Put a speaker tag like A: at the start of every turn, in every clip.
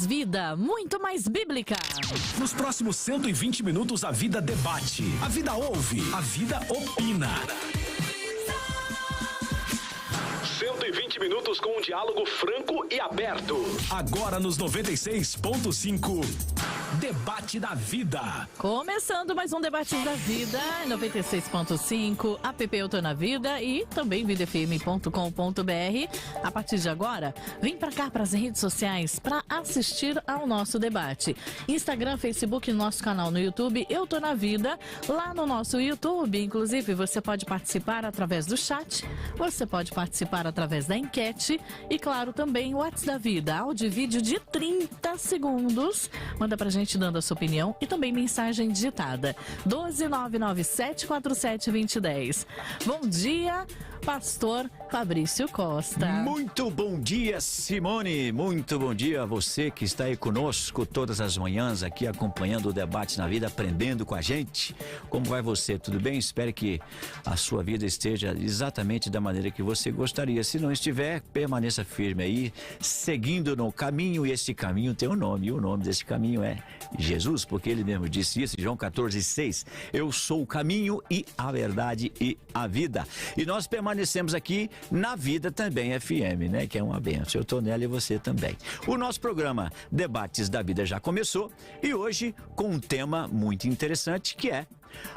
A: mais vida, muito mais bíblica.
B: Nos próximos 120 minutos, a vida debate, a vida ouve, a vida opina. 120 minutos com um diálogo franco e aberto. Agora nos 96.5, Debate da Vida.
A: Começando mais um Debate da Vida, 96.5, app Eu Tô na Vida e também vidafm.com.br. A partir de agora, vem pra cá, pras redes sociais, pra assistir ao nosso debate. Instagram, Facebook, nosso canal no YouTube, Eu Tô na Vida. Lá no nosso YouTube, inclusive, você pode participar através do chat, você pode participar através da enquete e, claro, também o WhatsApp da Vida, áudio e vídeo de 30 segundos. Manda pra gente dando a sua opinião e também mensagem digitada. 12997472010. Bom dia, pastor Fabrício Costa.
C: Muito bom dia, Simone. Muito bom dia a você que está aí conosco todas as manhãs aqui acompanhando o Debate na Vida, aprendendo com a gente. Como vai você? Tudo bem? Espero que a sua vida esteja exatamente da maneira que você gostaria. Se não estiver, permaneça firme aí, seguindo no caminho, e esse caminho tem um nome, e o nome desse caminho é Jesus, porque ele mesmo disse isso, João 14:6, eu sou o caminho e a verdade e a vida. E nós permanecemos aqui na Vida também FM, né? Que é uma benção. Eu tô nela e você também. O nosso programa Debates da Vida já começou e hoje com um tema muito interessante que é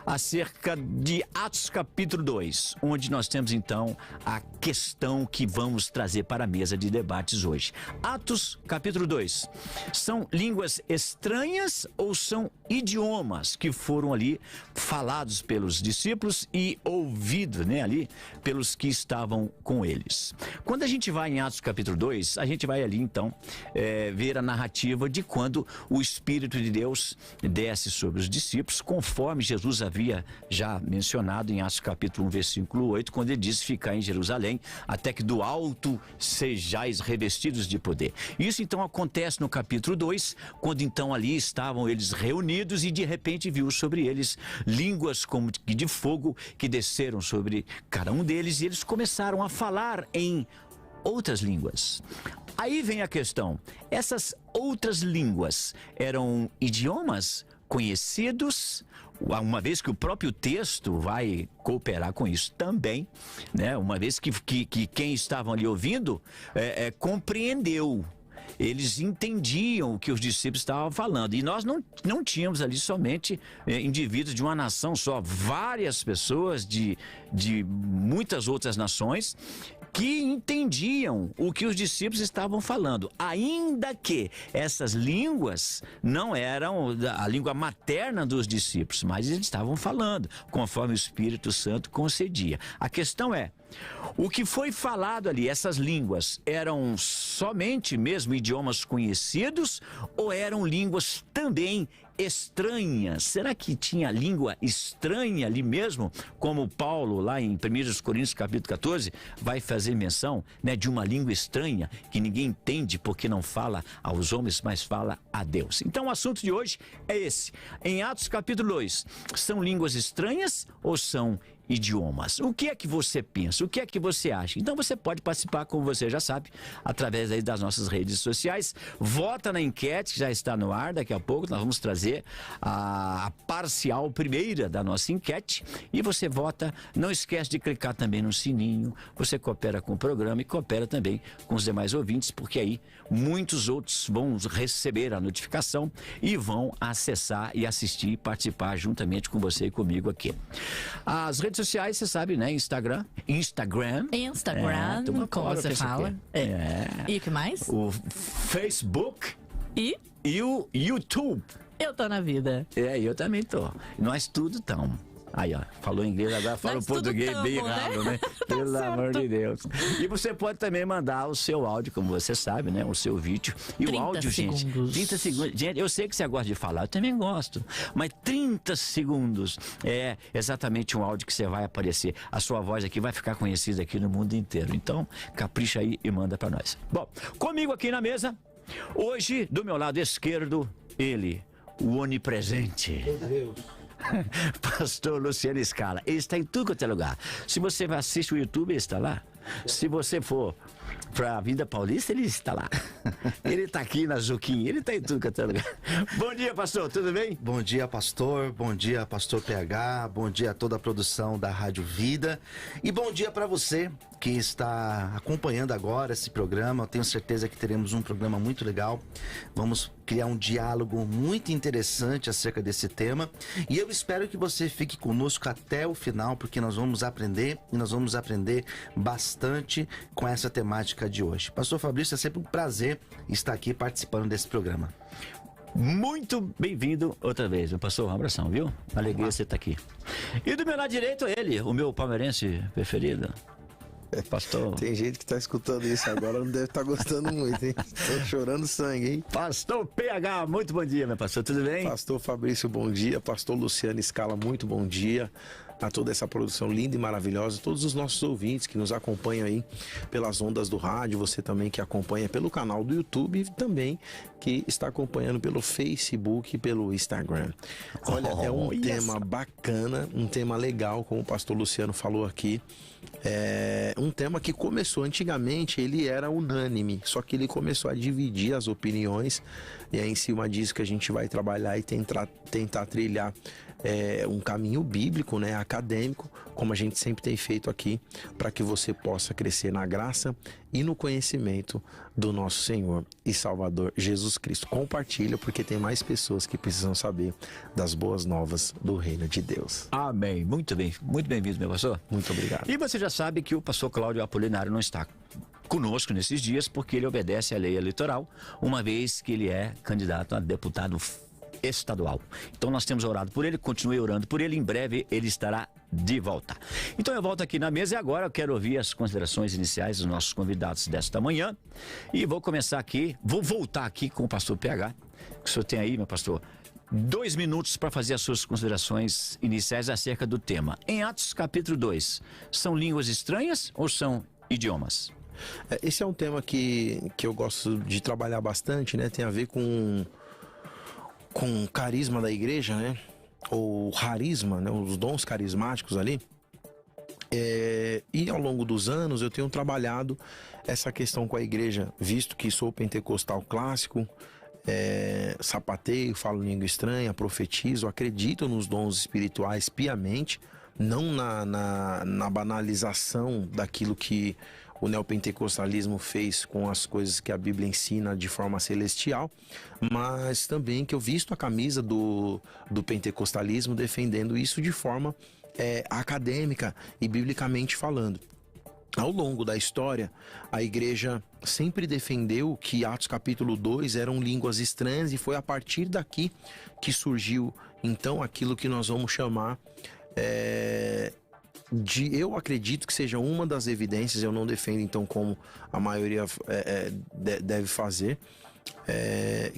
C: acerca de Atos capítulo 2, onde nós temos então a questão que vamos trazer para a mesa de debates hoje. Atos capítulo 2, são línguas estranhas ou são idiomas que foram ali falados pelos discípulos e ouvidos, né, ali pelos que estavam com eles. Quando a gente vai em Atos capítulo 2, a gente vai ali então ver a narrativa de quando o Espírito de Deus desce sobre os discípulos, conforme Jesus havia já mencionado em Atos capítulo 1, versículo 8, quando ele disse ficar em Jerusalém, até que do alto sejais revestidos de poder. Isso então acontece no capítulo 2, quando então ali estavam eles reunidos e de repente viu sobre eles línguas como de fogo que desceram sobre cada um deles e eles começaram a falar em outras línguas. Aí vem a questão, essas outras línguas eram idiomas conhecidos, uma vez que o próprio texto vai cooperar com isso também, né? Uma vez que quem estavam ali ouvindo compreendeu. Eles entendiam o que os discípulos estavam falando. E nós não tínhamos ali somente indivíduos de uma nação só, várias pessoas de muitas outras nações que entendiam o que os discípulos estavam falando, ainda que essas línguas não eram a língua materna dos discípulos, mas eles estavam falando, conforme o Espírito Santo concedia. A questão é, o que foi falado ali, essas línguas, eram somente mesmo idiomas conhecidos ou eram línguas também estranhas? Será que tinha língua estranha ali mesmo? Como Paulo, lá em 1 Coríntios capítulo 14, vai fazer menção, né, de uma língua estranha que ninguém entende porque não fala aos homens, mas fala a Deus. Então o assunto de hoje é esse. Em Atos capítulo 2, são línguas estranhas ou são idiomas? O que é que você pensa? O que é que você acha? Então você pode participar, como você já sabe, através aí das nossas redes sociais. Vota na enquete que já está no ar. Daqui a pouco nós vamos trazer a parcial primeira da nossa enquete e você vota. Não esquece de clicar também no sininho. Você coopera com o programa e coopera também com os demais ouvintes, porque aí muitos outros vão receber a notificação e vão acessar e assistir e participar juntamente com você e comigo aqui. As redes sociais, você sabe, né? Instagram,
A: como você fala. E o que mais?
C: O Facebook
A: e
C: o YouTube.
A: Eu tô na vida.
C: Eu também tô. Nós tudo estamos. Aí, ó, falou inglês, agora fala o português bem errado, né? Pelo
A: certo.
C: Amor de Deus. E você pode também mandar o seu áudio, como você sabe, né? O seu vídeo. E o áudio, gente, 30 segundos. Gente, eu sei que você gosta de falar, eu também gosto. Mas 30 segundos é exatamente um áudio que você vai aparecer. A sua voz aqui vai ficar conhecida aqui no mundo inteiro. Então, capricha aí e manda pra nós. Bom, comigo aqui na mesa, hoje, do meu lado esquerdo, ele, o onipresente.
D: Meu Deus.
C: Pastor Luciano Scala, ele está em tudo quanto é lugar. Se você assiste o YouTube, ele está lá. Se você for para a Vida Paulista, ele está lá. Ele tá aqui na Zuquinha, ele tá em tudo que é lugar. Bom dia, pastor, tudo bem?
D: Bom dia, pastor PH, bom dia a toda a produção da Rádio Vida e bom dia para você que está acompanhando agora esse programa. Eu tenho certeza que teremos um programa muito legal. Vamos criar um diálogo muito interessante acerca desse tema e eu espero que você fique conosco até o final, porque nós vamos aprender e nós vamos aprender bastante com essa temática de hoje. Pastor Fabrício, é sempre um prazer estar aqui participando desse programa.
C: Muito bem-vindo outra vez, meu pastor. Um abração, viu? Alegria você estar aqui. E do meu lado direito, ele, o meu palmeirense preferido, pastor.
E: Tem gente que tá escutando isso agora, não deve estar gostando muito, hein? Tô chorando sangue, hein?
C: Pastor PH, muito bom dia, meu pastor, tudo bem?
E: Pastor Fabrício, bom dia. Pastor Luciano Scala, muito bom dia. A toda essa produção linda e maravilhosa, todos os nossos ouvintes que nos acompanham aí pelas ondas do rádio, você também que acompanha pelo canal do YouTube e também que está acompanhando pelo Facebook e pelo Instagram. Olha, é um tema bacana, um tema legal, como o pastor Luciano falou aqui. É um tema que começou antigamente, ele era unânime, só que ele começou a dividir as opiniões e é em cima disso que a gente vai trabalhar e tentar trilhar um caminho bíblico, né, acadêmico, como a gente sempre tem feito aqui, para que você possa crescer na graça e no conhecimento do nosso Senhor e Salvador Jesus Cristo. Compartilha, porque tem mais pessoas que precisam saber das boas novas do reino de Deus.
C: Amém, muito bem, muito bem-vindo, meu pastor.
E: Muito obrigado.
C: E você já sabe que o pastor Cláudio Apolinário não está conosco nesses dias porque ele obedece à lei eleitoral, uma vez que ele é candidato a deputado estadual. Então nós temos orado por ele, continue orando por ele, em breve ele estará de volta. Então eu volto aqui na mesa e agora eu quero ouvir as considerações iniciais dos nossos convidados desta manhã e vou voltar aqui com o pastor PH, que o senhor tem aí, meu pastor, 2 minutos para fazer as suas considerações iniciais acerca do tema. Em Atos capítulo 2, são línguas estranhas ou são idiomas?
E: Esse é um tema que eu gosto de trabalhar bastante, né? Tem a ver com o carisma da igreja, né? Ou carisma, né? Os dons carismáticos ali. E ao longo dos anos eu tenho trabalhado essa questão com a igreja, visto que sou pentecostal clássico, sapateio, falo língua estranha, profetizo, acredito nos dons espirituais piamente, não na banalização daquilo que o neopentecostalismo fez com as coisas que a Bíblia ensina de forma celestial, mas também que eu visto a camisa do pentecostalismo defendendo isso de forma acadêmica e biblicamente falando. Ao longo da história, a igreja sempre defendeu que Atos capítulo 2 eram línguas estranhas e foi a partir daqui que surgiu então aquilo que nós vamos chamar eu acredito que seja uma das evidências, eu não defendo então como a maioria deve fazer,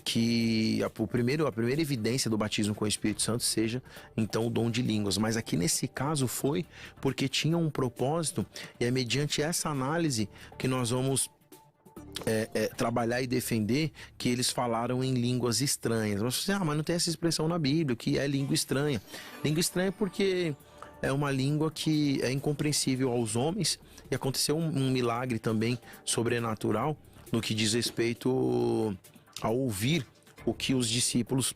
E: que a primeira evidência do batismo com o Espírito Santo seja então o dom de línguas, mas aqui nesse caso foi porque tinha um propósito e é mediante essa análise que nós vamos trabalhar e defender que eles falaram em línguas estranhas. Mas não tem essa expressão na Bíblia, o que é língua estranha? Língua estranha porque é uma língua que é incompreensível aos homens e aconteceu um milagre também sobrenatural no que diz respeito a ouvir o que os discípulos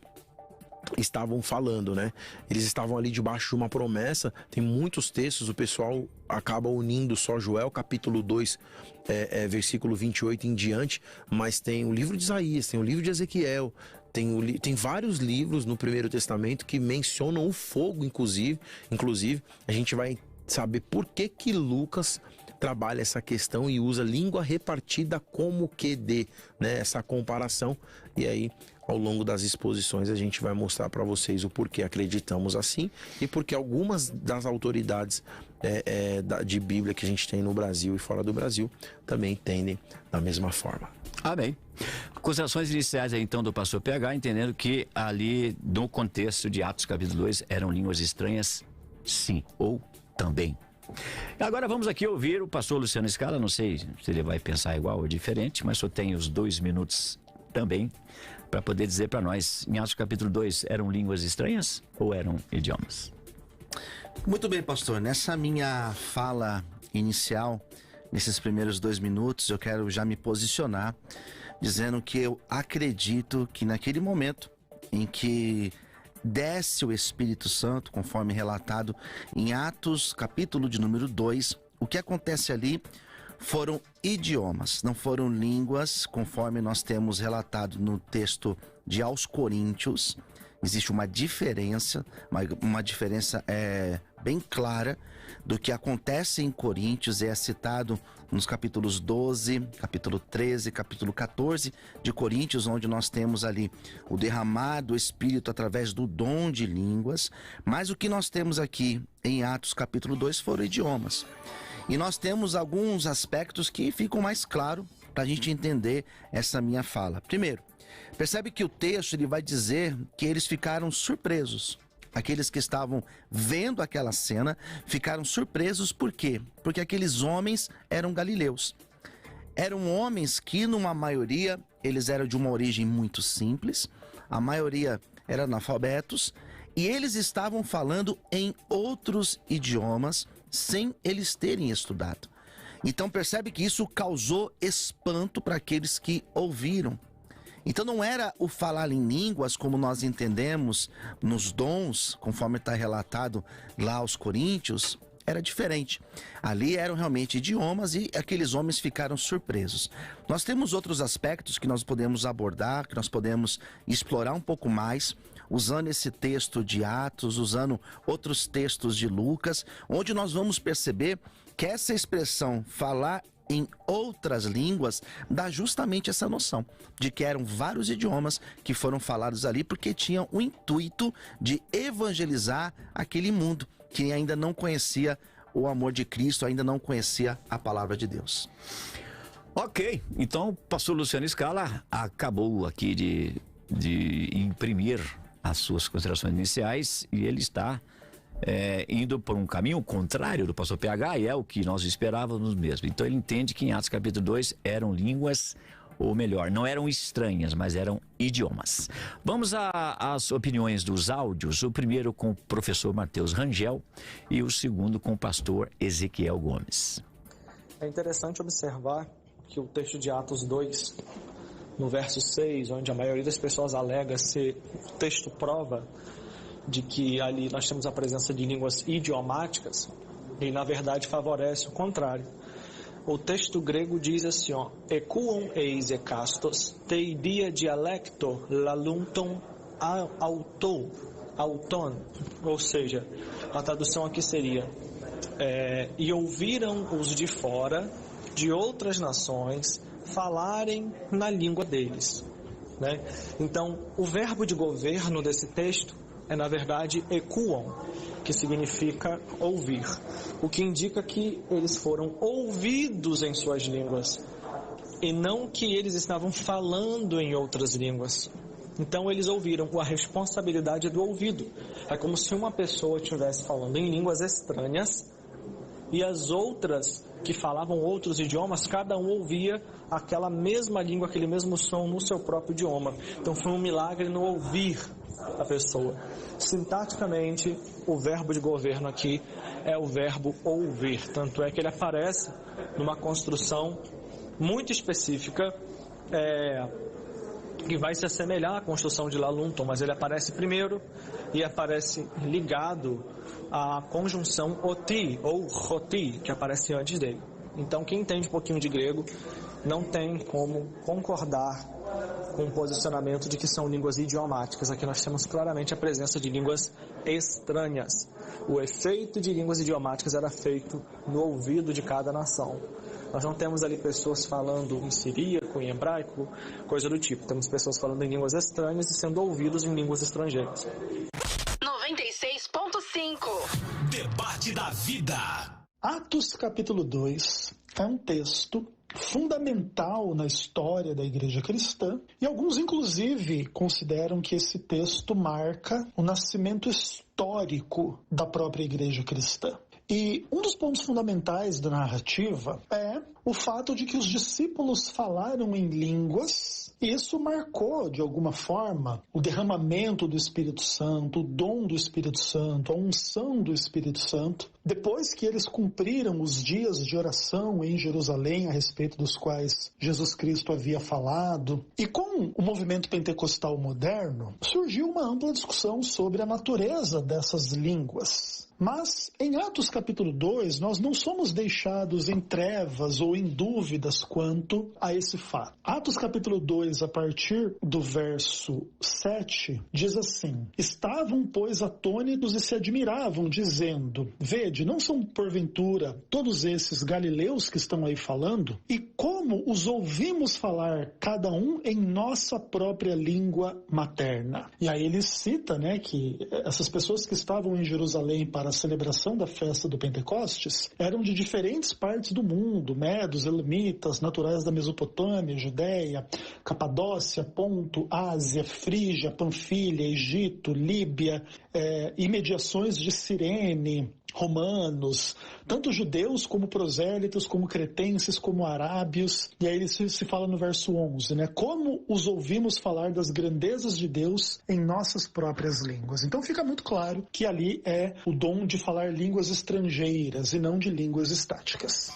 E: estavam falando, né? Eles estavam ali debaixo de uma promessa, tem muitos textos, o pessoal acaba unindo só Joel capítulo 2, versículo 28 em diante, mas tem o livro de Isaías, tem o livro de Ezequiel, tem vários livros no Primeiro Testamento que mencionam o fogo, inclusive a gente vai saber por que Lucas trabalha essa questão e usa língua repartida como QD, né? Essa comparação, e aí ao longo das exposições a gente vai mostrar para vocês o porquê acreditamos assim e porque algumas das autoridades de Bíblia que a gente tem no Brasil e fora do Brasil também entendem da mesma forma.
C: Amém. Considerações iniciais aí então do pastor PH, entendendo que ali no contexto de Atos capítulo 2 eram línguas estranhas, sim, ou também. Agora vamos aqui ouvir o pastor Luciano Scala, não sei se ele vai pensar igual ou diferente, mas só tem os 2 minutos também para poder dizer para nós, em Atos capítulo 2, eram línguas estranhas ou eram idiomas?
D: Muito bem, pastor. Nessa minha fala inicial, nesses primeiros 2 minutos, eu quero já me posicionar dizendo que eu acredito que naquele momento em que desce o Espírito Santo, conforme relatado em Atos, capítulo de número 2, o que acontece ali foram idiomas, não foram línguas, conforme nós temos relatado no texto de aos Coríntios. Existe uma diferença bem clara do que acontece em Coríntios, é citado nos capítulos 12, capítulo 13, capítulo 14 de Coríntios, onde nós temos ali o derramado do Espírito através do dom de línguas, mas o que nós temos aqui em Atos capítulo 2 foram idiomas. E nós temos alguns aspectos que ficam mais claros para a gente entender essa minha fala. Primeiro, percebe que o texto ele vai dizer que eles ficaram surpresos. Aqueles que estavam vendo aquela cena ficaram surpresos. Por quê? Porque aqueles homens eram galileus. Eram homens que, numa maioria, eles eram de uma origem muito simples. A maioria eram analfabetos. E eles estavam falando em outros idiomas sem eles terem estudado. Então percebe que isso causou espanto para aqueles que ouviram. Então não era o falar em línguas como nós entendemos nos dons, conforme está relatado lá aos Coríntios, era diferente. Ali eram realmente idiomas e aqueles homens ficaram surpresos. Nós temos outros aspectos que nós podemos abordar, que nós podemos explorar um pouco mais, usando esse texto de Atos, usando outros textos de Lucas, onde nós vamos perceber que essa expressão falar em outras línguas dá justamente essa noção de que eram vários idiomas que foram falados ali porque tinham o intuito de evangelizar aquele mundo que ainda não conhecia o amor de Cristo, ainda não conhecia a palavra de Deus.
C: Ok, então o pastor Luciano Scala acabou aqui de imprimir as suas considerações iniciais e ele está indo por um caminho contrário do pastor PH, e é o que nós esperávamos mesmo. Então ele entende que em Atos capítulo 2 eram línguas, ou melhor, não eram estranhas, mas eram idiomas. Vamos às opiniões dos áudios, o primeiro com o professor Mateus Rangel e o segundo com o pastor Ezequiel Gomes.
F: É interessante observar que o texto de Atos 2, no verso 6, onde a maioria das pessoas alega ser o texto prova de que ali nós temos a presença de línguas idiomáticas, e na verdade favorece o contrário. O texto grego diz assim, ó, Ekuon eis ekastos, teidia dialecto lalunton auton, ou seja, a tradução aqui seria, e ouviram os de fora, de outras nações, falarem na língua deles. Né? Então, o verbo de governo desse texto é, na verdade, ekuon, que significa ouvir, o que indica que eles foram ouvidos em suas línguas, e não que eles estavam falando em outras línguas. Então eles ouviram, a responsabilidade do ouvido. É como se uma pessoa estivesse falando em línguas estranhas, e as outras que falavam outros idiomas, cada um ouvia aquela mesma língua, aquele mesmo som no seu próprio idioma. Então foi um milagre no ouvir a pessoa. Sintaticamente, o verbo de governo aqui é o verbo ouvir, tanto é que ele aparece numa construção muito específica, que vai se assemelhar à construção de Lalunton, mas ele aparece primeiro e aparece ligado à conjunção oti ou roti, que aparece antes dele. Então quem entende um pouquinho de grego não tem como concordar com o posicionamento de que são línguas idiomáticas. Aqui nós temos claramente a presença de línguas estranhas. O efeito de línguas idiomáticas era feito no ouvido de cada nação. Nós não temos ali pessoas falando em siríaco, em hebraico, coisa do tipo. Temos pessoas falando em línguas estranhas e sendo ouvidos em línguas estrangeiras.
B: 96.5 Debate da Vida.
G: Atos capítulo 2 é um texto fundamental na história da igreja cristã, e alguns inclusive consideram que esse texto marca o nascimento histórico da própria igreja cristã. E um dos pontos fundamentais da narrativa é o fato de que os discípulos falaram em línguas, e isso marcou, de alguma forma, o derramamento do Espírito Santo, o dom do Espírito Santo, a unção do Espírito Santo Depois que eles cumpriram os dias de oração em Jerusalém, a respeito dos quais Jesus Cristo havia falado, e com o movimento pentecostal moderno, surgiu uma ampla discussão sobre a natureza dessas línguas. Mas, em Atos capítulo 2, nós não somos deixados em trevas ou em dúvidas quanto a esse fato. Atos capítulo 2, a partir do verso 7, diz assim: Estavam, pois, atônitos e se admiravam, dizendo: Vede, não são porventura todos esses galileus que estão aí falando? E como os ouvimos falar, cada um em nossa própria língua materna? E aí ele cita, que essas pessoas que estavam em Jerusalém para a celebração da festa do Pentecostes eram de diferentes partes do mundo: medos, elamitas, naturais da Mesopotâmia, Judéia, Capadócia, Ponto, Ásia, Frígia, Panfilha, Egito, Líbia, imediações de Cirene, romanos, tanto judeus como prosélitos, como cretenses, como arábios. E aí ele se fala no verso 11, como os ouvimos falar das grandezas de Deus em nossas próprias línguas. Então fica muito claro que ali é o dom de falar línguas estrangeiras e não de línguas estáticas.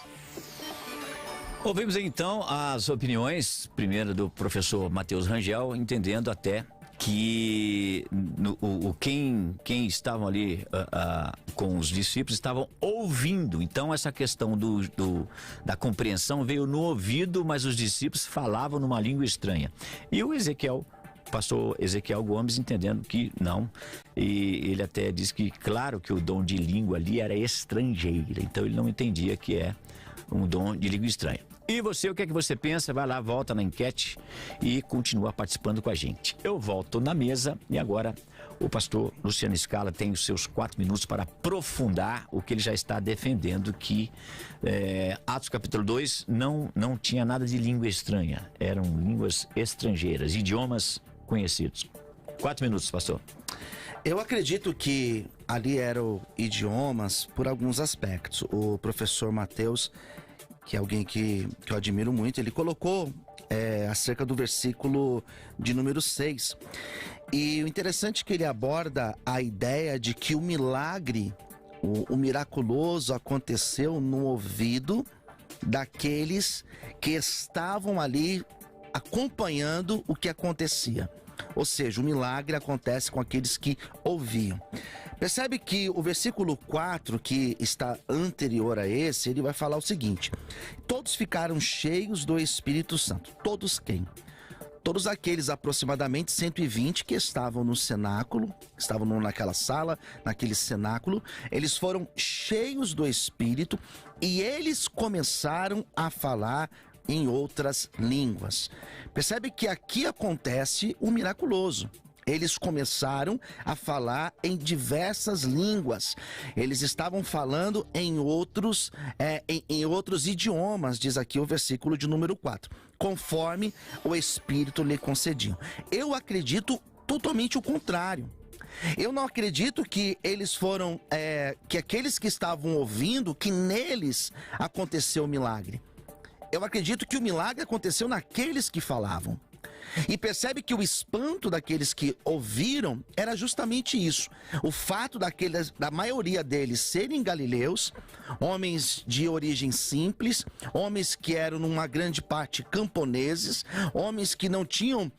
C: Ouvimos então as opiniões, primeiro do professor Matheus Rangel, entendendo até que quem estavam ali com os discípulos estavam ouvindo. Então essa questão da compreensão veio no ouvido, mas os discípulos falavam numa língua estranha. E o pastor Ezequiel Gomes entendendo que não, e ele até diz que claro que o dom de língua ali era estrangeira, então ele não entendia que é um dom de língua estranha. E você, o que é que você pensa? Vai lá, volta na enquete e continua participando com a gente. Eu volto na mesa e agora o pastor Luciano Scala tem os seus 4 minutos para aprofundar o que ele já está defendendo, que Atos capítulo 2 não tinha nada de língua estranha, eram línguas estrangeiras, idiomas conhecidos. 4 minutos, pastor.
D: Eu acredito que ali eram idiomas por alguns aspectos. O professor Matheus, que é alguém que eu admiro muito, ele colocou acerca do versículo de número 6. E o interessante é que ele aborda a ideia de que o milagre, o miraculoso aconteceu no ouvido daqueles que estavam ali acompanhando o que acontecia. Ou seja, o milagre acontece com aqueles que ouviam. Percebe que o versículo 4, que está anterior a esse, ele vai falar o seguinte: todos ficaram cheios do Espírito Santo. Todos quem? Todos aqueles aproximadamente 120 que estavam no cenáculo, estavam naquela sala, naquele cenáculo, eles foram cheios do Espírito e eles começaram a falar em outras línguas. Percebe que aqui acontece o miraculoso. Eles começaram a falar em diversas línguas. Eles estavam falando em outros idiomas, diz aqui o versículo de número 4, conforme o Espírito lhe concedia. Eu acredito totalmente o contrário. Eu não acredito que eles foram, que aqueles que estavam ouvindo, que neles aconteceu o milagre. Eu acredito que o milagre aconteceu naqueles que falavam. E percebe que o espanto daqueles que ouviram era justamente isso. O fato da maioria deles serem galileus, homens de origem simples, homens que eram numa grande parte camponeses, homens que não tinham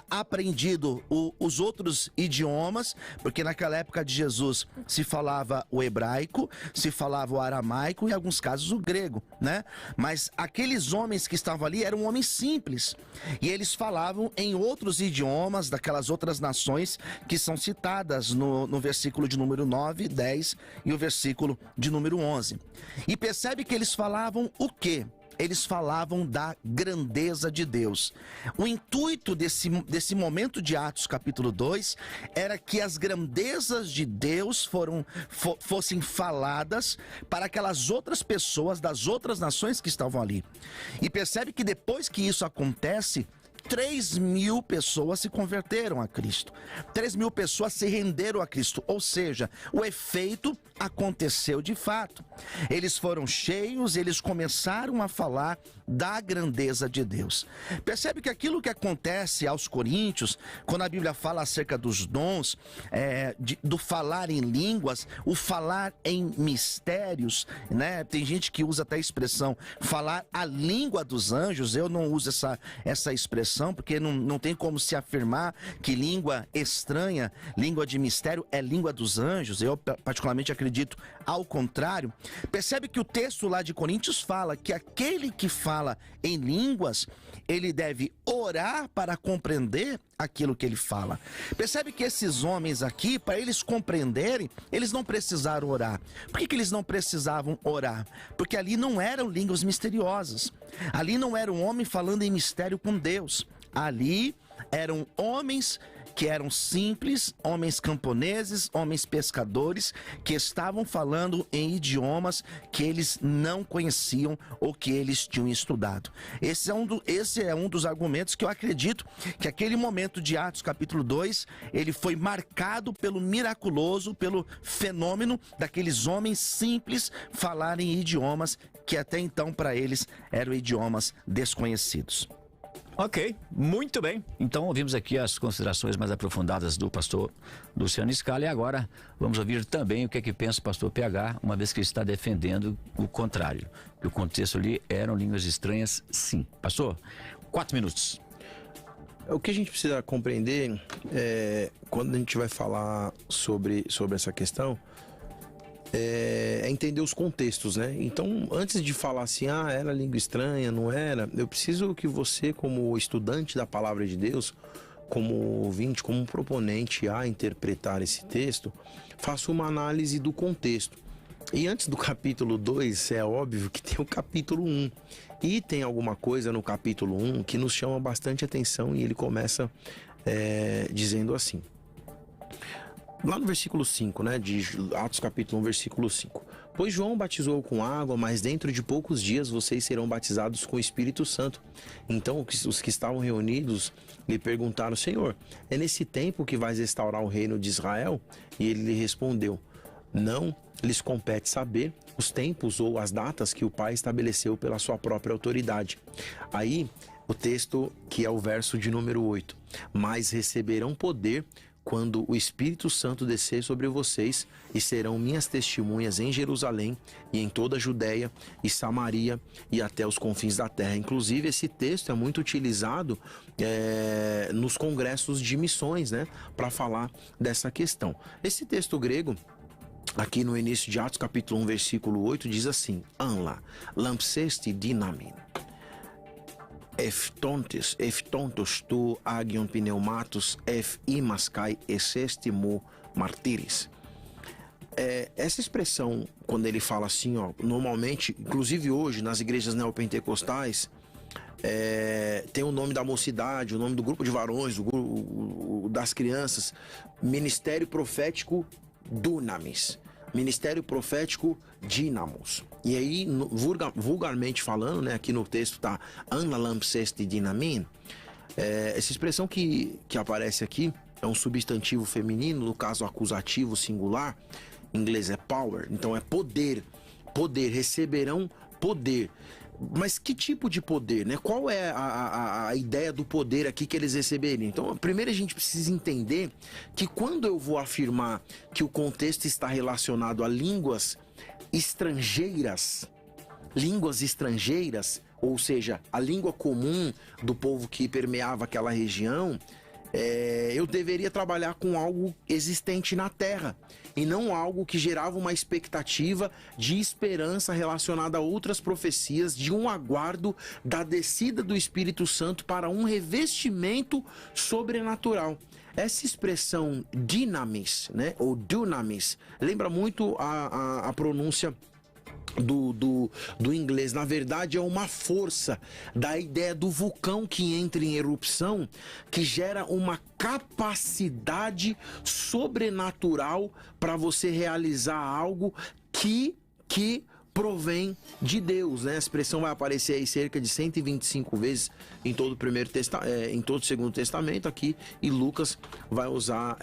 D: aprendido os outros idiomas, porque naquela época de Jesus se falava o hebraico, se falava o aramaico e em alguns casos o grego, Mas aqueles homens que estavam ali eram homens simples e eles falavam em outros idiomas daquelas outras nações que são citadas no versículo de número 9, 10 e o versículo de número 11. E percebe que eles falavam o quê? Eles falavam da grandeza de Deus. O intuito desse momento de Atos capítulo 2 era que as grandezas de Deus fossem faladas para aquelas outras pessoas das outras nações que estavam ali. E percebe que depois que isso acontece, 3.000 pessoas se converteram a Cristo. 3.000 pessoas se renderam a Cristo. Ou seja, o efeito aconteceu de fato. Eles foram cheios, eles começaram a falar da grandeza de Deus. Percebe que aquilo que acontece aos coríntios, quando a Bíblia fala acerca dos dons, do falar em línguas, o falar em mistérios, né? Tem gente que usa até a expressão falar a língua dos anjos. Eu não uso essa expressão, porque não tem como se afirmar que língua estranha, língua de mistério, é língua dos anjos. Eu particularmente acredito ao contrário. Percebe que o texto lá de Coríntios fala que aquele que fala em línguas, ele deve orar para compreender aquilo que ele fala. Percebe que esses homens aqui, para eles compreenderem, eles não precisaram orar. Por que eles não precisavam orar? Porque ali não eram línguas misteriosas. Ali não era um homem falando em mistério com Deus. Ali eram homens que eram simples, homens camponeses, homens pescadores, que estavam falando em idiomas que eles não conheciam ou que eles tinham estudado. Esse é um dos argumentos que eu acredito que aquele momento de Atos capítulo 2, ele foi marcado pelo miraculoso, pelo fenômeno daqueles homens simples falarem idiomas que até então para eles eram idiomas desconhecidos.
C: Ok, muito bem. Então ouvimos aqui as considerações mais aprofundadas do pastor Luciano Scala, e agora vamos ouvir também o que é que pensa o pastor PH, uma vez que ele está defendendo o contrário, que o contexto ali eram línguas estranhas, sim. Pastor, 4 minutos.
E: O que a gente precisa compreender quando a gente vai falar sobre essa questão, é entender os contextos, né? Então, antes de falar assim, era língua estranha, não era, eu preciso que você, como estudante da palavra de Deus, como ouvinte, como proponente a interpretar esse texto, faça uma análise do contexto. E antes do capítulo 2, é óbvio que tem o capítulo 1. E tem alguma coisa no capítulo 1 que nos chama bastante atenção, e ele começa dizendo assim. Lá no versículo 5, né, de Atos capítulo 1, versículo 5. Pois João batizou com água, mas dentro de poucos dias vocês serão batizados com o Espírito Santo. Então os que estavam reunidos lhe perguntaram, Senhor, é nesse tempo que vais restaurar o reino de Israel? E ele lhe respondeu, não lhes compete saber os tempos ou as datas que o Pai estabeleceu pela sua própria autoridade. Aí, o texto que é o verso de número 8. Mas receberão poder quando o Espírito Santo descer sobre vocês, e serão minhas testemunhas em Jerusalém e em toda a Judéia e Samaria e até os confins da terra. Inclusive, esse texto é muito utilizado nos congressos de missões, né, para falar dessa questão. Esse texto grego, aqui no início de Atos capítulo 1, versículo 8, diz assim, Anla, lampsesti dynamin. Eftontos tu agion pneumatos imas kai essestimo martiris. Essa expressão, quando ele fala assim, normalmente, inclusive hoje, nas igrejas neopentecostais, tem o nome da mocidade, o nome do grupo de varões, das crianças, Ministério Profético Dunamis, Ministério Profético Dínamos. E aí, vulgarmente falando, né, aqui no texto está Anla lampsesti dynamin. Essa expressão que aparece aqui é um substantivo feminino, no caso acusativo singular, em inglês é power, então é poder, receberão poder. Mas que tipo de poder, né? Qual é a ideia do poder aqui que eles receberiam? Então, primeiro a gente precisa entender que quando eu vou afirmar que o contexto está relacionado a línguas estrangeiras, ou seja, a língua comum do povo que permeava aquela região, eu deveria trabalhar com algo existente na terra e não algo que gerava uma expectativa de esperança relacionada a outras profecias, de um aguardo da descida do Espírito Santo para um revestimento sobrenatural. Essa expressão dynamis, né, ou dunamis, lembra muito a pronúncia do inglês. Na verdade, é uma força da ideia do vulcão que entra em erupção, que gera uma capacidade sobrenatural para você realizar algo que provém de Deus, né? A expressão vai aparecer aí cerca de 125 vezes em todo em todo o Segundo Testamento aqui, e Lucas vai usar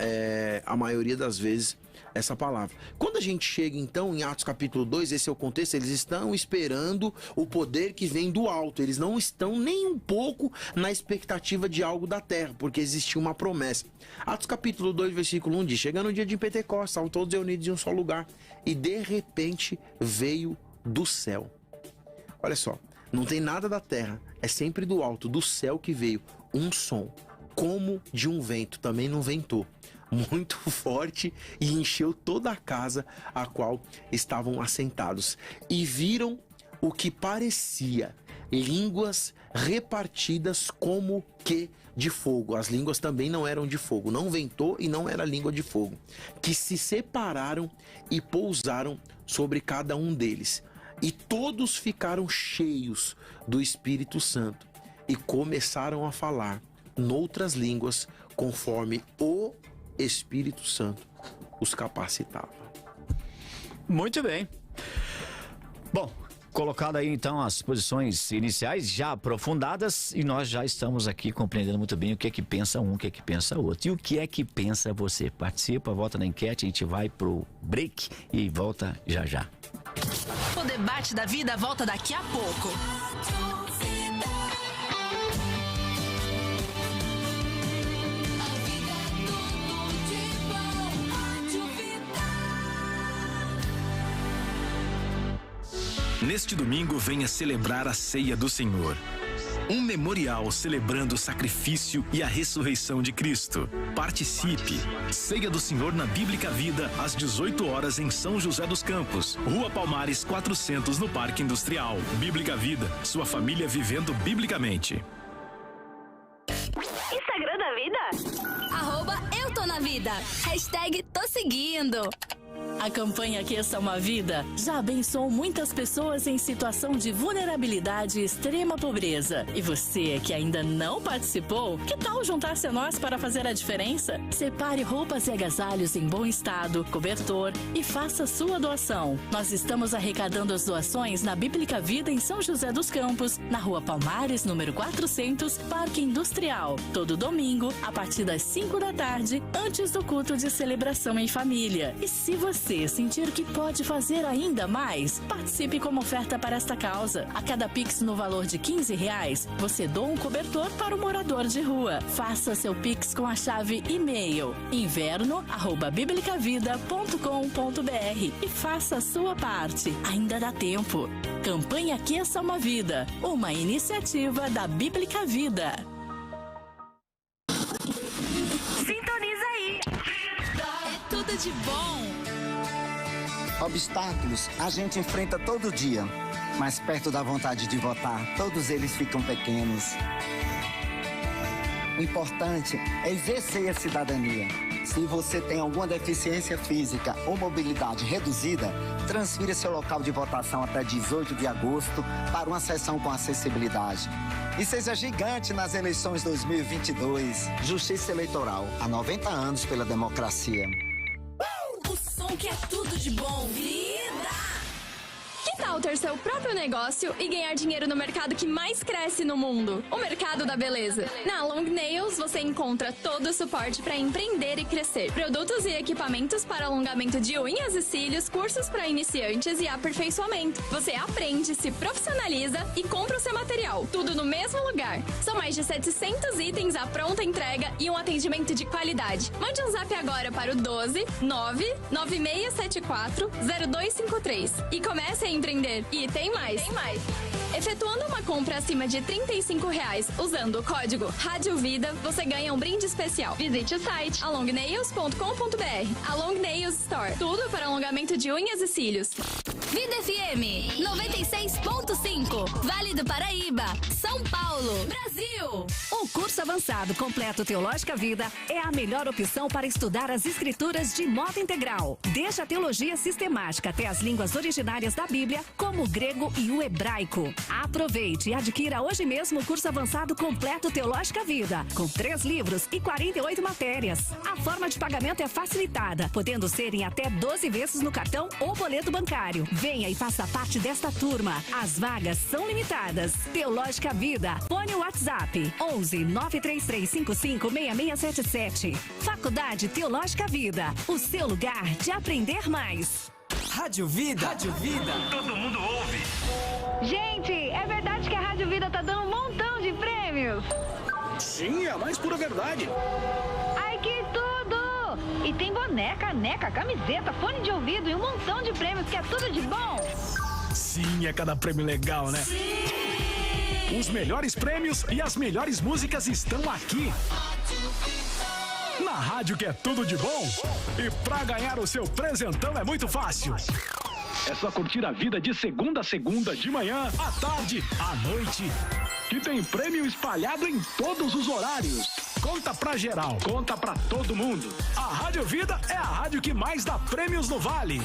E: a maioria das vezes essa palavra. Quando a gente chega então em Atos capítulo 2, esse é o contexto, eles estão esperando o poder que vem do alto, eles não estão nem um pouco na expectativa de algo da terra, porque existia uma promessa. Atos capítulo 2, versículo 1 diz: chegando o dia de Pentecostes, estavam todos reunidos em um só lugar, e de repente veio do céu. Olha só, não tem nada da terra, é sempre do alto, do céu que veio um som, como de um vento, também não ventou, muito forte, e encheu toda a casa a qual estavam assentados, e viram o que parecia línguas repartidas como que de fogo. As línguas também não eram de fogo, não ventou e não era língua de fogo, que se separaram e pousaram sobre cada um deles, e todos ficaram cheios do Espírito Santo e começaram a falar noutras línguas conforme o Espírito Santo os capacitava.
C: Muito bem. Bom, colocado aí então as posições iniciais já aprofundadas, e nós já estamos aqui compreendendo muito bem o que é que pensa um, o que é que pensa o outro. E o que é que pensa você? Participa, volta na enquete, a gente vai pro break e volta já já.
H: O debate da vida volta daqui a pouco.
B: Neste domingo, venha celebrar a Ceia do Senhor. Um memorial celebrando o sacrifício e a ressurreição de Cristo. Participe! Ceia do Senhor na Bíblica Vida, às 18 horas em São José dos Campos, Rua Palmares 400, no Parque Industrial. Bíblica Vida, sua família vivendo biblicamente.
I: Instagram da Vida?
H: @eu tô na vida. Hashtag tô seguindo.
A: A campanha Aqueça uma Vida já abençoou muitas pessoas em situação de vulnerabilidade e extrema pobreza. E você que ainda não participou, que tal juntar-se a nós para fazer a diferença? Separe roupas e agasalhos em bom estado, cobertor, e faça sua doação. Nós estamos arrecadando as doações na Bíblica Vida em São José dos Campos, na Rua Palmares, número 400, Parque Industrial. Todo domingo, a partir das 5 da tarde, antes do culto de celebração em família. E se você sentir que pode fazer ainda mais, participe como oferta para esta causa. A cada Pix no valor de R$15, você doa um cobertor para o morador de rua. Faça seu Pix com a chave e-mail inverno@biblicavida.com.br e faça a sua parte. Ainda dá tempo. Campanha Aqueça uma Vida, uma iniciativa da Bíblica Vida.
I: Sintoniza aí!
H: É tudo de bom.
J: Obstáculos a gente enfrenta todo dia, mas perto da vontade de votar, todos eles ficam pequenos. O importante é exercer a cidadania. Se você tem alguma deficiência física ou mobilidade reduzida, transfira seu local de votação até 18 de agosto para uma sessão com acessibilidade. E seja gigante nas eleições 2022. Justiça Eleitoral, há 90 anos pela democracia.
H: O som que é tudo de bom. Vida!
K: Que tal ter seu próprio negócio e ganhar dinheiro no mercado que mais cresce no mundo? O mercado da beleza. Na Long Nails você encontra todo o suporte para empreender e crescer. Produtos e equipamentos para alongamento de unhas e cílios, cursos para iniciantes e aperfeiçoamento. Você aprende, se profissionaliza e compra o seu material. Tudo no mesmo lugar. São mais de 700 itens à pronta entrega e um atendimento de qualidade. Mande um zap agora para o 12 99674 0253 e comece a empreender. E tem mais. Efetuando uma compra acima de R$35 usando o código Rádio Vida, você ganha um brinde especial. Visite o site alongnails.com.br. A Long Nails Store. Tudo para alongamento de unhas e cílios.
H: Vida FM 96.5, Vale do Paraíba, São Paulo, Brasil.
L: O curso avançado completo Teológica Vida é a melhor opção para estudar as escrituras de modo integral. Desde a teologia sistemática até as línguas originárias da Bíblia, como o grego e o hebraico. Aproveite e adquira hoje mesmo o curso avançado completo Teológica Vida, com 3 livros e 48 matérias. A forma de pagamento é facilitada, podendo ser em até 12 vezes no cartão ou boleto bancário. Venha e faça parte desta turma. As vagas são limitadas. Teológica Vida. Fone WhatsApp 11 933 55 6677. Faculdade Teológica Vida. O seu lugar de aprender mais.
M: Rádio Vida. Rádio Vida.
B: Todo mundo ouve.
I: Gente, é verdade que a Rádio Vida tá dando um montão de prêmios?
B: Sim, é a mais pura verdade.
I: Ai, que tudo! E tem boné, caneca, camiseta, fone de ouvido e um montão de prêmios, que é tudo de bom.
B: Sim, é cada prêmio legal, né? Sim! Os melhores prêmios e as melhores músicas estão aqui. Na rádio que é tudo de bom. E pra ganhar o seu presentão é muito fácil. É só curtir a vida de segunda a segunda, de manhã, à tarde, à noite. Que tem prêmio espalhado em todos os horários. Conta pra geral, conta pra todo mundo. A Rádio Vida é a rádio que mais dá prêmios no Vale.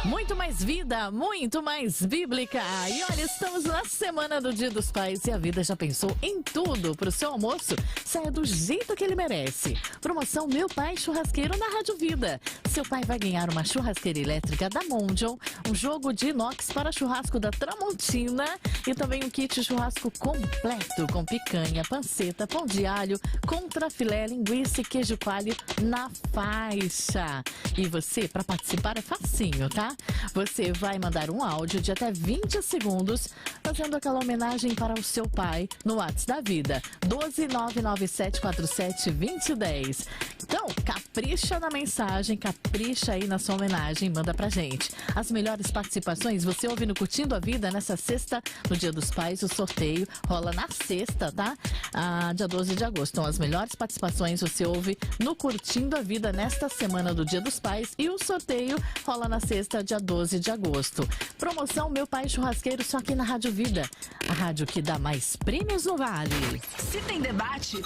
A: Muito mais vida, muito mais bíblica. E olha, estamos na semana do Dia dos Pais e a Vida já pensou em tudo para o seu almoço. Saia do jeito que ele merece. Promoção Meu Pai Churrasqueiro na Rádio Vida. Seu pai vai ganhar uma churrasqueira elétrica da Mondial, um jogo de inox para churrasco da Tramontina e também um kit churrasco completo com picanha, panceta, pão de alho, contrafilé, linguiça e queijo coalho na faixa. E você, para participar, é facinho, tá? Você vai mandar um áudio de até 20 segundos fazendo aquela homenagem para o seu pai no WhatsApp da Vida, 12997472010. Então, capricha na mensagem, capricha aí na sua homenagem, manda pra gente. As melhores participações você ouve no Curtindo a Vida nessa sexta, no Dia dos Pais. O sorteio rola na sexta, tá? Dia 12 de agosto. Então, as melhores participações você ouve no Curtindo a Vida nesta semana do Dia dos Pais e o sorteio rola na sexta, dia 12 de agosto. Promoção Meu Pai Churrasqueiro, só aqui na Rádio Vida. A rádio que dá mais prêmios no Vale.
H: Se tem debate,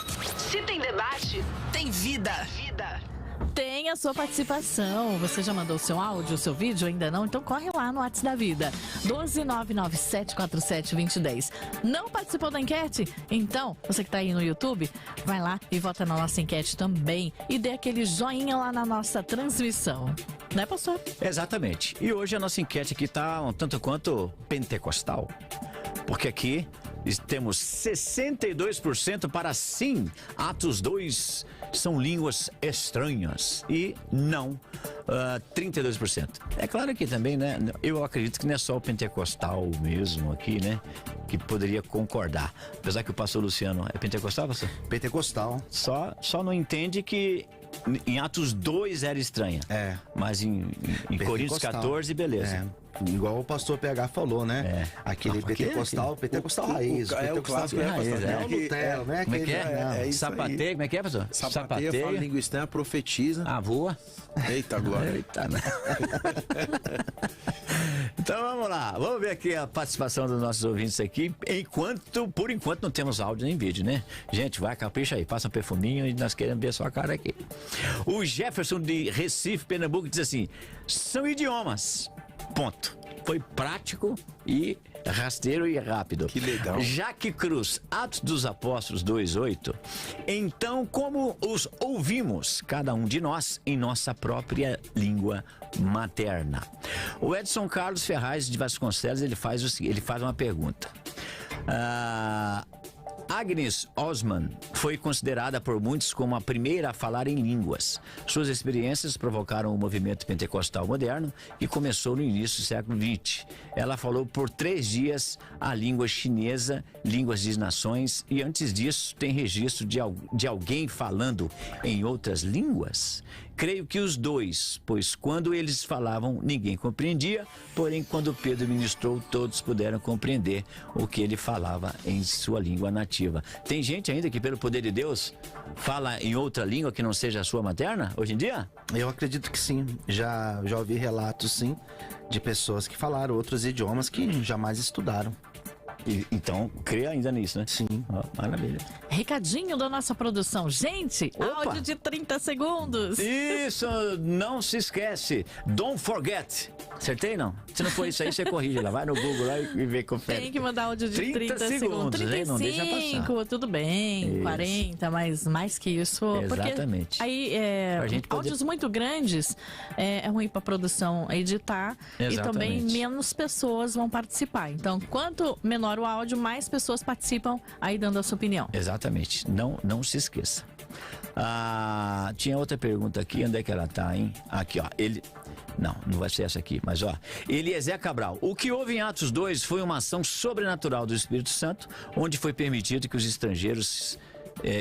H: tem vida.
A: Tem a sua participação. Você já mandou o seu áudio, o seu vídeo? Ainda não? Então corre lá no WhatsApp da Vida, 12997472010. Não participou da enquete? Então, você que está aí no YouTube, vai lá e vota na nossa enquete também e dê aquele joinha lá na nossa transmissão. Né, pastor?
C: Exatamente. E hoje a nossa enquete aqui está um tanto quanto pentecostal. Porque aqui temos 62% para sim. Atos 2 são línguas estranhas. E não, 32%. É claro que também, né? Eu acredito que não é só o pentecostal mesmo aqui, né? Que poderia concordar. Apesar que o pastor Luciano é pentecostal, pastor?
D: Pentecostal.
C: Só não entende que em Atos 2 era estranha.
D: É.
C: Mas em Coríntios 14, beleza.
D: É. Igual o pastor PH falou, né? Aquele pentecostal raiz.
E: É o clássico raiz,
D: né? É o Nutella, né?
C: Como é que é? Sapateia, como é que é, pastor?
E: Sapateia, fala língua estranha, profetiza.
C: Voa.
E: Eita, glória.
C: Eita, né? Então vamos lá, vamos ver aqui a participação dos nossos ouvintes aqui. Por enquanto não temos áudio nem vídeo, né? Gente, vai, capricha aí, passa um perfuminho e nós queremos ver a sua cara aqui. O Jefferson de Recife, Pernambuco, diz assim: são idiomas. Ponto. Foi prático e rasteiro e rápido.
E: Que legal.
C: Jaque Cruz, Atos dos Apóstolos 2:8. Então, como os ouvimos, cada um de nós, em nossa própria língua materna? O Edson Carlos Ferraz de Vasconcelos, ele faz uma pergunta. Agnes Osman foi considerada por muitos como a primeira a falar em línguas. Suas experiências provocaram o movimento pentecostal moderno que começou no início do século XX. Ela falou por 3 dias a língua chinesa, línguas de nações, e antes disso tem registro de alguém falando em outras línguas? Creio que os dois, pois quando eles falavam, ninguém compreendia, porém quando Pedro ministrou, todos puderam compreender o que ele falava em sua língua nativa. Tem gente ainda que, pelo poder de Deus, fala em outra língua que não seja a sua materna, hoje em dia?
D: Eu acredito que sim. Já ouvi relatos, sim, de pessoas que falaram outros idiomas que jamais estudaram.
C: Então, crê ainda nisso, né?
D: Sim.
C: Maravilha.
A: Recadinho da nossa produção. Gente,
C: Opa.
A: áudio de 30 segundos.
C: Isso, não se esquece. Don't forget. Acertei, não? Se não for isso aí, você corrige lá. Vai no Google lá e vê, confere.
A: Tem que mandar áudio de 30 segundos. 35,
C: não deixa passar.
A: tudo bem.
C: Isso.
A: 40, mas mais que isso.
C: Exatamente.
A: Porque aí,
C: Pra gente poder...
A: áudios muito grandes é ruim para produção editar.
C: Exatamente.
A: E também menos pessoas vão participar. Então, quanto menor o áudio, mais pessoas participam aí dando a sua opinião.
C: Exatamente. Não se esqueça. Tinha outra pergunta aqui. Onde é que ela tá, hein? Aqui, ó. Não vai ser essa aqui, mas ó. Eliezer Cabral. O que houve em Atos 2 foi uma ação sobrenatural do Espírito Santo, onde foi permitido que os estrangeiros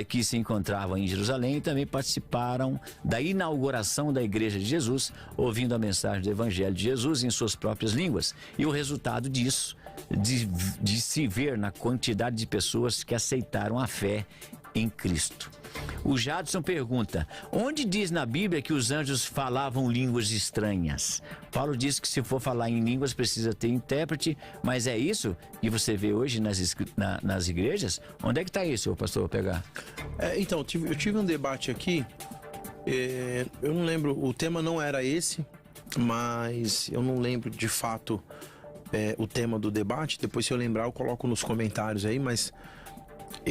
C: que se encontravam em Jerusalém também participaram da inauguração da Igreja de Jesus, ouvindo a mensagem do Evangelho de Jesus em suas próprias línguas. E o resultado disso, de se ver na quantidade de pessoas que aceitaram a fé em Cristo. O Jadson pergunta: onde diz na Bíblia que os anjos falavam línguas estranhas? Paulo diz que se for falar em línguas precisa ter intérprete, mas é isso que você vê hoje nas igrejas? Onde é que está isso, pastor Pegar?
E: Então, eu tive um debate aqui, eu não lembro, o tema não era esse, mas eu não lembro de fato o tema do debate. Depois, se eu lembrar, eu coloco nos comentários aí, mas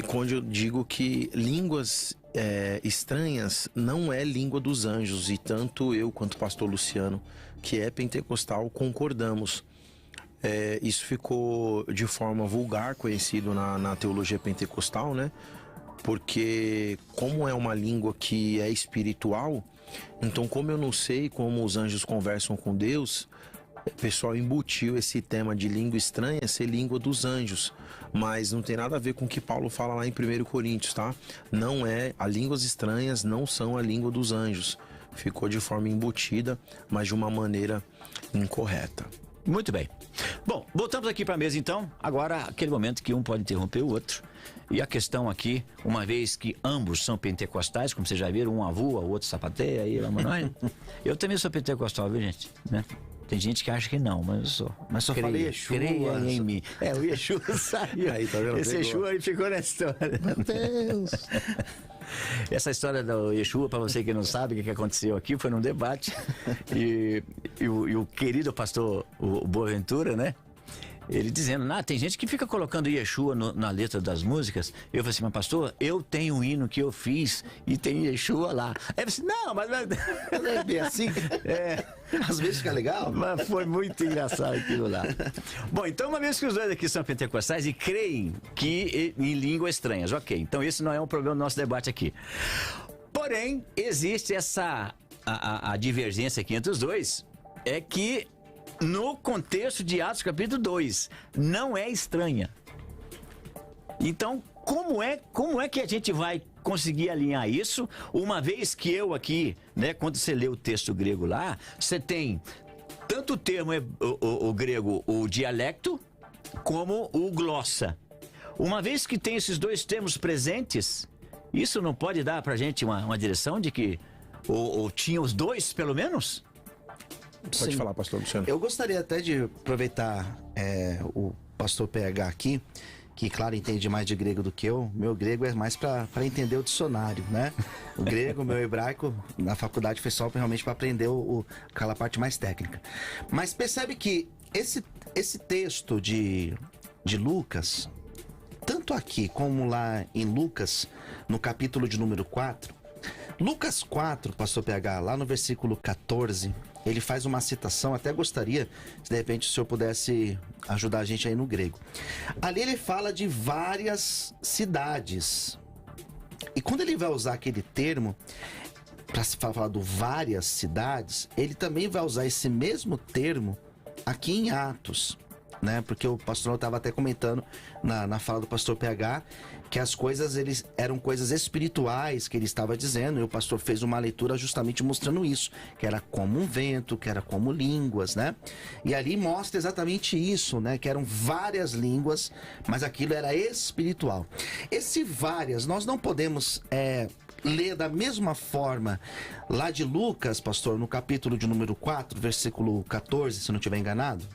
E: quando eu digo que línguas estranhas não é língua dos anjos, e tanto eu quanto o pastor Luciano, que é pentecostal, concordamos. Isso ficou de forma vulgar conhecido na teologia pentecostal, né? Porque como é uma língua que é espiritual, então como eu não sei como os anjos conversam com Deus, o pessoal embutiu esse tema de língua estranha ser língua dos anjos, mas não tem nada a ver com o que Paulo fala lá em 1 Coríntios, tá? Não as línguas estranhas não são a língua dos anjos. Ficou de forma embutida, mas de uma maneira incorreta.
C: Muito bem. Bom, voltamos aqui para a mesa então. Agora, aquele momento que um pode interromper o outro. E a questão aqui, uma vez que ambos são pentecostais, como vocês já viram, um avua, o outro sapateia, aí vamos nós. Eu também sou pentecostal, viu, gente? Né? Tem gente que acha que não, mas eu sou.
D: Mas só falei Yeshua.
C: Creia em mim. O Yeshua saiu.
D: Aí, tá vendo?
C: Esse Yeshua aí ficou na história.
D: Meu Deus.
C: Essa história do Yeshua, para você que não sabe o que aconteceu aqui, foi num debate. E o querido pastor o Boaventura, né? Ele dizendo, tem gente que fica colocando Yeshua na letra das músicas. Eu falei assim, mas pastor, eu tenho um hino que eu fiz e tem Yeshua lá. Aí ele disse, não, mas
D: não é bem assim. Às vezes fica legal.
C: Mas foi muito engraçado aquilo lá. Bom, então uma vez que os dois aqui são pentecostais e creem que em línguas estranhas, ok. Então esse não é um problema do nosso debate aqui. Porém, existe a divergência aqui entre os dois, é que no contexto de Atos capítulo 2, não é estranha. Então, como é que a gente vai conseguir alinhar isso, uma vez que eu aqui, né, quando você lê o texto grego lá, você tem tanto o termo o grego, o dialecto, como o glossa. Uma vez que tem esses dois termos presentes, isso não pode dar pra gente uma direção de que ou tinha os dois, pelo menos?
E: Pode falar, pastor Luciano.
D: Eu gostaria até de aproveitar o pastor PH aqui, que, claro, entende mais de grego do que eu. Meu grego é mais para entender o dicionário, né? O grego, meu hebraico, na faculdade foi só realmente para aprender aquela parte mais técnica. Mas percebe que esse texto de Lucas, tanto aqui como lá em Lucas, no capítulo de número 4, Lucas 4, pastor PH, lá no versículo 14, ele faz uma citação, até gostaria, se de repente o senhor pudesse ajudar a gente aí no grego. Ali ele fala de várias cidades. E quando ele vai usar aquele termo, para se falar do várias cidades, ele também vai usar esse mesmo termo aqui em Atos, né? Porque o pastor estava até comentando na fala do pastor PH que as coisas eram coisas espirituais que ele estava dizendo, e o pastor fez uma leitura justamente mostrando isso, que era como um vento, que era como línguas, né? E ali mostra exatamente isso, né? Que eram várias línguas, mas aquilo era espiritual. Esse várias, nós não podemos ler da mesma forma lá de Lucas, pastor, no capítulo de número 4, versículo 14, se não estiver enganado?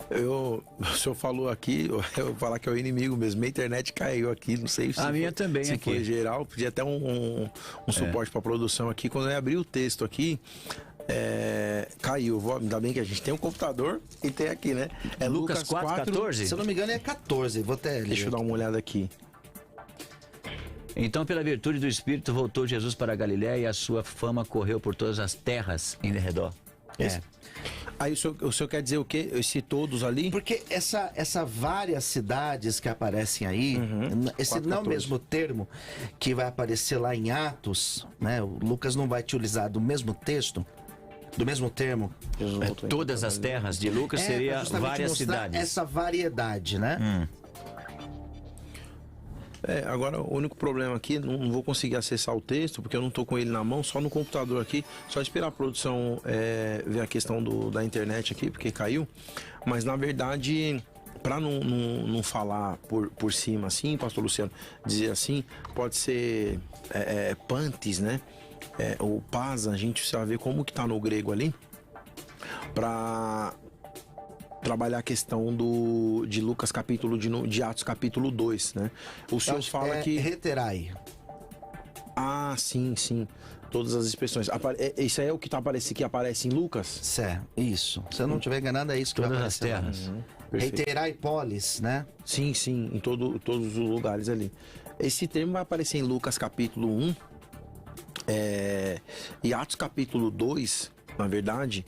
E: O senhor falou aqui, eu vou falar que é o inimigo mesmo. Minha internet caiu aqui, não sei se
C: a minha também
E: se
C: aqui.
E: foi geral, podia até um suporte para produção aqui. Quando eu abri o texto aqui, caiu. Ainda bem que a gente tem um computador e tem aqui, né? É Lucas 4:14.
D: Se eu não me engano é 14. Vou até ler.
E: Deixa eu dar uma olhada aqui.
C: Então, pela virtude do Espírito, voltou Jesus para a Galiléia e a sua fama correu por todas as terras em redor.
E: Aí o senhor quer dizer o quê? Esse todos ali?
D: Porque essa várias cidades que aparecem aí, esse não é o mesmo termo que vai aparecer lá em Atos, né? O Lucas não vai utilizar do mesmo texto, do mesmo termo.
C: Todas as terras de Lucas seria várias cidades.
D: Essa variedade, né?
E: Agora o único problema aqui, não vou conseguir acessar o texto, porque eu não estou com ele na mão, só no computador aqui, só esperar a produção ver a questão da internet aqui, porque caiu, mas na verdade, para não falar por cima assim, pastor Luciano, dizer assim, pode ser pantes, né, ou pasa, a gente precisa ver como que tá no grego ali, para trabalhar a questão de Lucas capítulo de Atos capítulo 2, né? O senhor fala que
D: reterai.
E: Ah, sim. Todas as expressões. Isso aí é o que aparece em Lucas?
D: Isso. Se eu não estiver enganado, é isso que
C: todas
D: vai
C: as terras.
D: Reterai polis, né?
E: Sim, em todos os lugares ali. Esse termo vai aparecer em Lucas capítulo 1 e Atos capítulo 2, na verdade,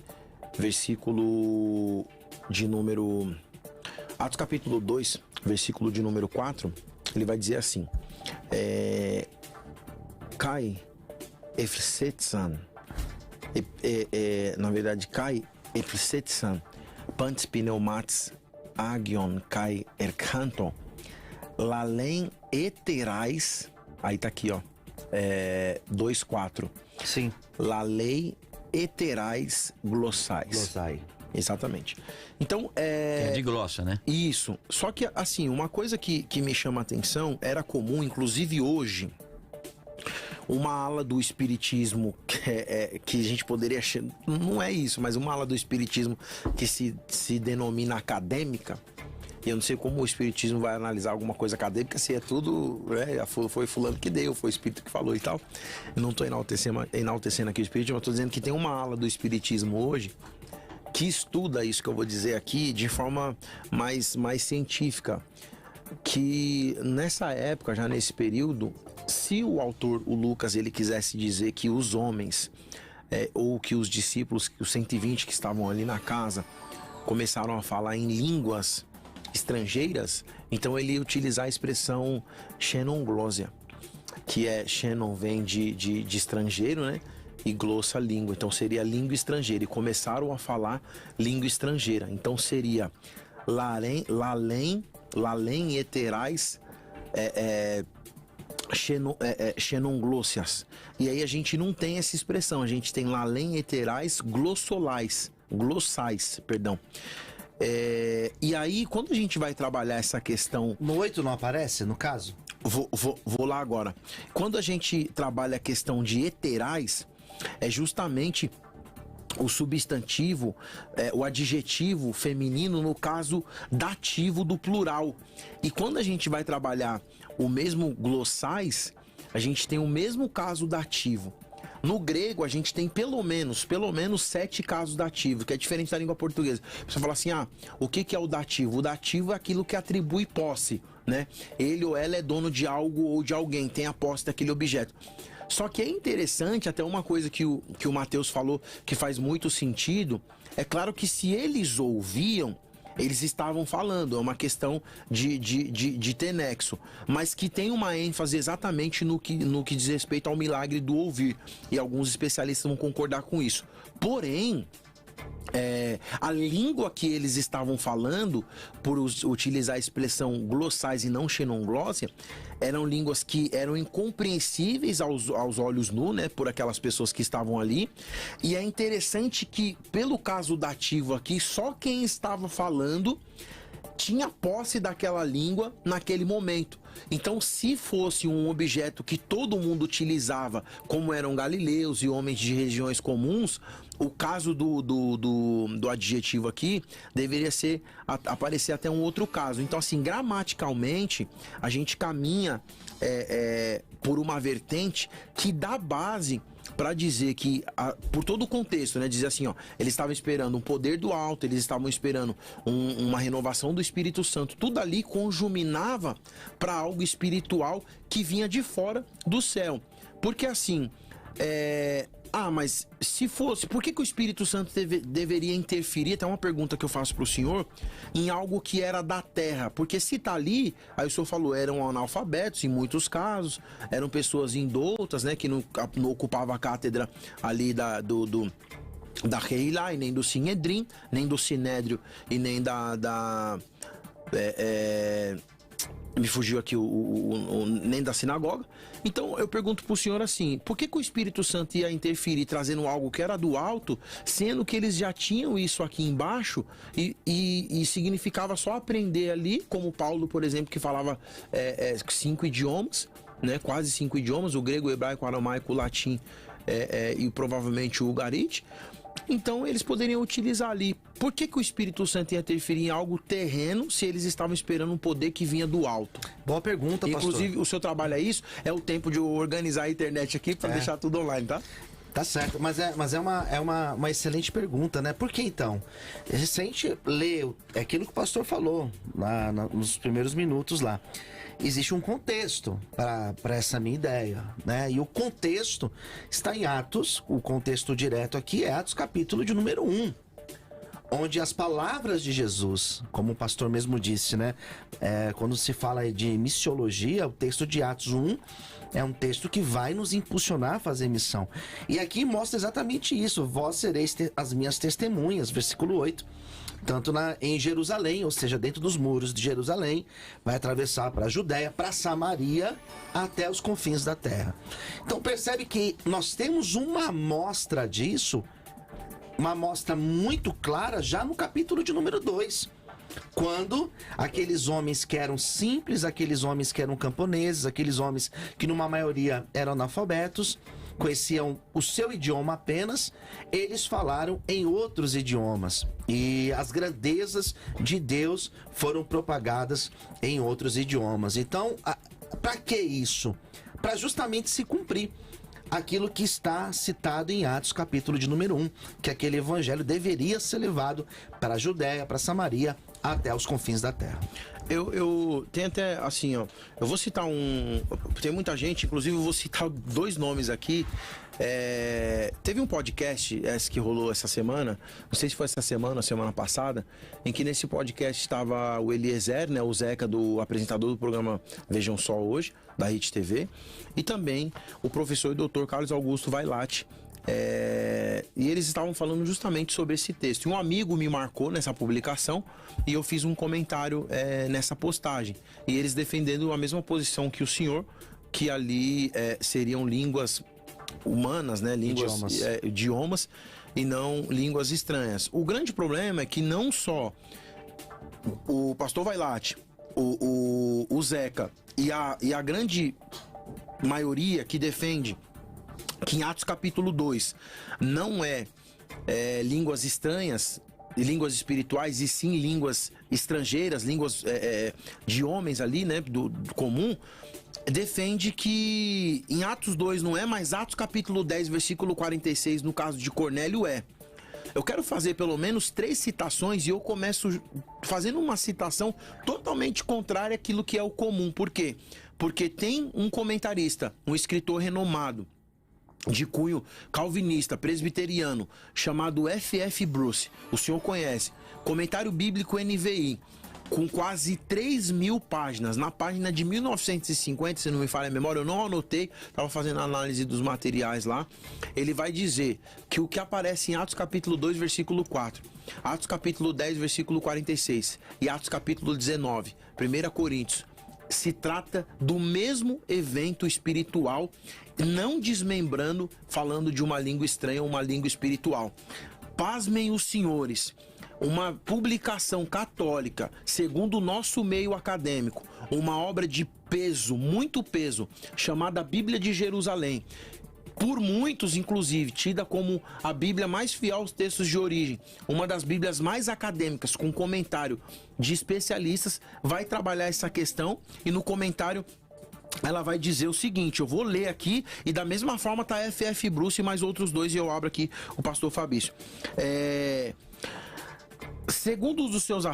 E: versículo de número... Atos capítulo 2, versículo de número 4, ele vai dizer assim: Kai efsetsan, na verdade, Kai efsetsan, pantes pneumats agion kai ercanto, lalem eterais, aí tá aqui, ó, 2:4.
D: Sim.
E: Lalei eterais glossais. Exatamente. Então,
C: é de glossa, né?
E: Isso. Só que, assim, uma coisa que me chama a atenção, era comum, inclusive hoje, uma ala do espiritismo que a gente poderia... Não é isso, mas uma ala do espiritismo que se denomina acadêmica. E eu não sei como o espiritismo vai analisar alguma coisa acadêmica, se é tudo... foi fulano que deu, foi o espírito que falou e tal. Eu não estou enaltecendo aqui o espiritismo, eu estou dizendo que tem uma ala do espiritismo hoje que estuda isso que eu vou dizer aqui de forma mais científica, que nessa época, já nesse período, se o autor, o Lucas, ele quisesse dizer que os homens ou que os discípulos, os 120 que estavam ali na casa, começaram a falar em línguas estrangeiras, então ele ia utilizar a expressão xenonglósia, que xenon vem de estrangeiro, né? E glossa, língua. Então seria língua estrangeira. E começaram a falar língua estrangeira. Então seria lalém eterais xenonglóssias. E aí a gente não tem essa expressão. A gente tem lalém eterais glossais. E aí, quando a gente vai trabalhar essa questão...
D: No 8 não aparece, no caso?
E: Vou lá agora. Quando a gente trabalha a questão de eterais, é justamente o substantivo, o adjetivo feminino, no caso dativo do plural. E quando a gente vai trabalhar o mesmo glossais, a gente tem o mesmo caso dativo. No grego, a gente tem pelo menos 7 casos dativos, que é diferente da língua portuguesa. Você fala assim, o que é o dativo? O dativo é aquilo que atribui posse, né? Ele ou ela é dono de algo ou de alguém, tem a posse daquele objeto. Só que é interessante, até uma coisa que o Mateus falou que faz muito sentido, é claro que se eles ouviam, eles estavam falando, é uma questão de ter nexo, mas que tem uma ênfase exatamente no que diz respeito ao milagre do ouvir, e alguns especialistas vão concordar com isso. Porém, a língua que eles estavam falando, por utilizar a expressão glossais e não xenonglóssia, eram línguas que eram incompreensíveis aos olhos nus, né, por aquelas pessoas que estavam ali. E é interessante que, pelo caso dativo aqui, só quem estava falando tinha posse daquela língua naquele momento. Então, se fosse um objeto que todo mundo utilizava, como eram galileus e homens de regiões comuns, o caso do adjetivo aqui deveria aparecer até um outro caso. Então, assim, gramaticalmente, a gente caminha por uma vertente que dá base para dizer que, por todo o contexto, né, dizer assim, ó, eles estavam esperando um poder do alto, eles estavam esperando uma renovação do Espírito Santo, tudo ali conjuminava para algo espiritual que vinha de fora do céu. Porque assim, mas se fosse, por que o Espírito Santo deveria interferir? Até uma pergunta que eu faço para o senhor, em algo que era da terra. Porque se tá ali, aí o senhor falou, eram analfabetos em muitos casos, eram pessoas indoutas, né, que não ocupavam a cátedra ali da Reilá, e nem do Sinedrim, nem do Sinédrio, e nem me fugiu aqui nem da sinagoga. Então eu pergunto pro senhor assim, por que o Espírito Santo ia interferir trazendo algo que era do alto, sendo que eles já tinham isso aqui embaixo e significava só aprender ali, como Paulo, por exemplo, que falava 5 idiomas, né, quase 5 idiomas, o grego, o hebraico, o aramaico, o latim e provavelmente o ugarite. Então eles poderiam utilizar ali. Por que o Espírito Santo ia interferir em algo terreno se eles estavam esperando um poder que vinha do alto?
D: Boa pergunta, pastor.
E: Inclusive, o senhor trabalha isso, é o tempo de eu organizar a internet aqui para deixar tudo online, tá?
D: Tá certo, mas é uma excelente pergunta, né? Por que então? Se a gente lê aquilo que o pastor falou nos primeiros minutos lá, existe um contexto para essa minha ideia, né? E o contexto está em Atos, o contexto direto aqui é Atos capítulo de número 1, onde as palavras de Jesus, como o pastor mesmo disse, né? Quando se fala de missiologia, o texto de Atos 1 é um texto que vai nos impulsionar a fazer missão. E aqui mostra exatamente isso, vós sereis as minhas testemunhas, versículo 8. Tanto em Jerusalém, ou seja, dentro dos muros de Jerusalém, vai atravessar para a Judéia, para Samaria, até os confins da terra. Então percebe que nós temos uma amostra disso, uma amostra muito clara já no capítulo de número 2. Quando aqueles homens que eram simples, aqueles homens que eram camponeses, aqueles homens que numa maioria eram analfabetos, conheciam o seu idioma apenas, eles falaram em outros idiomas. E as grandezas de Deus foram propagadas em outros idiomas. Então, para que isso? Para justamente se cumprir aquilo que está citado em Atos, capítulo de número 1, que aquele evangelho deveria ser levado para a Judéia, para Samaria, até os confins da terra.
E: Eu tenho até, assim, ó, eu vou citar tem muita gente, inclusive eu vou citar 2 nomes aqui. Teve um podcast que rolou essa semana, não sei se foi essa semana ou semana passada, em que nesse podcast estava o Eliezer, né, o Zeca, do apresentador do programa Vejam Só Hoje, da Rede TV, e também o professor e doutor Carlos Augusto Vailate. E eles estavam falando justamente sobre esse texto. E um amigo me marcou nessa publicação e eu fiz um comentário nessa postagem. E eles defendendo a mesma posição que o senhor, que ali seriam línguas humanas, né? Idiomas e não línguas estranhas. O grande problema é que não só o pastor Vailate, o Zeca e a grande maioria que defende que em Atos capítulo 2 não línguas estranhas, línguas espirituais, e sim línguas estrangeiras, línguas de homens ali, né, do comum, defende que em Atos 2 não é, mas Atos capítulo 10, versículo 46, no caso de Cornélio Eu quero fazer pelo menos 3 citações e eu começo fazendo uma citação totalmente contrária àquilo que é o comum. Por quê? Porque tem um comentarista, um escritor renomado, de cunho calvinista, presbiteriano, chamado F.F. Bruce, o senhor conhece, Comentário Bíblico NVI, com quase 3.000 páginas, na página de 1950, se não me falha a memória, eu não anotei, estava fazendo análise dos materiais lá, ele vai dizer que o que aparece em Atos capítulo 2, versículo 4, Atos capítulo 10, versículo 46 e Atos capítulo 19, 1 Coríntios, se trata do mesmo evento espiritual, não desmembrando, falando de uma língua estranha ou uma língua espiritual. Pasmem os senhores, uma publicação católica, segundo o nosso meio acadêmico, uma obra de peso, muito peso, chamada Bíblia de Jerusalém, por muitos, inclusive, tida como a Bíblia mais fiel aos textos de origem, uma das Bíblias mais acadêmicas, com comentário de especialistas, vai trabalhar essa questão e no comentário ela vai dizer o seguinte, eu vou ler aqui e da mesma forma tá F.F. Bruce e mais outros dois e eu abro aqui o pastor Fabrício. Segundo dos seus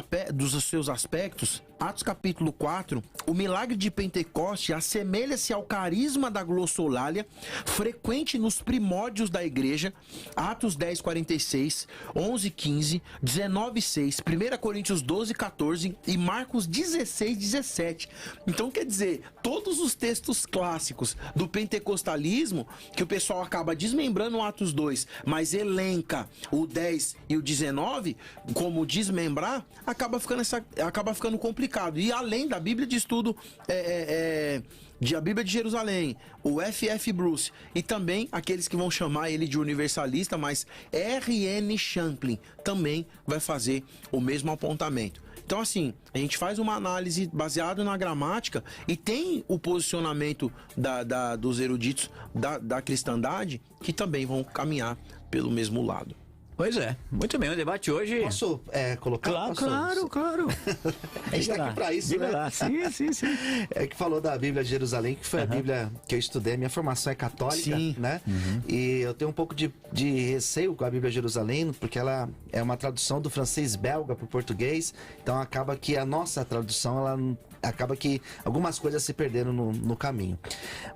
E: aspectos, Atos capítulo 4, o milagre de Pentecoste assemelha-se ao carisma da glossolalia, frequente nos primórdios da igreja, Atos 10, 46, 11, 15, 19, 6, 1 Coríntios 12, 14 e Marcos 16, 17. Então, quer dizer, todos os textos clássicos do pentecostalismo, que o pessoal acaba desmembrando o Atos 2, mas elenca o 10 e o 19, como desmembrar, acaba ficando complicado. E além da Bíblia de Estudo, a Bíblia de Jerusalém, o F.F. Bruce e também aqueles que vão chamar ele de universalista, mas R.N. Champlin também vai fazer o mesmo apontamento. Então assim, a gente faz uma análise baseada na gramática e tem o posicionamento dos eruditos da cristandade que também vão caminhar pelo mesmo lado.
C: Pois é, muito bem, o debate hoje...
D: Posso colocar?
C: Claro.
D: A gente está aqui para isso, né?
C: Lá. Sim.
D: É que falou da Bíblia de Jerusalém, que foi a Bíblia que eu estudei, minha formação é católica, né? E eu tenho um pouco de receio com a Bíblia de Jerusalém, porque ela é uma tradução do francês belga para o português, então acaba que a nossa tradução, acaba que algumas coisas se perderam no caminho.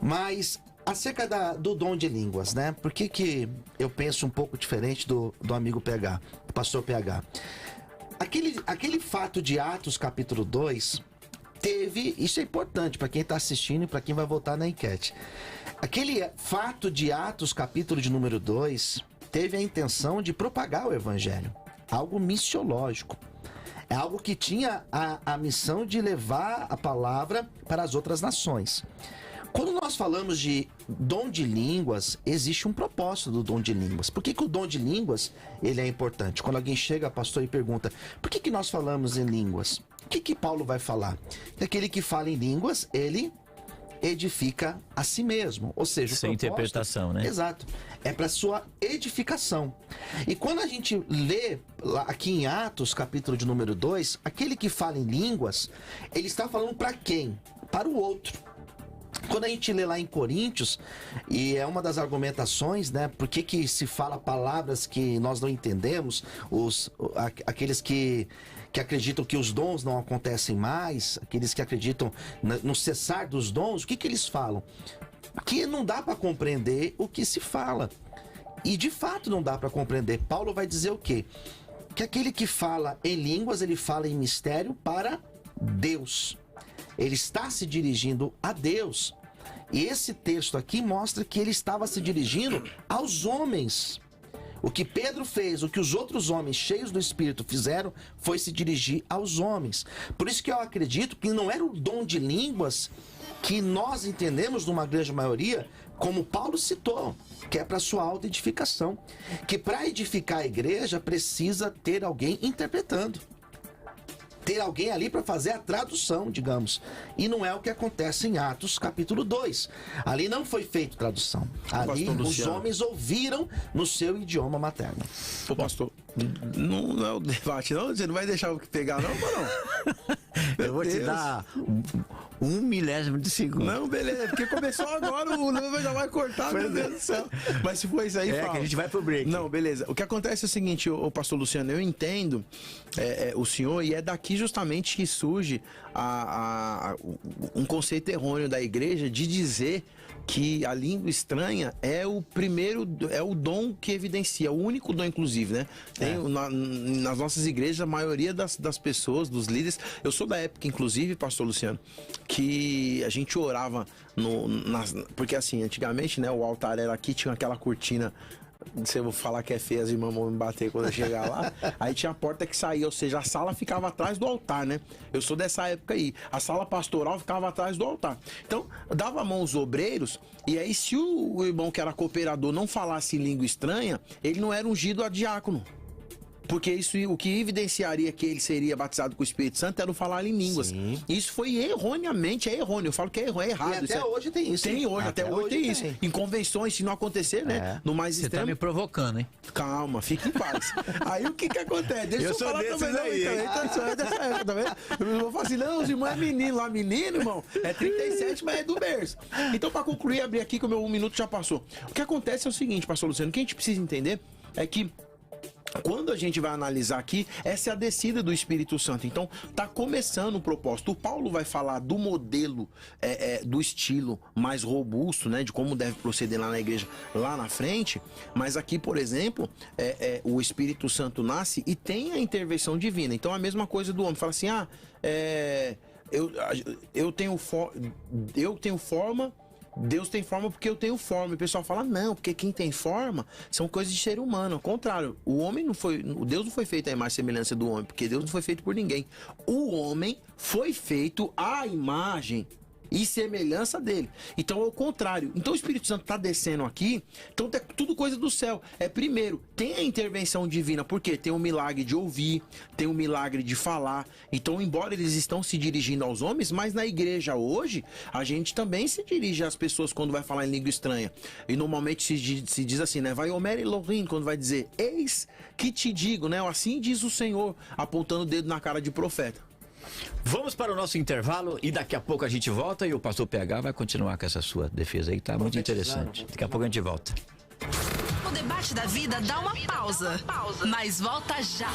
D: Mas... acerca do dom de línguas, né? Por que eu penso um pouco diferente do amigo PH, do pastor PH? Aquele fato de Atos capítulo 2 teve, isso é importante para quem está assistindo e para quem vai votar na enquete. Aquele fato de Atos capítulo de número 2 teve a intenção de propagar o evangelho, algo missiológico. É algo que tinha a missão de levar a palavra para as outras nações. Quando nós falamos de dom de línguas, existe um propósito do dom de línguas. Por que o dom de línguas ele é importante? Quando alguém chega, pastor, e pergunta, por que nós falamos em línguas? O que Paulo vai falar? Aquele que fala em línguas, ele edifica a si mesmo. Ou seja,
C: sem interpretação, né?
D: Exato. É para sua edificação. E quando a gente lê aqui em Atos, capítulo de número 2, aquele que fala em línguas, ele está falando para quem? Para o outro. Quando a gente lê lá em Coríntios, e é uma das argumentações, né? Por que se fala palavras que nós não entendemos, aqueles que acreditam que os dons não acontecem mais, aqueles que acreditam no cessar dos dons, o que eles falam? Que não dá para compreender o que se fala. E de fato não dá para compreender. Paulo vai dizer o quê? Que aquele que fala em línguas, ele fala em mistério para Deus. Ele está se dirigindo a Deus. E esse texto aqui mostra que ele estava se dirigindo aos homens. O que Pedro fez, o que os outros homens cheios do Espírito fizeram, foi se dirigir aos homens. Por isso que eu acredito que não era o dom de línguas que nós entendemos, numa grande maioria, como Paulo citou, que é para sua auto-edificação. Que para edificar a igreja precisa ter alguém interpretando. Ter alguém ali para fazer a tradução, digamos. E não é o que acontece em Atos capítulo 2. Ali não foi feita tradução. Ali os homens ouviram no seu idioma materno.
E: Ô pastor, não é o debate não? Você não vai deixar eu pegar não?
C: Eu vou te dar 1/1000 de segundo.
E: Não, beleza, porque começou agora, o Lula já vai cortar, meu Deus do céu. Mas se for isso aí, fala.
C: Que a gente vai pro break.
E: Não, beleza. O que acontece é o seguinte, o pastor Luciano, eu entendo o senhor, e é daqui justamente que surge um conceito errôneo da igreja de dizer que a língua estranha é o dom que evidencia, o único dom, inclusive, né? Tem nas nossas igrejas, a maioria das pessoas, dos líderes, eu sou da época, inclusive, pastor Luciano, que a gente orava porque assim, antigamente, né, o altar era aqui, tinha aquela cortina. Se eu vou falar que é feio, as irmãs vão me bater quando eu chegar lá. Aí tinha a porta que saía, ou seja, a sala ficava atrás do altar, né? Eu sou dessa época aí. A sala pastoral ficava atrás do altar. Então, dava a mão aos obreiros, e aí se o irmão que era cooperador não falasse língua estranha, ele não era ungido a diácono. Porque isso, o que evidenciaria que ele seria batizado com o Espírito Santo era o falar em línguas.
D: Sim.
E: Isso foi erroneamente, é errôneo. Eu falo que é errado.
D: E até hoje tem isso.
E: Tem hoje, até hoje tem isso. Em convenções, se não acontecer, né? No mais extremo.
C: Você tá me provocando, hein?
E: Calma, fique em paz. Aí o que acontece? Deixa eu falar também. Tá vendo? Eu vou falar assim, não, os irmãos é menino lá, menino, irmão. É 37, mas é do berço. Então, pra concluir, abrir aqui que o meu 1 minuto já passou. O que acontece é o seguinte, pastor Luciano, o que a gente precisa entender é que quando a gente vai analisar aqui, essa é a descida do Espírito Santo. Então, tá começando o propósito. O Paulo vai falar do modelo, do estilo mais robusto, né? De como deve proceder lá na igreja, lá na frente. Mas aqui, por exemplo, o Espírito Santo nasce e tem a intervenção divina. Então, a mesma coisa do homem. Fala assim, eu tenho forma... Deus tem forma porque eu tenho forma. E o pessoal fala, não, porque quem tem forma são coisas de ser humano. Ao contrário, Deus não foi feito à imagem e semelhança do homem, porque Deus não foi feito por ninguém. O homem foi feito à imagem e semelhança dele. Então é o contrário. Então o Espírito Santo está descendo aqui, então é tudo coisa do céu. Primeiro, tem a intervenção divina, porque tem o milagre de ouvir, tem o milagre de falar. Então, embora eles estão se dirigindo aos homens, mas na igreja hoje, a gente também se dirige às pessoas quando vai falar em língua estranha. E normalmente se diz assim, né? Vai Omer Elohim, quando vai dizer, eis que te digo, né? Assim diz o Senhor, apontando o dedo na cara de profeta.
C: Vamos para o nosso intervalo e daqui a pouco a gente volta e o pastor PH vai continuar com essa sua defesa aí, tá muito interessante. Daqui a pouco a gente volta.
H: O debate da vida dá uma pausa, mas volta já.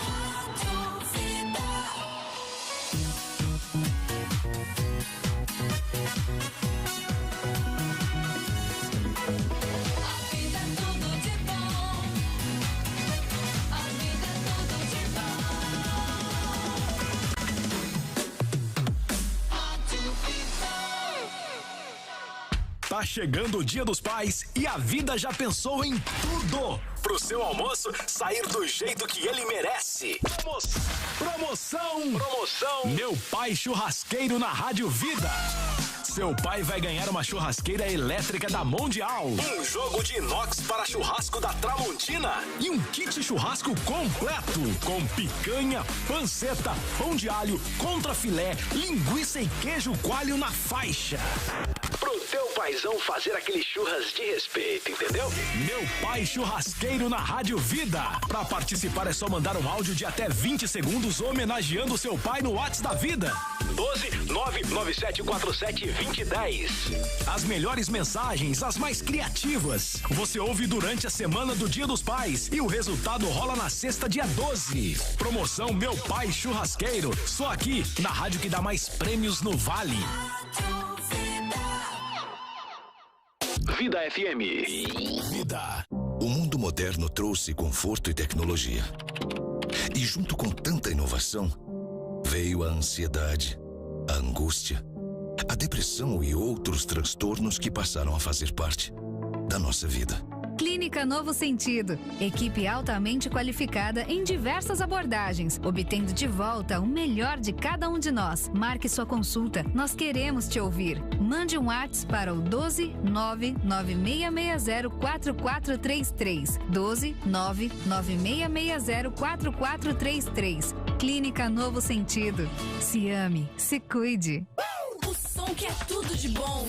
B: Tá chegando o Dia dos Pais e a vida já pensou em tudo pro seu almoço sair do jeito que ele merece. Promoção! Meu Pai Churrasqueiro na Rádio Vida. Seu pai vai ganhar uma churrasqueira elétrica da Mondial, um jogo de inox para churrasco da Tramontina e um kit churrasco completo com picanha, panceta, pão de alho, contrafilé, linguiça e queijo coalho na faixa.
N: Pro teu paizão fazer aquele churras de respeito, entendeu?
B: Meu Pai Churrasqueiro na Rádio Vida. Pra participar é só mandar um áudio de até 20 segundos homenageando seu pai no WhatsApp da Vida.
N: 12-99747-2010.
B: As melhores mensagens, as mais criativas. Você ouve durante a semana do Dia dos Pais e o resultado rola na sexta, dia 12. Promoção Meu Pai Churrasqueiro. Só aqui, na rádio que dá mais prêmios no Vale.
N: Vida FM.
O: Vida. O mundo moderno trouxe conforto e tecnologia. E junto com tanta inovação, veio a ansiedade, a angústia, a depressão e outros transtornos que passaram a fazer parte da nossa vida.
P: Clínica Novo Sentido. Equipe altamente qualificada em diversas abordagens, obtendo de volta o melhor de cada um de nós. Marque sua consulta. Nós queremos te ouvir. Mande um WhatsApp para o 12996604433. 12996604433. Clínica Novo Sentido. Se ame, se cuide.
H: O som que é tudo de bom.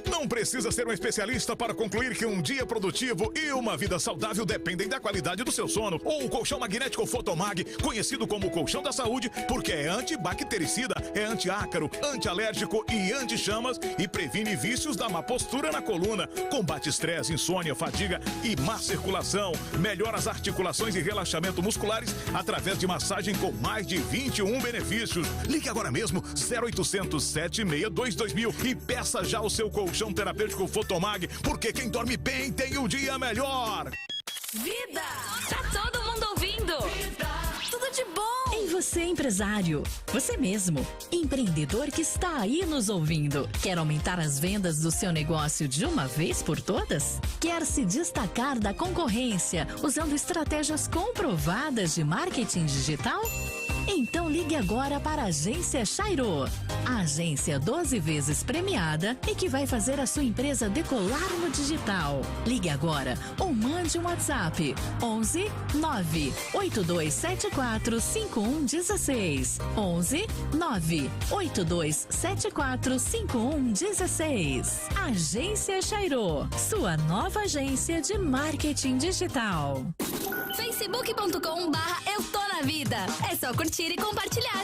Q: Não precisa ser um especialista para concluir que um dia produtivo e uma vida saudável dependem da qualidade do seu sono. O colchão magnético Fotomag, conhecido como colchão da saúde, porque é antibactericida, é antiácaro, antialérgico e anti-chamas e previne vícios da má postura na coluna. Combate estresse, insônia, fadiga e má circulação. Melhora as articulações e relaxamento musculares através de massagem com mais de 21 benefícios. Ligue agora mesmo 0800 762 2000 e peça já o seu colchão terapêutico Fotomag, porque quem dorme bem tem um dia melhor.
H: Vida! Tá todo mundo ouvindo? Vida! Tudo de bom!
A: E você, empresário? Você mesmo, empreendedor que está aí nos ouvindo. Quer aumentar as vendas do seu negócio de uma vez por todas? Quer se destacar da concorrência usando estratégias comprovadas de marketing digital? Então ligue agora para a Agência Chairo. A agência 12 vezes premiada e que vai fazer a sua empresa decolar no digital. Ligue agora ou mande um WhatsApp 11 9 8274 5116. 11 9 8274 5116. Agência Chairo, sua nova agência de marketing digital.
H: Facebook.com/Eu Tô Na Vida. É só curtir e compartilhar.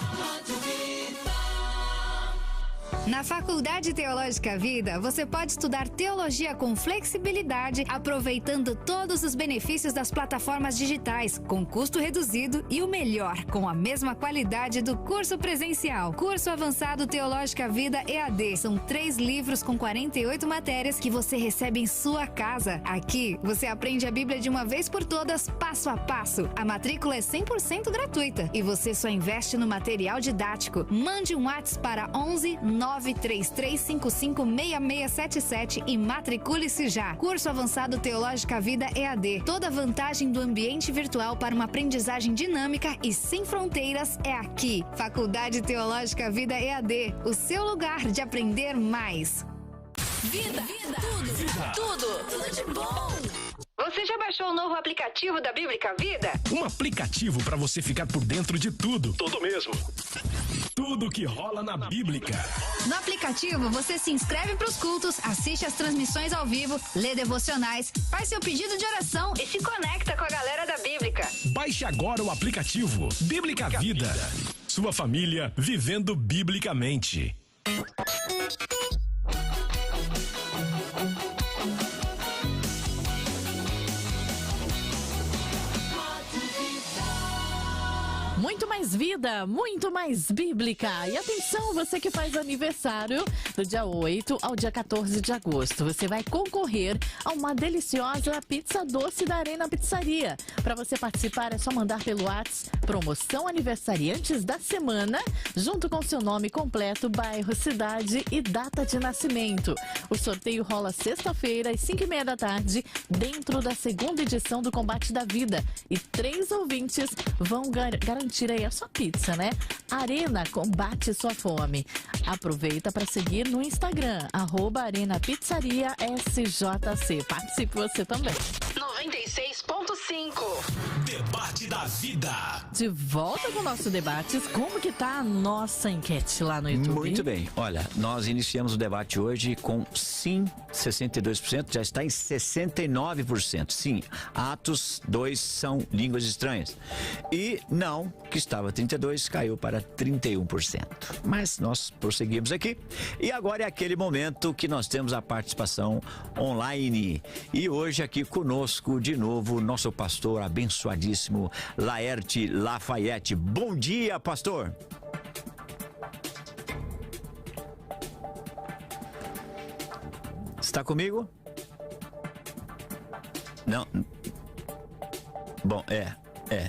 P: Na Faculdade Teológica Vida, você pode estudar teologia com flexibilidade, aproveitando todos os benefícios das plataformas digitais, com custo reduzido e o melhor, com a mesma qualidade do curso presencial. Curso Avançado Teológica Vida EAD. São 3 livros com 48 matérias que você recebe em sua casa. Aqui, você aprende a Bíblia de uma vez por todas, passo a passo. A matrícula é 100% gratuita e você só investe no material didático. Mande um WhatsApp para 11 933556677 e matricule-se já. Curso Avançado Teológica Vida EAD. Toda a vantagem do ambiente virtual para uma aprendizagem dinâmica e sem fronteiras é aqui. Faculdade Teológica Vida EAD, o seu lugar de aprender mais.
H: Vida, tudo de bom.
I: Você já baixou o novo aplicativo da Bíblica Vida?
B: Um aplicativo para você ficar por dentro de tudo. Tudo mesmo. Tudo que rola na Bíblica.
P: No aplicativo, você se inscreve para os cultos, assiste às transmissões ao vivo, lê devocionais, faz seu pedido de oração
I: E se conecta com a galera da Bíblica.
B: Baixe agora o aplicativo Bíblica Vida. Sua família vivendo biblicamente.
A: Muito mais vida, muito mais bíblica. E atenção, você que faz aniversário do dia 8 ao dia 14 de agosto. Você vai concorrer a uma deliciosa pizza doce da Arena Pizzaria. Para você participar é só mandar pelo WhatsApp promoção aniversariantes da semana, junto com seu nome completo, bairro, cidade e data de nascimento. O sorteio rola sexta-feira às 5:30 da tarde, dentro da segunda edição do Combate da Vida. E 3 ouvintes vão garantir aí a sua pizza, né? Arena combate sua fome. Aproveita para seguir no Instagram, @ArenaPizzariaSJC. Participe você também.
H: 96.5
B: Debate da Vida.
A: De volta com o nosso debate. Como que tá a nossa enquete lá no YouTube?
C: Muito bem. Olha, nós iniciamos o debate hoje com sim, 62%, já está em 69%. Sim, Atos 2 são línguas estranhas. E não, que estava 32%, caiu para 31%. Mas nós prosseguimos aqui. E agora é aquele momento que nós temos a participação online. E hoje aqui conosco, de novo, nosso pastor abençoadíssimo, Laerte Lafayette. Bom dia, pastor. Está comigo? Não. Bom,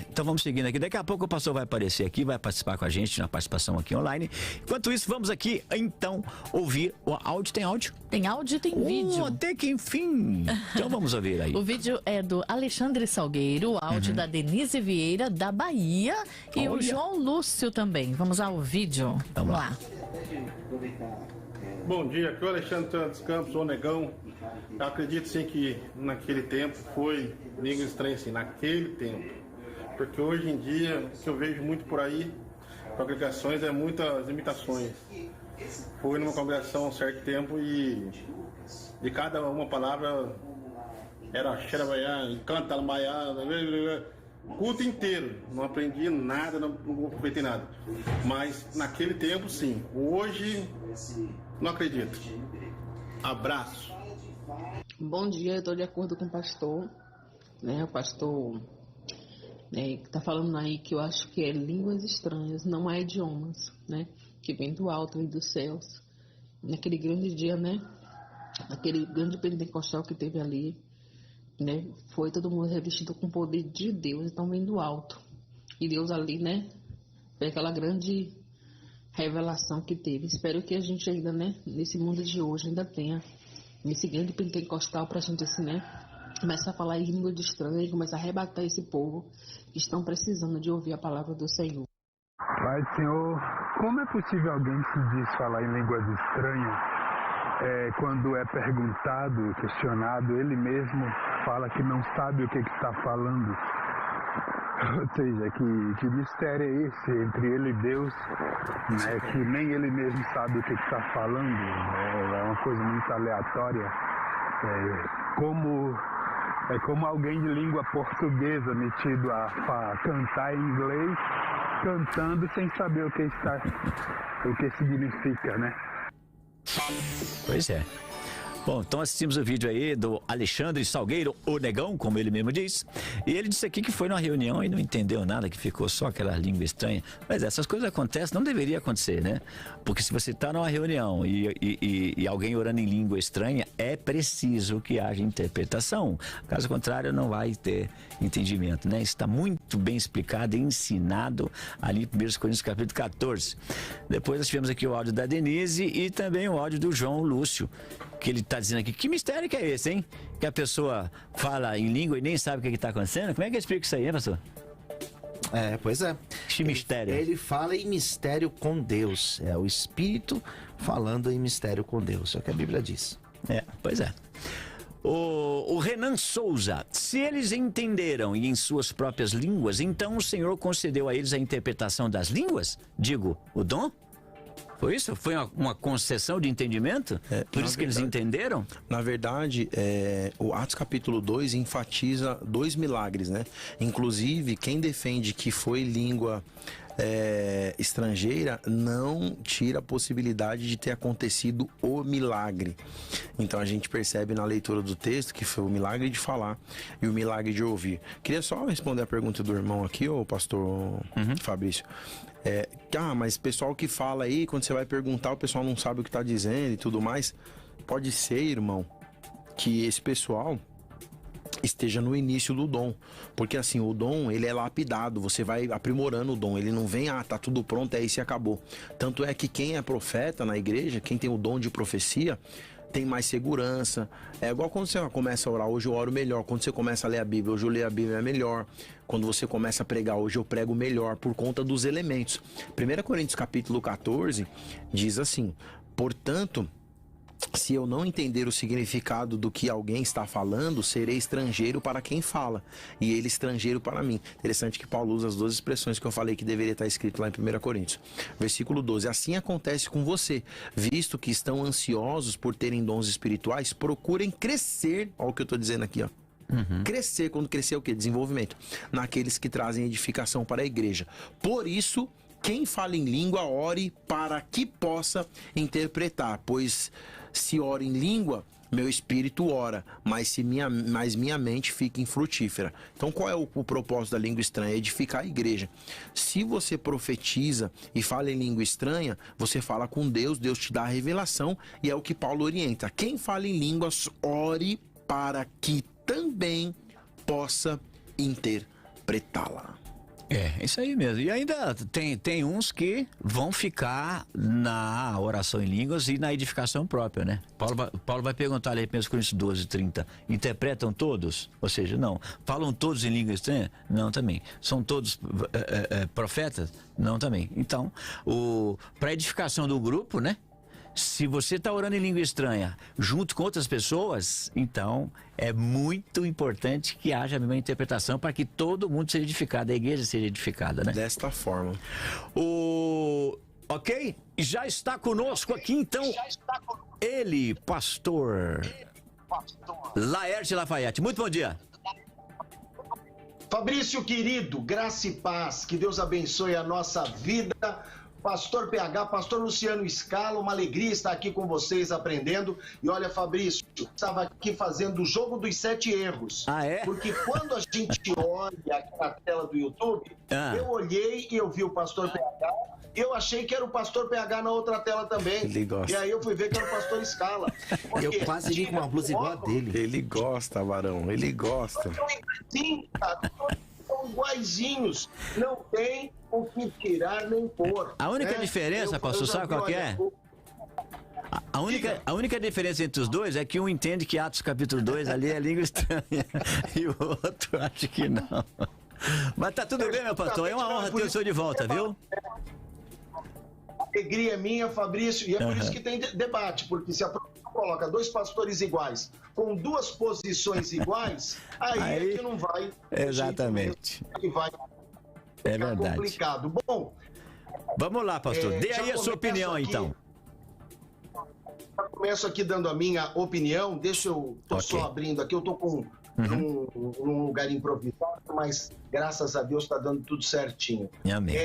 C: então vamos seguindo aqui. Daqui a pouco o pastor vai aparecer aqui, vai participar com a gente na participação aqui online. Enquanto isso, vamos aqui, então, ouvir o áudio. Tem áudio?
A: Tem áudio e tem vídeo.
C: Até que enfim. Então vamos ouvir aí.
A: O vídeo é do Alexandre Salgueiro, o áudio da Denise Vieira, da Bahia, e o João Lúcio também. Vamos ao vídeo. Vamos lá.
R: Bom dia, aqui é o Alexandre Santos Campos, o Negão. Eu acredito sim que naquele tempo foi língua estranha, assim, naquele tempo. Porque hoje em dia, o que eu vejo muito por aí, congregações, é muitas imitações. Fui numa congregação há um certo tempo e de cada uma palavra era xerabaiá, canta, maiá, culto inteiro. Não aprendi nada, não aproveitei nada. Mas naquele tempo, sim. Hoje, não acredito. Abraço.
S: Bom dia, eu estou de acordo com o pastor, né? O pastor que está falando aí que eu acho que é línguas estranhas, não há idiomas, né? Que vem do alto e dos céus. Naquele grande dia, né? Aquele grande pentecostal que teve ali, né? Foi todo mundo revestido com o poder de Deus, então vem do alto. E Deus ali, né? Foi aquela grande revelação que teve. Espero que a gente ainda, né? Nesse mundo de hoje ainda tenha esse grande pentecostal pra gente, assim, né? Começar a falar em língua de estranho e começar a arrebatar esse povo que estão precisando de ouvir a palavra do Senhor.
T: Pai do Senhor, como é possível alguém que se diz falar em línguas estranhas, quando é perguntado, questionado, ele mesmo fala que não sabe o que está falando? Ou seja, que mistério é esse entre ele e Deus, né, que nem ele mesmo sabe o que está falando? É uma coisa muito aleatória. Como alguém de língua portuguesa metido a cantar em inglês, cantando sem saber o que significa, né?
C: Pois é. Bom, então assistimos o vídeo aí do Alexandre Salgueiro, o Negão, como ele mesmo diz. E ele disse aqui que foi numa reunião e não entendeu nada, que ficou só aquela língua estranha. Mas essas coisas acontecem, não deveria acontecer, né? Porque se você está numa reunião e alguém orando em língua estranha, é preciso que haja interpretação. Caso contrário, não vai ter entendimento, né? Isso está muito bem explicado e ensinado ali em 1 Coríntios capítulo 14. Depois nós tivemos aqui o áudio da Denise e também o áudio do João Lúcio, que ele está dizendo aqui, que mistério que é esse, hein? Que a pessoa fala em língua e nem sabe o que está acontecendo? Como é que explica isso aí, hein, pastor?
D: Pois é.
C: Que mistério.
D: Ele fala em mistério com Deus. É o Espírito falando em mistério com Deus. É o que a Bíblia diz.
C: Pois é. O Renan Souza, se eles entenderam e em suas próprias línguas, então o Senhor concedeu a eles a interpretação das línguas? Digo, o dom? Foi isso? Foi uma concessão de entendimento? Por isso que eles entenderam?
E: Na verdade, o Atos capítulo 2 enfatiza 2 milagres, né? Inclusive, quem defende que foi língua estrangeira não tira a possibilidade de ter acontecido o milagre. Então a gente percebe na leitura do texto que foi o milagre de falar e o milagre de ouvir. Queria só responder a pergunta do irmão aqui, o pastor Fabrício. Mas pessoal que fala aí, quando você vai perguntar, o pessoal não sabe o que está dizendo e tudo mais. Pode ser, irmão, que esse pessoal esteja no início do dom, porque assim, o dom, ele é lapidado, você vai aprimorando o dom, ele não vem, tá tudo pronto, é isso e acabou. Tanto é que quem é profeta na igreja, quem tem o dom de profecia, tem mais segurança. É igual quando você começa a orar, hoje eu oro melhor. Quando você começa a ler a Bíblia, hoje eu leio a Bíblia melhor. Quando você começa a pregar, hoje eu prego melhor, por conta dos elementos. 1 Coríntios capítulo 14 diz assim: portanto, se eu não entender o significado do que alguém está falando, serei estrangeiro para quem fala, e ele estrangeiro para mim. Interessante que Paulo usa as 2 expressões que eu falei que deveria estar escrito lá em 1 Coríntios. Versículo 12. Assim acontece com você, visto que estão ansiosos por terem dons espirituais, procurem crescer. Olha o que eu estou dizendo aqui, ó. Crescer, quando crescer é o quê? Desenvolvimento. Naqueles que trazem edificação para a igreja. Por isso, quem fala em língua, ore para que possa interpretar, pois se ora em língua, meu espírito ora, mas minha mente fica infrutífera. Então qual é o propósito da língua estranha? Edificar a igreja. Se você profetiza e fala em língua estranha, você fala com Deus, Deus te dá a revelação, e é o que Paulo orienta. Quem fala em línguas, ore para que também possa interpretá-la.
C: Isso aí mesmo. E ainda tem uns que vão ficar na oração em línguas e na edificação própria, né? Paulo vai perguntar ali em 1 Coríntios 12, 30. Interpretam todos? Ou seja, não. Falam todos em língua estranha? Não, também. São todos profetas? Não, também. Então, para edificação do grupo, né? Se você está orando em língua estranha junto com outras pessoas, então é muito importante que haja a mesma interpretação para que todo mundo seja edificado, a igreja seja edificada, né?
E: Desta forma.
C: Ok? Já está conosco aqui, então, ele, pastor Laerte Lafayette. Muito bom dia.
U: Fabrício querido, graça e paz, que Deus abençoe a nossa vida. Pastor PH, Pastor Luciano Scala, uma alegria estar aqui com vocês aprendendo. E olha, Fabrício, estava aqui fazendo o jogo dos 7 erros. Porque quando a gente olha aqui na tela do YouTube, eu olhei e eu vi o Pastor PH, eu achei que era o Pastor PH na outra tela também.
E: Ele gosta.
U: E aí eu fui ver que era o Pastor Scala.
D: Eu quase vi com uma blusa igual a dele.
E: Ele gosta, varão, ele gosta.
U: Sim, cara, são iguaizinhos. Não tem o que tirar nem pôr.
C: A única diferença, pastor, sabe qual que é? A única diferença entre os dois é que um entende que Atos capítulo 2 ali é língua estranha e o outro acha que não. Mas tá tudo bem, meu pastor. É uma honra ter o senhor de volta, viu?
U: alegria é minha, Fabrício, e é por isso que tem debate, porque se a produção coloca 2 pastores iguais, com 2 posições iguais, aí é que não vai...
C: Exatamente.
U: Que vai
C: é verdade.
U: Complicado. Bom...
C: Vamos lá, pastor. Dê aí a sua opinião, aqui, então.
U: Já começo aqui dando a minha opinião. Deixa eu... Tô só abrindo aqui. Eu tô com num lugar improvisado, mas graças a Deus está dando tudo certinho.
C: Amém.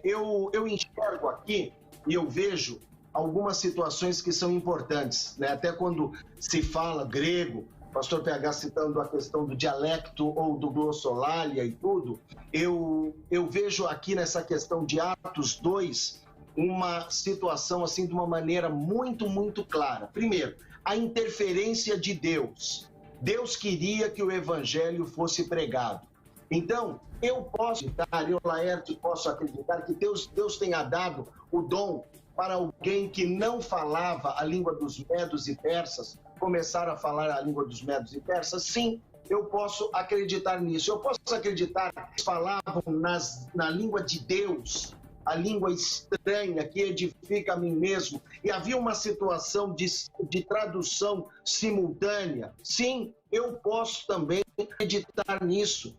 U: Eu enxergo aqui e eu vejo algumas situações que são importantes, né? Até quando se fala grego, pastor PH citando a questão do dialecto ou do glossolalia e tudo, eu vejo aqui nessa questão de Atos 2 uma situação assim de uma maneira muito, muito clara. Primeiro, a interferência de Deus. Deus queria que o evangelho fosse pregado. Então, eu posso acreditar, eu, Laerte, posso acreditar que Deus tenha dado o dom para alguém que não falava a língua dos medos e persas, começar a falar a língua dos medos e persas. Sim, eu posso acreditar nisso. Eu posso acreditar que eles falavam na língua de Deus, a língua estranha que edifica a mim mesmo, e havia uma situação de tradução simultânea. Sim, eu posso também acreditar nisso.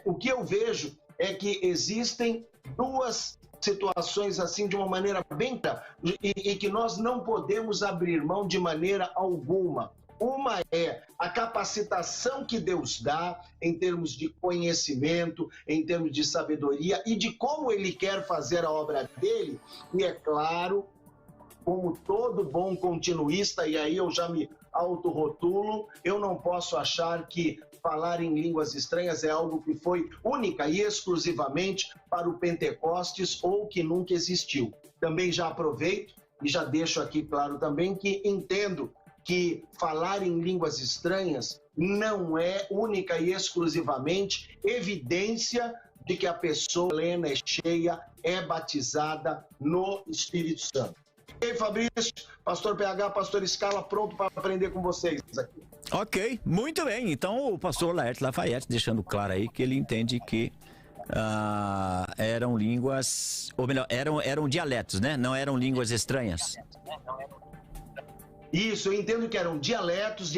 U: O que eu vejo é que existem 2 situações assim de uma maneira bem clara e que nós não podemos abrir mão de maneira alguma. Uma é a capacitação que Deus dá em termos de conhecimento, em termos de sabedoria e de como Ele quer fazer a obra dele. E é claro, como todo bom continuista, e aí eu já me autorrotulo, eu não posso achar que falar em línguas estranhas é algo que foi única e exclusivamente para o Pentecostes ou que nunca existiu. Também já aproveito e já deixo aqui claro também que entendo que falar em línguas estranhas não é única e exclusivamente evidência de que a pessoa plena, é cheia, é batizada no Espírito Santo. Ok, Fabrício, pastor PH, pastor Scala, pronto para aprender com vocês aqui.
C: Ok, muito bem. Então o pastor Laerte Lafayette deixando claro aí que ele entende que eram línguas, ou melhor, eram dialetos, né? Não eram línguas estranhas.
U: Isso, eu entendo que eram dialetos.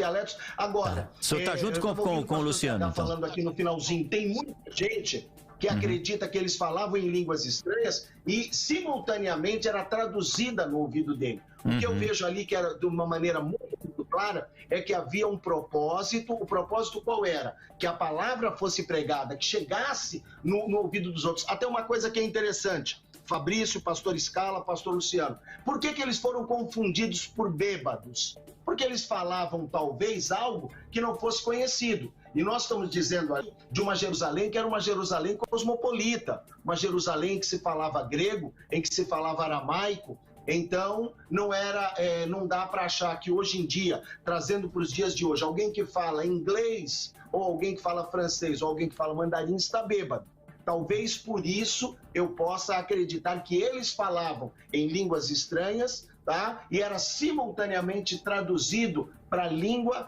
U: Agora...
C: O senhor está junto com o Luciano, então.
U: Falando aqui no finalzinho, tem muita gente que acredita que eles falavam em línguas estranhas e simultaneamente era traduzida no ouvido dele. O que eu vejo ali, que era de uma maneira muito clara, é que havia um propósito. O propósito qual era? Que a palavra fosse pregada, que chegasse no ouvido dos outros. Até uma coisa que é interessante, Fabrício, pastor Scala, pastor Luciano, por que eles foram confundidos por bêbados? Porque eles falavam talvez algo que não fosse conhecido. E nós estamos dizendo aí de uma Jerusalém que era uma Jerusalém cosmopolita, uma Jerusalém que se falava grego, em que se falava aramaico. Então, não dá para achar que hoje em dia, trazendo para os dias de hoje, alguém que fala inglês, ou alguém que fala francês, ou alguém que fala mandarim está bêbado. Talvez por isso eu possa acreditar que eles falavam em línguas estranhas, tá? E era simultaneamente traduzido para a língua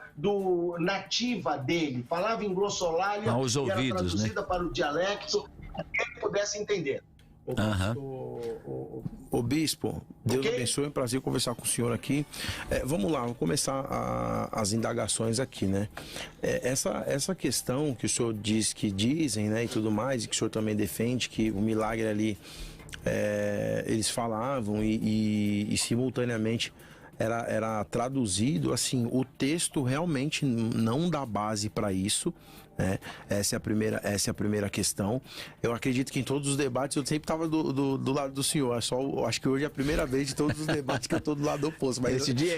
U: nativa dele. Falava em glossolalia,
C: aos ouvidos,
U: era traduzida, né, para o dialecto, para que ele pudesse entender.
E: Ô bispo, Deus abençoe, é um prazer conversar com o senhor aqui. Vamos lá, vamos começar as indagações aqui, né? Essa questão que o senhor diz que dizem, né, e tudo mais, e que o senhor também defende, que o milagre ali, eles falavam e simultaneamente era traduzido, assim, o texto realmente não dá base para isso, né? Essa é a primeira questão. Eu acredito que em todos os debates eu sempre estava do lado do senhor. Acho que hoje é a primeira vez de todos os debates que eu estou do lado oposto. Mas
C: esse dia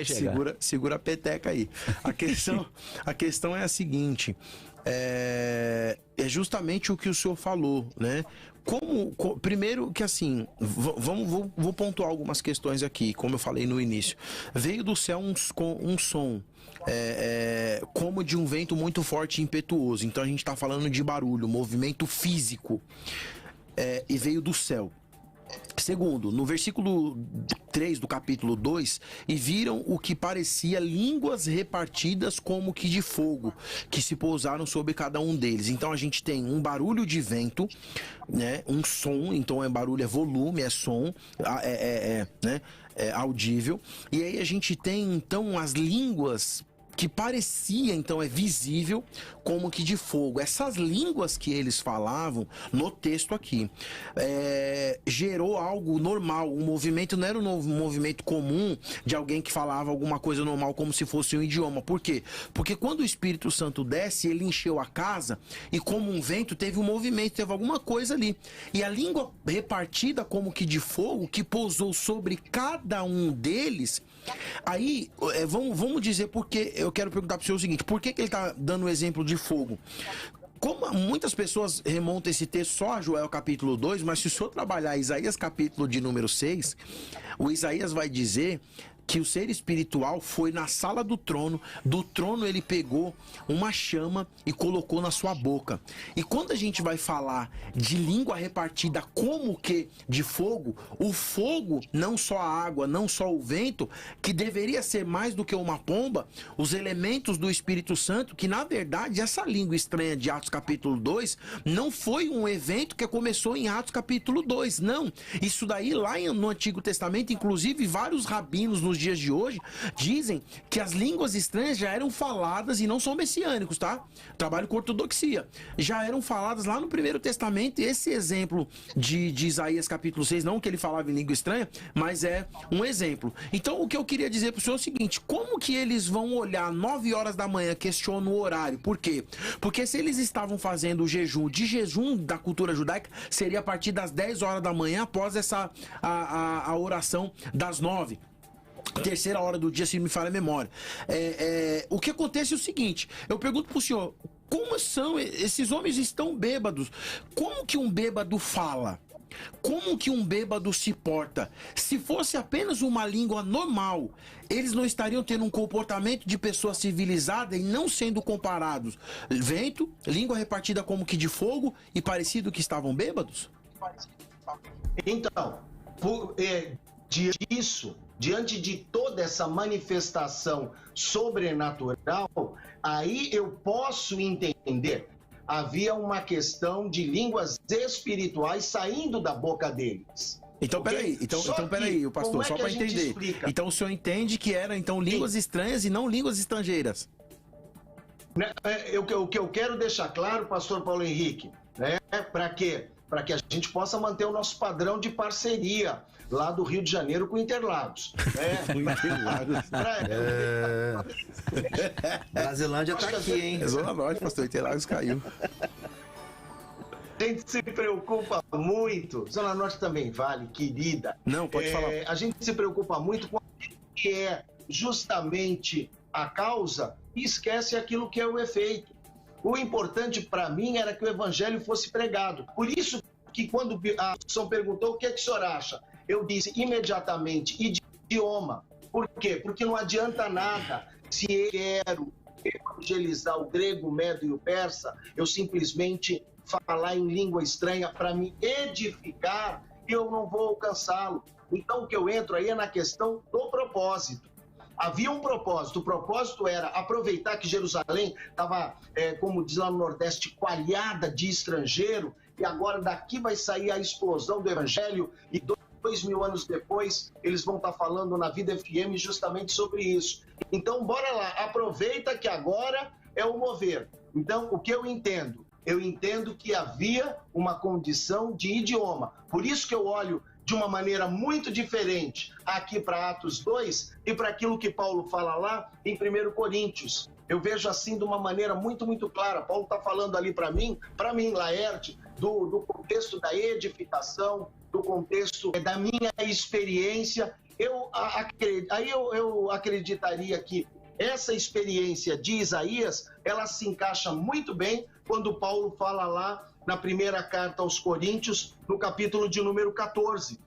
E: segura a peteca aí. A questão é a seguinte: é justamente o que o senhor falou, né? Primeiro que assim, vou pontuar algumas questões aqui, como eu falei no início. Veio do céu um som, como de um vento muito forte e impetuoso. Então a gente está falando de barulho, movimento físico, e veio do céu. Segundo, no versículo 3 do capítulo 2, e viram o que parecia línguas repartidas como que de fogo, que se pousaram sobre cada um deles. Então a gente tem um barulho de vento, né? Um som, então barulho, é volume, é som, né? É audível. E aí a gente tem então as línguas que parecia, então, visível, como que de fogo. Essas línguas que eles falavam no texto aqui, gerou algo normal, um movimento, não era um movimento comum de alguém que falava alguma coisa normal como se fosse um idioma. Por quê? Porque quando o Espírito Santo desce, ele encheu a casa e como um vento teve um movimento, teve alguma coisa ali. E a língua repartida como que de fogo, que pousou sobre cada um deles. Aí, vamos dizer, porque eu quero perguntar para o senhor o seguinte: por que ele está dando o exemplo de fogo? Como muitas pessoas remontam esse texto só a Joel capítulo 2, mas se o senhor trabalhar Isaías capítulo de número 6, o Isaías vai dizer que o ser espiritual foi na sala do trono ele pegou uma chama e colocou na sua boca. E quando a gente vai falar de língua repartida como que de fogo, o fogo, não só a água, não só o vento, que deveria ser mais do que uma pomba, os elementos do Espírito Santo, que na verdade essa língua estranha de Atos capítulo 2 não foi um evento que começou em Atos capítulo 2, não. Isso daí lá no Antigo Testamento, inclusive vários rabinos nos dias de hoje dizem que as línguas estranhas já eram faladas, e não são messiânicos, tá? Trabalho com ortodoxia. Já eram faladas lá no Primeiro Testamento. Esse exemplo de Isaías capítulo 6, não que ele falava em língua estranha, mas é um exemplo. Então o que eu queria dizer pro senhor é o seguinte: como que eles vão olhar 9 horas da manhã, questionam o horário? Por quê? Porque se eles estavam fazendo o jejum da cultura judaica, seria a partir das 10 horas da manhã, após a oração das 9. Terceira hora do dia, se me falha a memória. O que acontece é o seguinte: eu pergunto pro senhor, como são esses homens? Estão bêbados. Como que um bêbado fala? Como que um bêbado se porta? Se fosse apenas uma língua normal, eles não estariam tendo um comportamento de pessoa civilizada e não sendo comparados? Vento, língua repartida como que de fogo, e parecido que estavam bêbados?
U: Então, diante de toda essa manifestação sobrenatural, aí eu posso entender. Havia uma questão de línguas espirituais saindo da boca deles.
E: Então, peraí, o pastor, só para entender. Explica? Então, o senhor entende que eram línguas estranhas e não línguas estrangeiras?
U: O que eu quero deixar claro, pastor Paulo Henrique, para quê? Para que a gente possa manter o nosso padrão de parceria lá do Rio de Janeiro com Interlagos.
D: Brasilândia tá aqui, hein?
E: É Zona Norte, pastor. Interlagos caiu.
U: A gente se preocupa muito. Zona Norte também vale, querida.
E: Não, pode falar.
U: A gente se preocupa muito com aquilo que é justamente a causa e esquece aquilo que é o efeito. O importante para mim era que o evangelho fosse pregado. Por isso que quando a pessoa perguntou o que é que o senhor acha, eu disse imediatamente idioma. Por quê? Porque não adianta nada se eu quero evangelizar o grego, o medo e o persa, eu simplesmente falar em língua estranha para me edificar, e eu não vou alcançá-lo. Então o que eu entro aí é na questão do propósito. Havia um propósito. O propósito era aproveitar que Jerusalém estava, como diz lá no Nordeste, coalhada de estrangeiro, e agora daqui vai sair a explosão do evangelho, e 2000 anos depois eles vão estar falando na Vida FM justamente sobre isso. Então bora lá, aproveita que agora é o mover. Então o que eu entendo? Eu entendo que havia uma condição de idioma. Por isso que eu olho de uma maneira muito diferente aqui para Atos 2 e para aquilo que Paulo fala lá em 1 Coríntios. Eu vejo assim de uma maneira muito, muito clara. Paulo está falando ali para mim, Laerte, do contexto da edificação, do contexto da minha experiência. Eu acreditaria que essa experiência de Isaías, ela se encaixa muito bem quando Paulo fala lá na primeira carta aos Coríntios, no capítulo de número 14,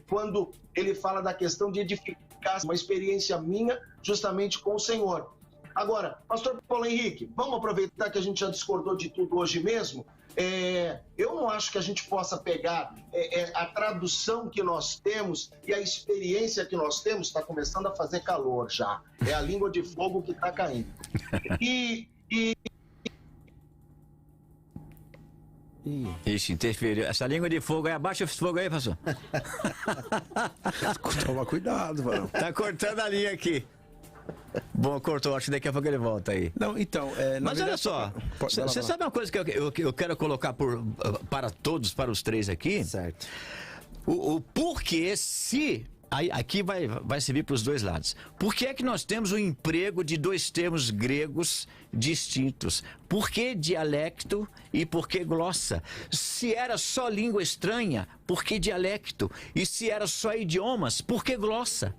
U: quando ele fala da questão de edificar uma experiência minha justamente com o Senhor. Agora, pastor Paulo Henrique, vamos aproveitar que a gente já discordou de tudo hoje mesmo. Eu não acho que a gente possa pegar a tradução que nós temos e a experiência que nós temos. Está começando a fazer calor já. É a língua de fogo que está caindo.
C: Ixi, interferiu. Essa língua de fogo aí, abaixa esse fogo aí, pastor.
E: Toma cuidado, mano.
C: Tá cortando a linha aqui. Bom, cortou, acho que daqui a pouco ele volta aí.
E: Não, então...
C: Mas olha só, você sabe uma coisa que eu quero colocar para todos, para os três aqui?
D: Certo.
C: O porquê se... Aqui vai servir para os dois lados. Por que é que nós temos o emprego de dois termos gregos distintos? Por que dialecto e por que glossa? Se era só língua estranha, por que dialecto? E se era só idiomas, por que glossa?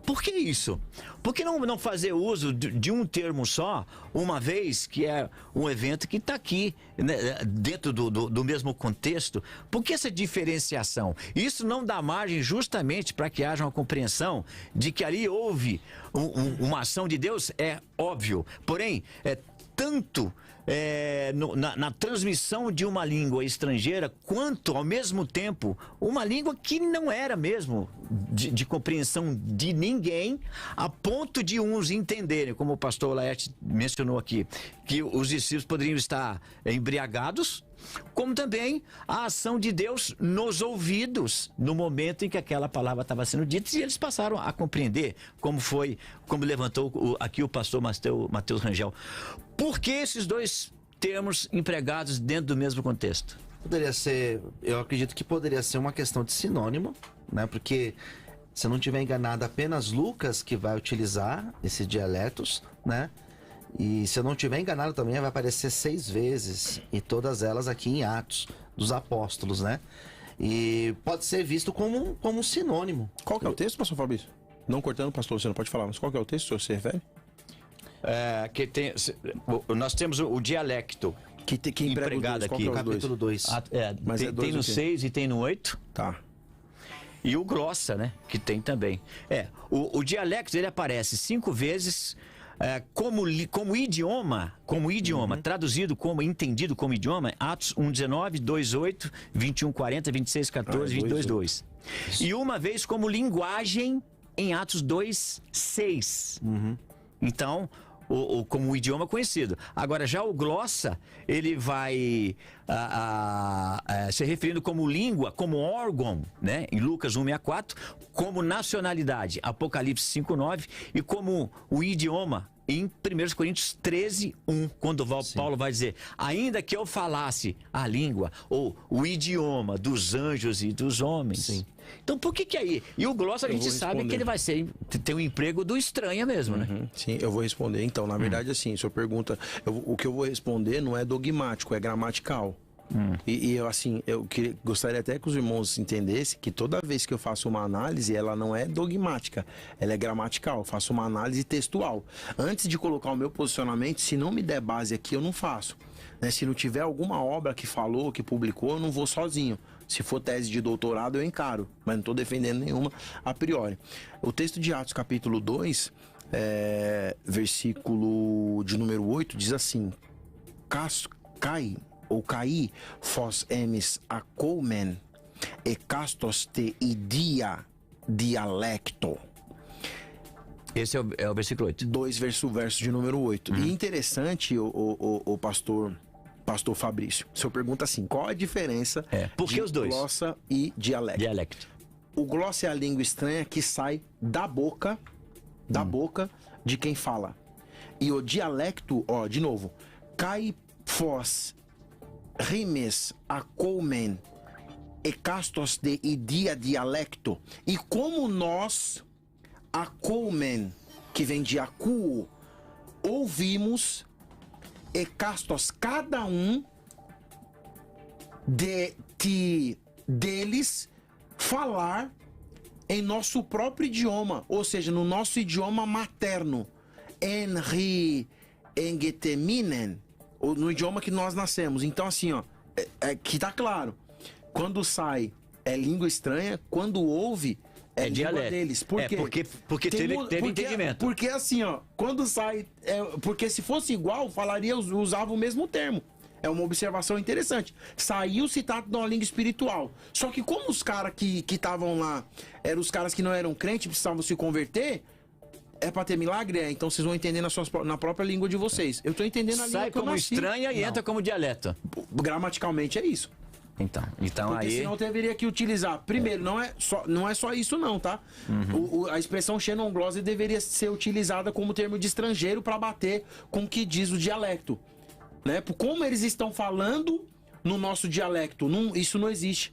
C: Por que isso? Por que não fazer uso de um termo só, uma vez que é um evento que está aqui, né, dentro do mesmo contexto? Por que essa diferenciação? Isso não dá margem justamente para que haja uma compreensão de que ali houve uma ação de Deus, é óbvio. Porém, tanto na transmissão de uma língua estrangeira, quanto, ao mesmo tempo, uma língua que não era mesmo de compreensão de ninguém, a ponto de uns entenderem, como o pastor Laerte mencionou aqui, que os discípulos poderiam estar embriagados, como também a ação de Deus nos ouvidos, no momento em que aquela palavra estava sendo dita, e eles passaram a compreender, como levantou aqui o pastor Mateus Rangel. Por que esses dois termos empregados dentro do mesmo contexto?
D: Poderia ser, eu acredito que poderia ser uma questão de sinônimo, né? Porque, se eu não estiver enganado, apenas Lucas que vai utilizar esses dialetos, né? E se eu não estiver enganado também vai aparecer 6 vezes, e todas elas aqui em Atos dos Apóstolos, né? E pode ser visto como um sinônimo.
E: Qual que é o texto, pastor Fabrício? Não cortando, pastor, você não pode falar, mas qual que é o texto que o senhor se refere?
C: Nós temos o dialecto
E: que
C: empregado aqui.
D: No capítulo 2.
C: Mas tem no 6 e tem no 8.
E: Tá.
C: E o glossa, né? Que tem também. O dialecto, ele aparece 5 vezes como idioma, traduzido entendido como idioma, Atos 1:19, 2:8, 21:40, 26:14, 22:2. E uma vez como linguagem em Atos 2:6. Então, como um idioma conhecido. Agora, já o glossa, ele vai se referindo como língua, como órgão, né? Em Lucas 1:64, como nacionalidade, Apocalipse 5:9, e como o idioma, em 1 Coríntios 13:1, quando Paulo vai dizer: ainda que eu falasse a língua, ou o idioma dos anjos e dos homens. Sim. Então, por que aí? E o glossa, a gente sabe que ele vai ter um emprego do estranha mesmo, né?
E: Sim, eu vou responder. Então, na verdade, assim, a sua pergunta, o que eu vou responder não é dogmático, é gramatical. E eu, assim, gostaria até que os irmãos entendessem que toda vez que eu faço uma análise, ela não é dogmática, ela é gramatical. Eu faço uma análise textual. Antes de colocar o meu posicionamento, se não me der base aqui, eu não faço. Né? Se não tiver alguma obra que falou, que publicou, eu não vou sozinho. Se for tese de doutorado, eu encaro, mas não estou defendendo nenhuma a priori. O texto de Atos, capítulo 2, versículo de número 8, diz assim: Caí, fos emis acoumen, e castos te idia dialecto.
C: Esse é o versículo 8.
E: 2, verso de número 8. E interessante, o pastor Fabrício, o senhor pergunta assim: qual a diferença
C: por que os dois?
E: Glossa e dialecto? O glossa é a língua estranha que sai da boca de quem fala. E o dialecto, de novo, cai fos rimes acoumen e castos de idia dialecto. E como nós, acoumen, que vem de acuo, ouvimos, e castos, cada um deles falar em nosso próprio idioma, ou seja, no nosso idioma materno, engeteminen, ou no idioma que nós nascemos. Então, assim, que tá claro, quando sai é língua estranha, quando ouve
C: É dialeto
E: deles. Por quê?
C: Porque teve entendimento.
E: Porque assim, ó, quando sai... porque se fosse igual, usava o mesmo termo. É uma observação interessante. Saiu citado numa língua espiritual. Só que como os caras que estavam lá eram os caras que não eram crentes, precisavam se converter, é pra ter milagre? Então vocês vão entender na própria língua de vocês. Eu tô entendendo a língua
C: Sai
E: que eu
C: como
E: nasci.
C: estranha e entra como dialeto.
E: Gramaticalmente é isso.
C: Então
E: porque
C: aí...
E: senão teria que utilizar. Primeiro, não é só isso não, tá? A expressão xenonglose deveria ser utilizada como termo de estrangeiro para bater com o que diz o dialecto. Né? Como eles estão falando no nosso dialecto, isso não existe.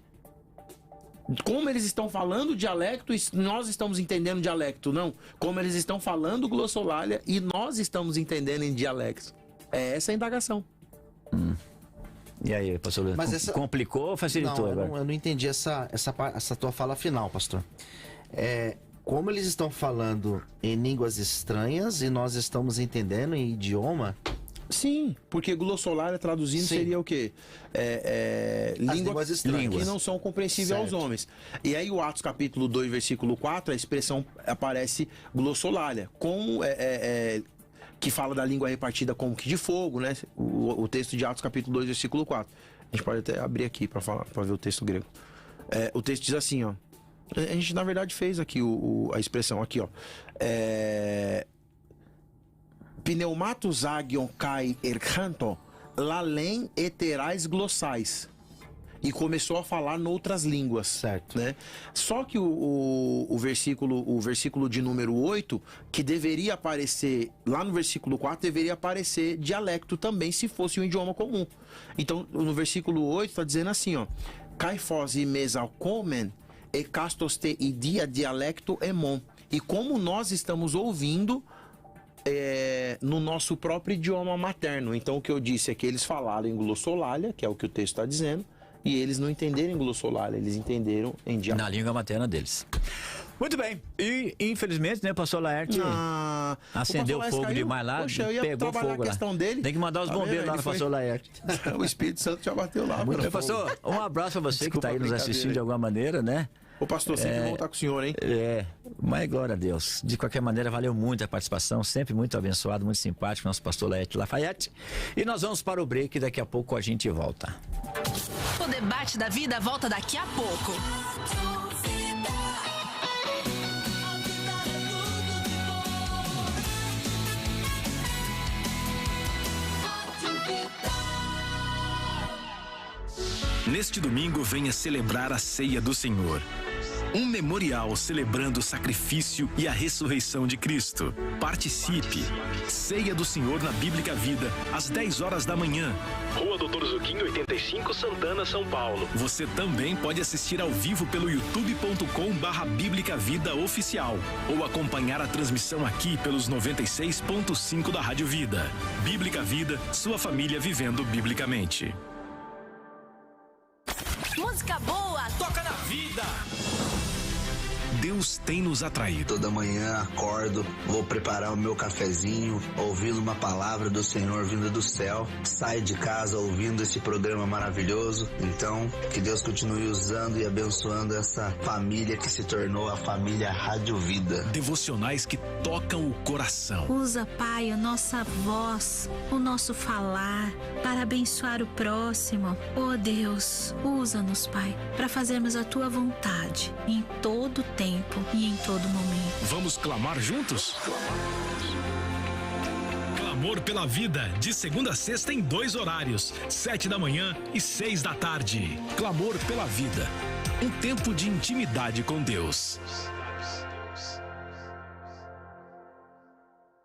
E: Como eles estão falando dialecto, nós estamos entendendo dialecto, não. Como eles estão falando glossolalia e nós estamos entendendo em dialectos. É essa a indagação.
C: E aí, pastor? Mas complicou ou facilitou?
D: Eu não entendi essa tua fala final, pastor. Como eles estão falando em línguas estranhas e nós estamos entendendo em idioma...
E: Sim, porque glossolalia traduzindo seria o quê? Línguas estranhas que não são compreensíveis aos homens. E aí o Atos capítulo 2, versículo 4, a expressão aparece glossolalia, que fala da língua repartida como que de fogo, né? O texto de Atos capítulo 2, versículo 4. A gente pode até abrir aqui para ver o texto grego. O texto diz assim, ó. A gente na verdade fez aqui a expressão aqui, ó. Pneumatos agion kai ercanto lalem eterais glossais. E começou a falar noutras línguas.
D: Certo.
E: Né? Só que o versículo de número 8, que deveria aparecer, lá no versículo 4, deveria aparecer dialecto também, se fosse um idioma comum. Então, no versículo 8, está dizendo assim, ó. Caifós e mesalcomen e castos te idia dialecto emon. E como nós estamos ouvindo... no nosso próprio idioma materno. Então o que eu disse é que eles falaram em glossolalia, que é o que o texto está dizendo, e eles não entenderam em glossolalia, eles entenderam em dialecto.
C: Na língua materna deles. Muito bem. E infelizmente, né, pastor Laerte acendeu o fogo demais lá, pegou fogo lá. Dele. Tem que mandar os bombeiros lá no pastor Laerte.
E: O Espírito Santo já bateu lá.
C: Pastor, um abraço para você que está aí nos assistindo de alguma maneira, né?
E: Ô pastor, sempre vou estar com o senhor, hein?
C: Mas glória a Deus. De qualquer maneira, valeu muito a participação, sempre muito abençoado, muito simpático, nosso pastor Laerte Lafayette. E nós vamos para o break, daqui a pouco a gente volta.
H: O debate da vida volta daqui a pouco.
B: Neste domingo, venha celebrar a Ceia do Senhor. Um memorial celebrando o sacrifício e a ressurreição de Cristo. Participe. Ceia do Senhor na Bíblica Vida, às 10 horas da manhã.
N: Rua Doutor Zuquim, 85, Santana, São Paulo.
B: Você também pode assistir ao vivo pelo youtube.com/Bíblica Vida Oficial ou acompanhar a transmissão aqui pelos 96.5 da Rádio Vida. Bíblica Vida, sua família vivendo biblicamente.
H: Música boa, toca na vida.
B: Deus tem nos atraído.
F: Toda manhã acordo, vou preparar o meu cafezinho, ouvindo uma palavra do Senhor vinda do céu. Saio de casa ouvindo esse programa maravilhoso. Então, que Deus continue usando e abençoando essa família que se tornou a família Rádio Vida.
B: Devocionais que tocam o coração.
V: Usa, Pai, a nossa voz, o nosso falar, para abençoar o próximo. Oh Deus, usa-nos, Pai, para fazermos a Tua vontade em todo o tempo e em todo momento.
B: Vamos clamar juntos? Clamor pela Vida, de segunda a sexta em 2 horários, 7 da manhã e 6 da tarde. Clamor pela Vida, um tempo de intimidade com Deus.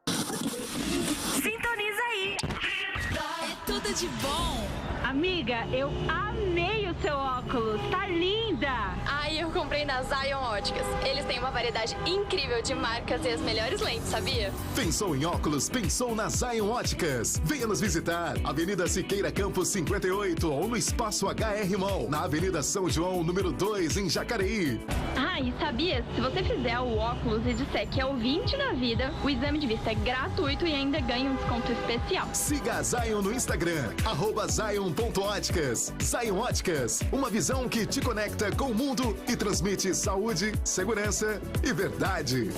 H: Sintoniza aí. É tudo de bom.
I: Amiga, eu amei o seu óculos, tá linda!
K: Ai, eu comprei na Zion Óticas. Eles têm uma variedade incrível de marcas e as melhores lentes, sabia?
W: Pensou em óculos? Pensou na Zion Óticas. Venha nos visitar, Avenida Siqueira Campos 58 ou no Espaço HR Mall, na Avenida São João, número 2, em Jacareí.
K: Ah, e sabia? Se você fizer o óculos e disser que é ouvinte da vida, o exame de vista é gratuito e ainda ganha um desconto especial.
W: Siga a Zion no Instagram, @Zion_. Ponto Óticas. Zion Óticas, uma visão que te conecta com o mundo e transmite saúde, segurança e verdade.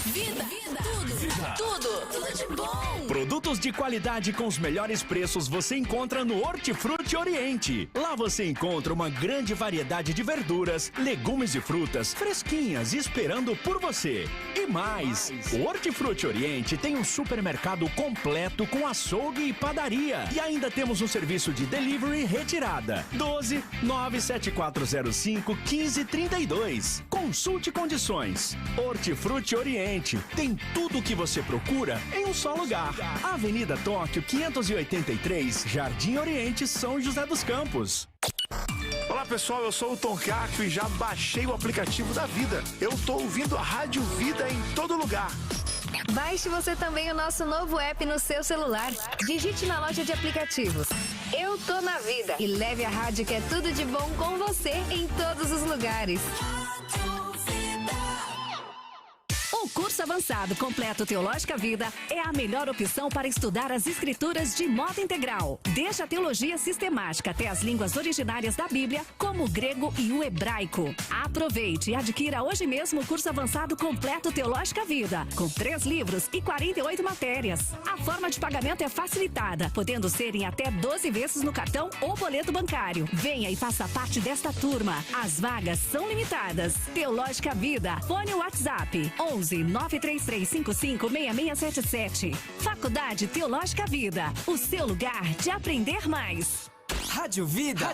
H: Vida, tudo de bom.
B: Produtos de qualidade com os melhores preços você encontra no Hortifruti Oriente. Lá você encontra uma grande variedade de verduras, legumes e frutas fresquinhas esperando por você. E mais, o Hortifruti Oriente tem um supermercado completo com açougue e padaria. E ainda temos um serviço de delivery retirada. 12 97405 1532. Consulte condições. Hortifruti Oriente tem tudo o que você procura em um só lugar. Avenida Tóquio 583, Jardim Oriente, São José dos Campos.
G: Olá pessoal, eu sou o Tom Cato e já baixei o aplicativo da Vida. Eu tô ouvindo a Rádio Vida em todo lugar.
P: Baixe você também o nosso novo app no seu celular. Digite na loja de aplicativos Eu Tô na Vida e leve a rádio que é tudo de bom com você em todos os lugares.
J: O curso avançado completo Teológica Vida é a melhor opção para estudar as escrituras de modo integral. Desde a teologia sistemática até as línguas originárias da Bíblia, como o grego e o hebraico. Aproveite e adquira hoje mesmo o curso avançado completo Teológica Vida, com 3 livros e 48 matérias. A forma de pagamento é facilitada, podendo ser em até 12 vezes no cartão ou boleto bancário. Venha e faça parte desta turma. As vagas são limitadas. Teológica Vida, fone WhatsApp 11 93355 6677. Faculdade Teológica Vida, o seu lugar de aprender mais.
M: Rádio Vida.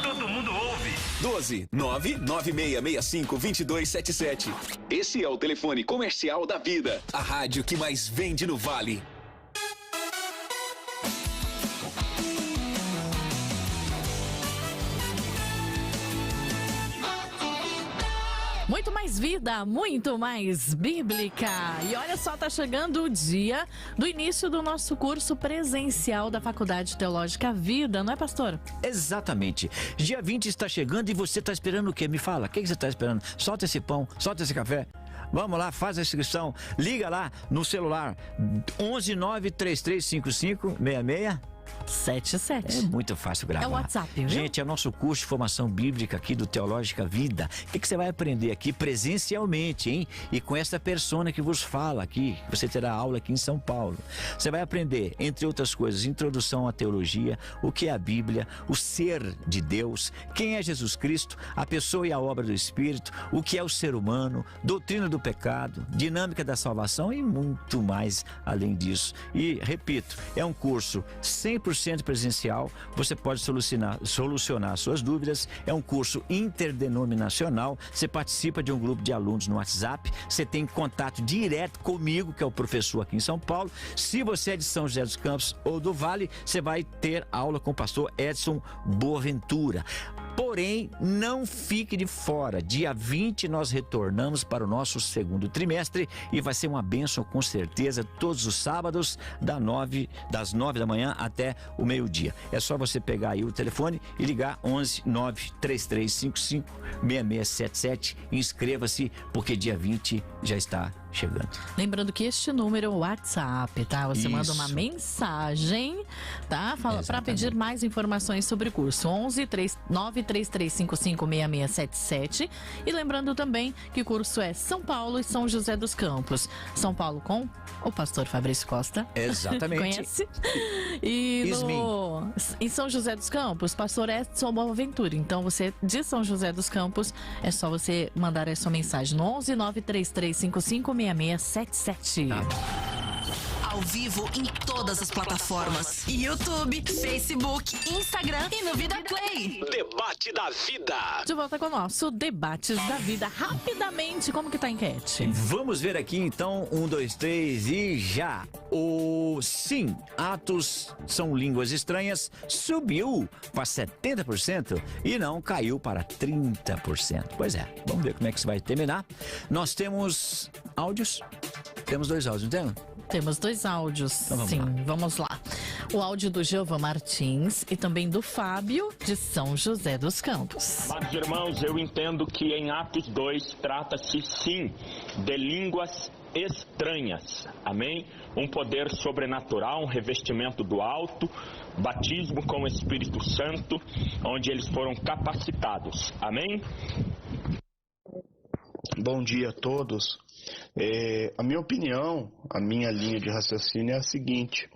N: Todo mundo ouve.
B: 12 99665 2277. Esse é o telefone comercial da Vida, a rádio que mais vende no Vale.
A: Muito mais vida, muito mais bíblica. E olha só, tá chegando o dia do início do nosso curso presencial da Faculdade Teológica Vida, não é, pastor?
C: Exatamente. Dia 20 está chegando e você está esperando o quê? Me fala, o que você está esperando? Solta esse pão, solta esse café. Vamos lá, faz a inscrição. Liga lá no celular 11 93355
A: 6677.
C: É muito fácil gravar.
A: É o WhatsApp, viu?
C: Gente, é o nosso curso de formação bíblica aqui do Teológica Vida. O que você vai aprender aqui presencialmente, hein? E com essa persona que vos fala aqui, você terá aula aqui em São Paulo. Você vai aprender, entre outras coisas, introdução à teologia, o que é a Bíblia, o ser de Deus, quem é Jesus Cristo, a pessoa e a obra do Espírito, o que é o ser humano, doutrina do pecado, dinâmica da salvação e muito mais além disso. E, repito, é um curso 100% presencial, você pode solucionar suas dúvidas, é um curso interdenominacional, você participa de um grupo de alunos no WhatsApp, você tem contato direto comigo, que é o professor aqui em São Paulo. Se você é de São José dos Campos ou do Vale, você vai ter aula com o pastor Edson Boaventura. Porém, não fique de fora. Dia 20 nós retornamos para o nosso segundo trimestre e vai ser uma bênção com certeza, todos os sábados das 9 da manhã até o meio-dia. É só você pegar aí o telefone e ligar 11 93355 6677. Inscreva-se porque dia 20 já está chegando.
A: Lembrando que este número é o WhatsApp, tá? Você manda uma mensagem, tá? Fala para pedir mais informações sobre o curso. 11 93355 6677. E lembrando também que o curso é São Paulo e São José dos Campos. São Paulo com o pastor Fabrício Costa.
C: Exatamente.
A: Conhece? E em São José dos Campos, pastor Edson Boaventura. Então você de São José dos Campos, é só você mandar a sua mensagem no 11 93355 6677.
H: Ao vivo em todas as plataformas: YouTube, Facebook, Instagram e no Vida Play.
N: Debate da Vida.
A: De volta com o nosso Debates da Vida. Rapidamente, como que tá a enquete?
C: Vamos ver aqui então, 1, 2, 3 e já. Sim, atos são línguas estranhas, subiu para 70% e não caiu para 30%. Pois é, vamos ver como é que isso vai terminar. Nós temos áudios. Temos 2 áudios, não temos?
A: Temos 2 áudios, então vamos lá. O áudio do Jeová Martins e também do Fábio, de São José dos Campos.
L: Amados irmãos, eu entendo que em Atos 2 trata-se sim de línguas estranhas. Amém? Um poder sobrenatural, um revestimento do alto, batismo com o Espírito Santo, onde eles foram capacitados. Amém?
O: Bom dia a todos. A minha opinião, a minha linha de raciocínio é a seguinte: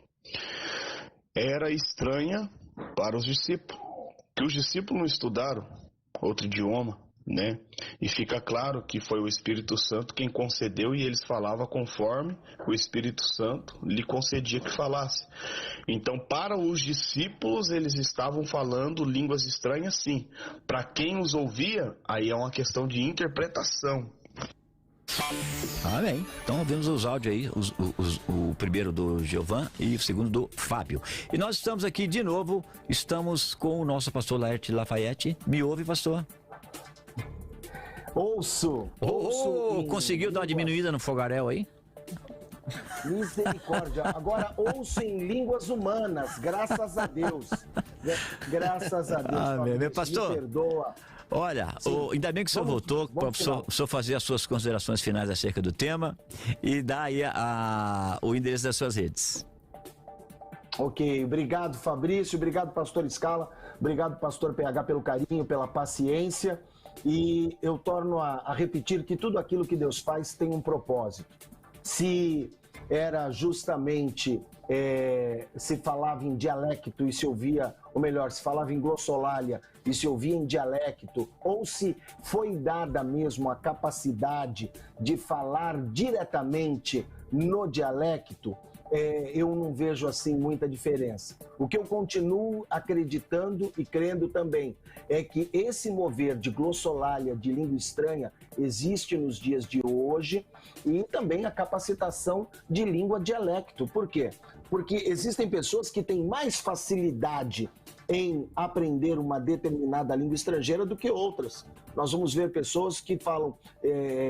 O: era estranha para os discípulos, que os discípulos não estudaram outro idioma, né? E fica claro que foi o Espírito Santo quem concedeu, e eles falavam conforme o Espírito Santo lhe concedia que falasse. Então, para os discípulos, eles estavam falando línguas estranhas, sim. Para quem os ouvia, aí é uma questão de interpretação.
C: Amém. Então ouvimos os áudios aí, o primeiro do Giovan e o segundo do Fábio. E nós estamos aqui de novo, estamos com o nosso pastor Laerte Lafayette. Me ouve, pastor?
U: Ouço.
C: Conseguiu dar uma diminuída no fogaréu aí?
U: Misericórdia. Agora ouço em línguas humanas, graças a Deus. Graças a Deus.
C: Meu pastor.
U: Me perdoa.
C: Olha, ainda bem que o senhor voltou para o senhor fazer as suas considerações finais acerca do tema e dar aí o endereço das suas redes.
U: Ok, obrigado Fabrício, obrigado pastor Scala, obrigado pastor PH pelo carinho, pela paciência, e eu torno a repetir que tudo aquilo que Deus faz tem um propósito. Se era justamente, se falava em dialecto e se ouvia, ou melhor, se falava em glossolalia e se ouvia em dialecto, ou se foi dada mesmo a capacidade de falar diretamente no dialecto, eu não vejo assim muita diferença. O que eu continuo acreditando e crendo também é que esse mover de glossolalia, de língua estranha, existe nos dias de hoje, e também a capacitação de língua dialecto. Por quê? Porque existem pessoas que têm mais facilidade em aprender uma determinada língua estrangeira do que outras. Nós vamos ver pessoas que falam,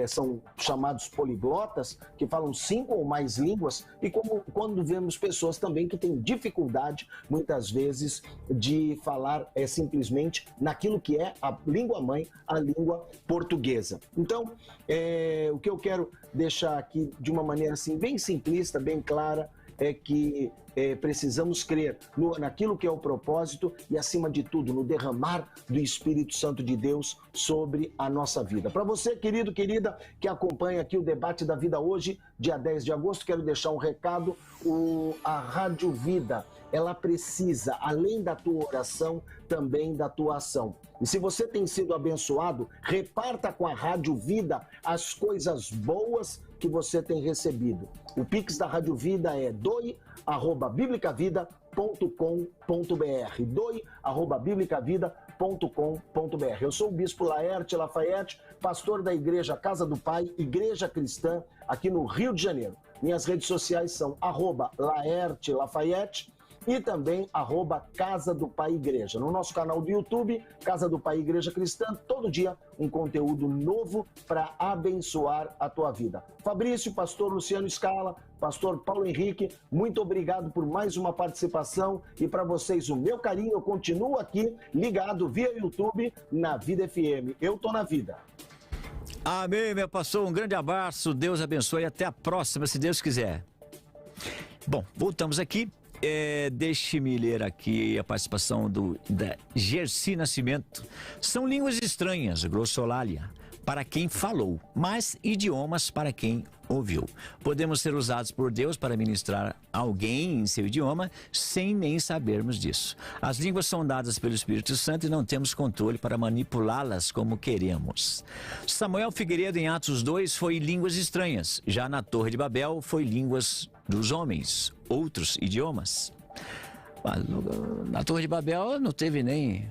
U: são chamados poliglotas, que falam 5 ou mais línguas, e quando vemos pessoas também que têm dificuldade, muitas vezes, de falar simplesmente naquilo que é a língua mãe, a língua portuguesa. Então, o que eu quero deixar aqui de uma maneira assim bem simplista, bem clara, é que precisamos crer naquilo que é o propósito e, acima de tudo, no derramar do Espírito Santo de Deus sobre a nossa vida. Para você, querido, querida, que acompanha aqui o Debate da Vida hoje, dia 10 de agosto, quero deixar um recado. A Rádio Vida, ela precisa, além da tua oração, também da tua ação. E se você tem sido abençoado, reparta com a Rádio Vida as coisas boas que você tem recebido. O Pix da Rádio Vida é doi@biblicavida.com.br, doi@biblicavida.com.br. Eu sou o Bispo Laerte Lafayette, pastor da Igreja Casa do Pai, Igreja Cristã, aqui no Rio de Janeiro. Minhas redes sociais são @Laerte Lafayette e também @Casa do Pai Igreja. No nosso canal do YouTube, Casa do Pai Igreja Cristã, todo dia um conteúdo novo para abençoar a tua vida. Fabrício, pastor Luciano Scala, pastor Paulo Henrique, muito obrigado por mais uma participação, e para vocês o meu carinho. Eu continuo aqui ligado via YouTube na Vida FM. Eu tô na vida.
C: Amém, meu pastor. Um grande abraço. Deus abençoe e até a próxima, se Deus quiser. Bom, voltamos aqui. Deixe-me ler aqui a participação da Gersi Nascimento. São línguas estranhas, glossolalia, para quem falou, mas idiomas para quem ouviu. Podemos ser usados por Deus para ministrar alguém em seu idioma sem nem sabermos disso. As línguas são dadas pelo Espírito Santo e não temos controle para manipulá-las como queremos. Samuel Figueiredo, em Atos 2, foi línguas estranhas. Já na Torre de Babel, foi línguas dos homens, outros idiomas. Na Torre de Babel não teve nem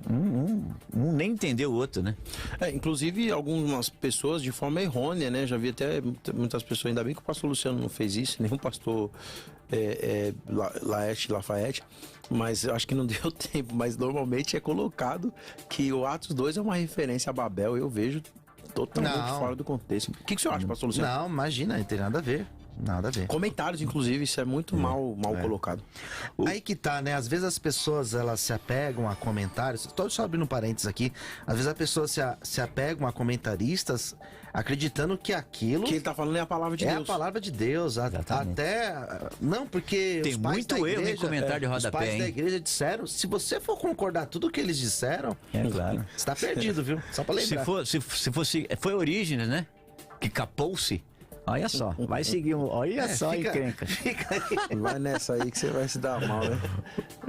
C: nem entendeu o outro, né?
E: Inclusive algumas pessoas de forma errônea, né? Já vi até muitas pessoas, ainda bem que o pastor Luciano não fez isso, nenhum pastor Laerte Lafayette, mas eu acho que não deu tempo, mas normalmente é colocado que o Atos 2 é uma referência a Babel. Eu vejo totalmente fora do contexto. O que o senhor acha, pastor Luciano?
D: Não, imagina, não tem nada a ver. Nada a ver.
E: Comentários, inclusive, isso é muito mal colocado.
D: Aí que tá, né? Às vezes as pessoas, elas se apegam a comentários. Estou só abrindo parênteses aqui. Às vezes as pessoas se apegam a comentaristas acreditando que aquilo...
E: que ele tá falando é a palavra de Deus.
D: É a palavra de Deus. Até... Não, porque
C: tem
D: os pais
C: muito
D: da igreja,
C: erro em comentário de rodapé,
D: os pais da
C: hein?
D: igreja disseram, se você for concordar tudo o que eles disseram,
C: claro.
D: Você tá perdido, viu? Só pra lembrar.
C: Se fosse... Foi Orígenes, né? Que capou-se. Olha só, vai seguir. Olha só, encrenca.
E: Vai nessa aí que você vai se dar mal, né?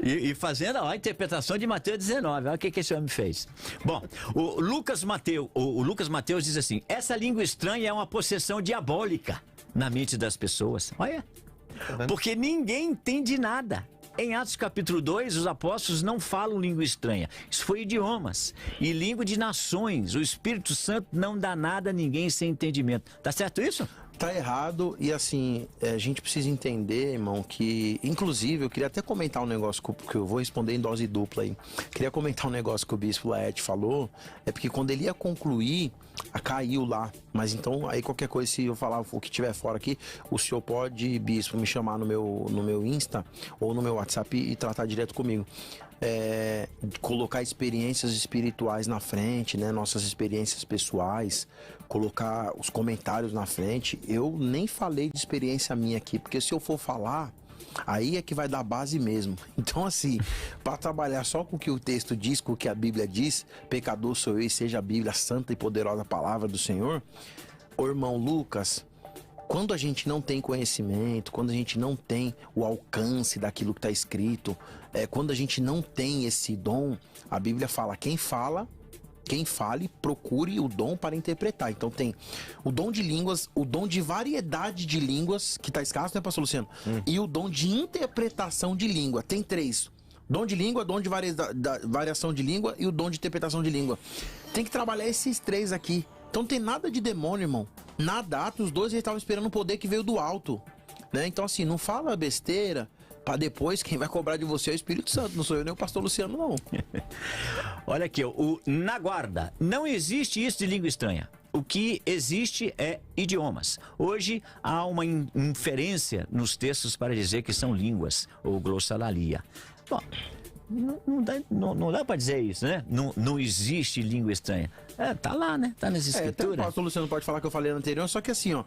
C: E fazendo a interpretação de Mateus 19. Olha o que esse homem fez. Bom, o Lucas Mateus diz assim: essa língua estranha é uma possessão diabólica na mente das pessoas. Olha. Porque ninguém entende nada. Em Atos capítulo 2, os apóstolos não falam língua estranha. Isso foi idiomas. E língua de nações. O Espírito Santo não dá nada a ninguém sem entendimento. Tá certo isso?
E: Tá errado. E assim, a gente precisa entender, irmão, que... Inclusive, eu queria até comentar um negócio que eu vou responder em dose dupla aí. Queria comentar um negócio que o bispo Laerte falou. É porque quando ele ia concluir, caiu lá. Mas então, aí qualquer coisa, se eu falar o que tiver fora aqui, o senhor pode, bispo, me chamar no meu Insta ou no meu WhatsApp e tratar direto comigo. Colocar experiências espirituais na frente, né? Nossas experiências pessoais, colocar os comentários na frente. Eu nem falei de experiência minha aqui, porque se eu for falar, aí é que vai dar base mesmo. Então, assim, para trabalhar só com o que o texto diz, com o que a Bíblia diz, pecador sou eu e seja a Bíblia santa e poderosa palavra do Senhor, ô irmão Lucas, quando a gente não tem conhecimento, quando a gente não tem o alcance daquilo que está escrito, quando a gente não tem esse dom, a Bíblia fala, quem fale, procure o dom para interpretar. Então tem o dom de línguas, o dom de variedade de línguas, que está escasso, né, pastor Luciano? E o dom de interpretação de língua. Tem 3. Dom de língua, dom de variação de língua e o dom de interpretação de língua. Tem que trabalhar esses 3 aqui. Então não tem nada de demônio, irmão. Nada. Atos 2, eles estavam esperando um poder que veio do alto. Né? Então assim, não fala besteira para depois quem vai cobrar de você é o Espírito Santo. Não sou eu nem o pastor Luciano, não.
C: Olha aqui, na guarda. Não existe isso de língua estranha. O que existe é idiomas. Hoje há uma inferência nos textos para dizer que são línguas ou glossolalia. Bom, não dá para dizer isso, né? Não existe língua estranha. Tá lá, né? Tá nas escrituras.
E: O pastor Luciano pode falar que eu falei anterior, só que assim, ó,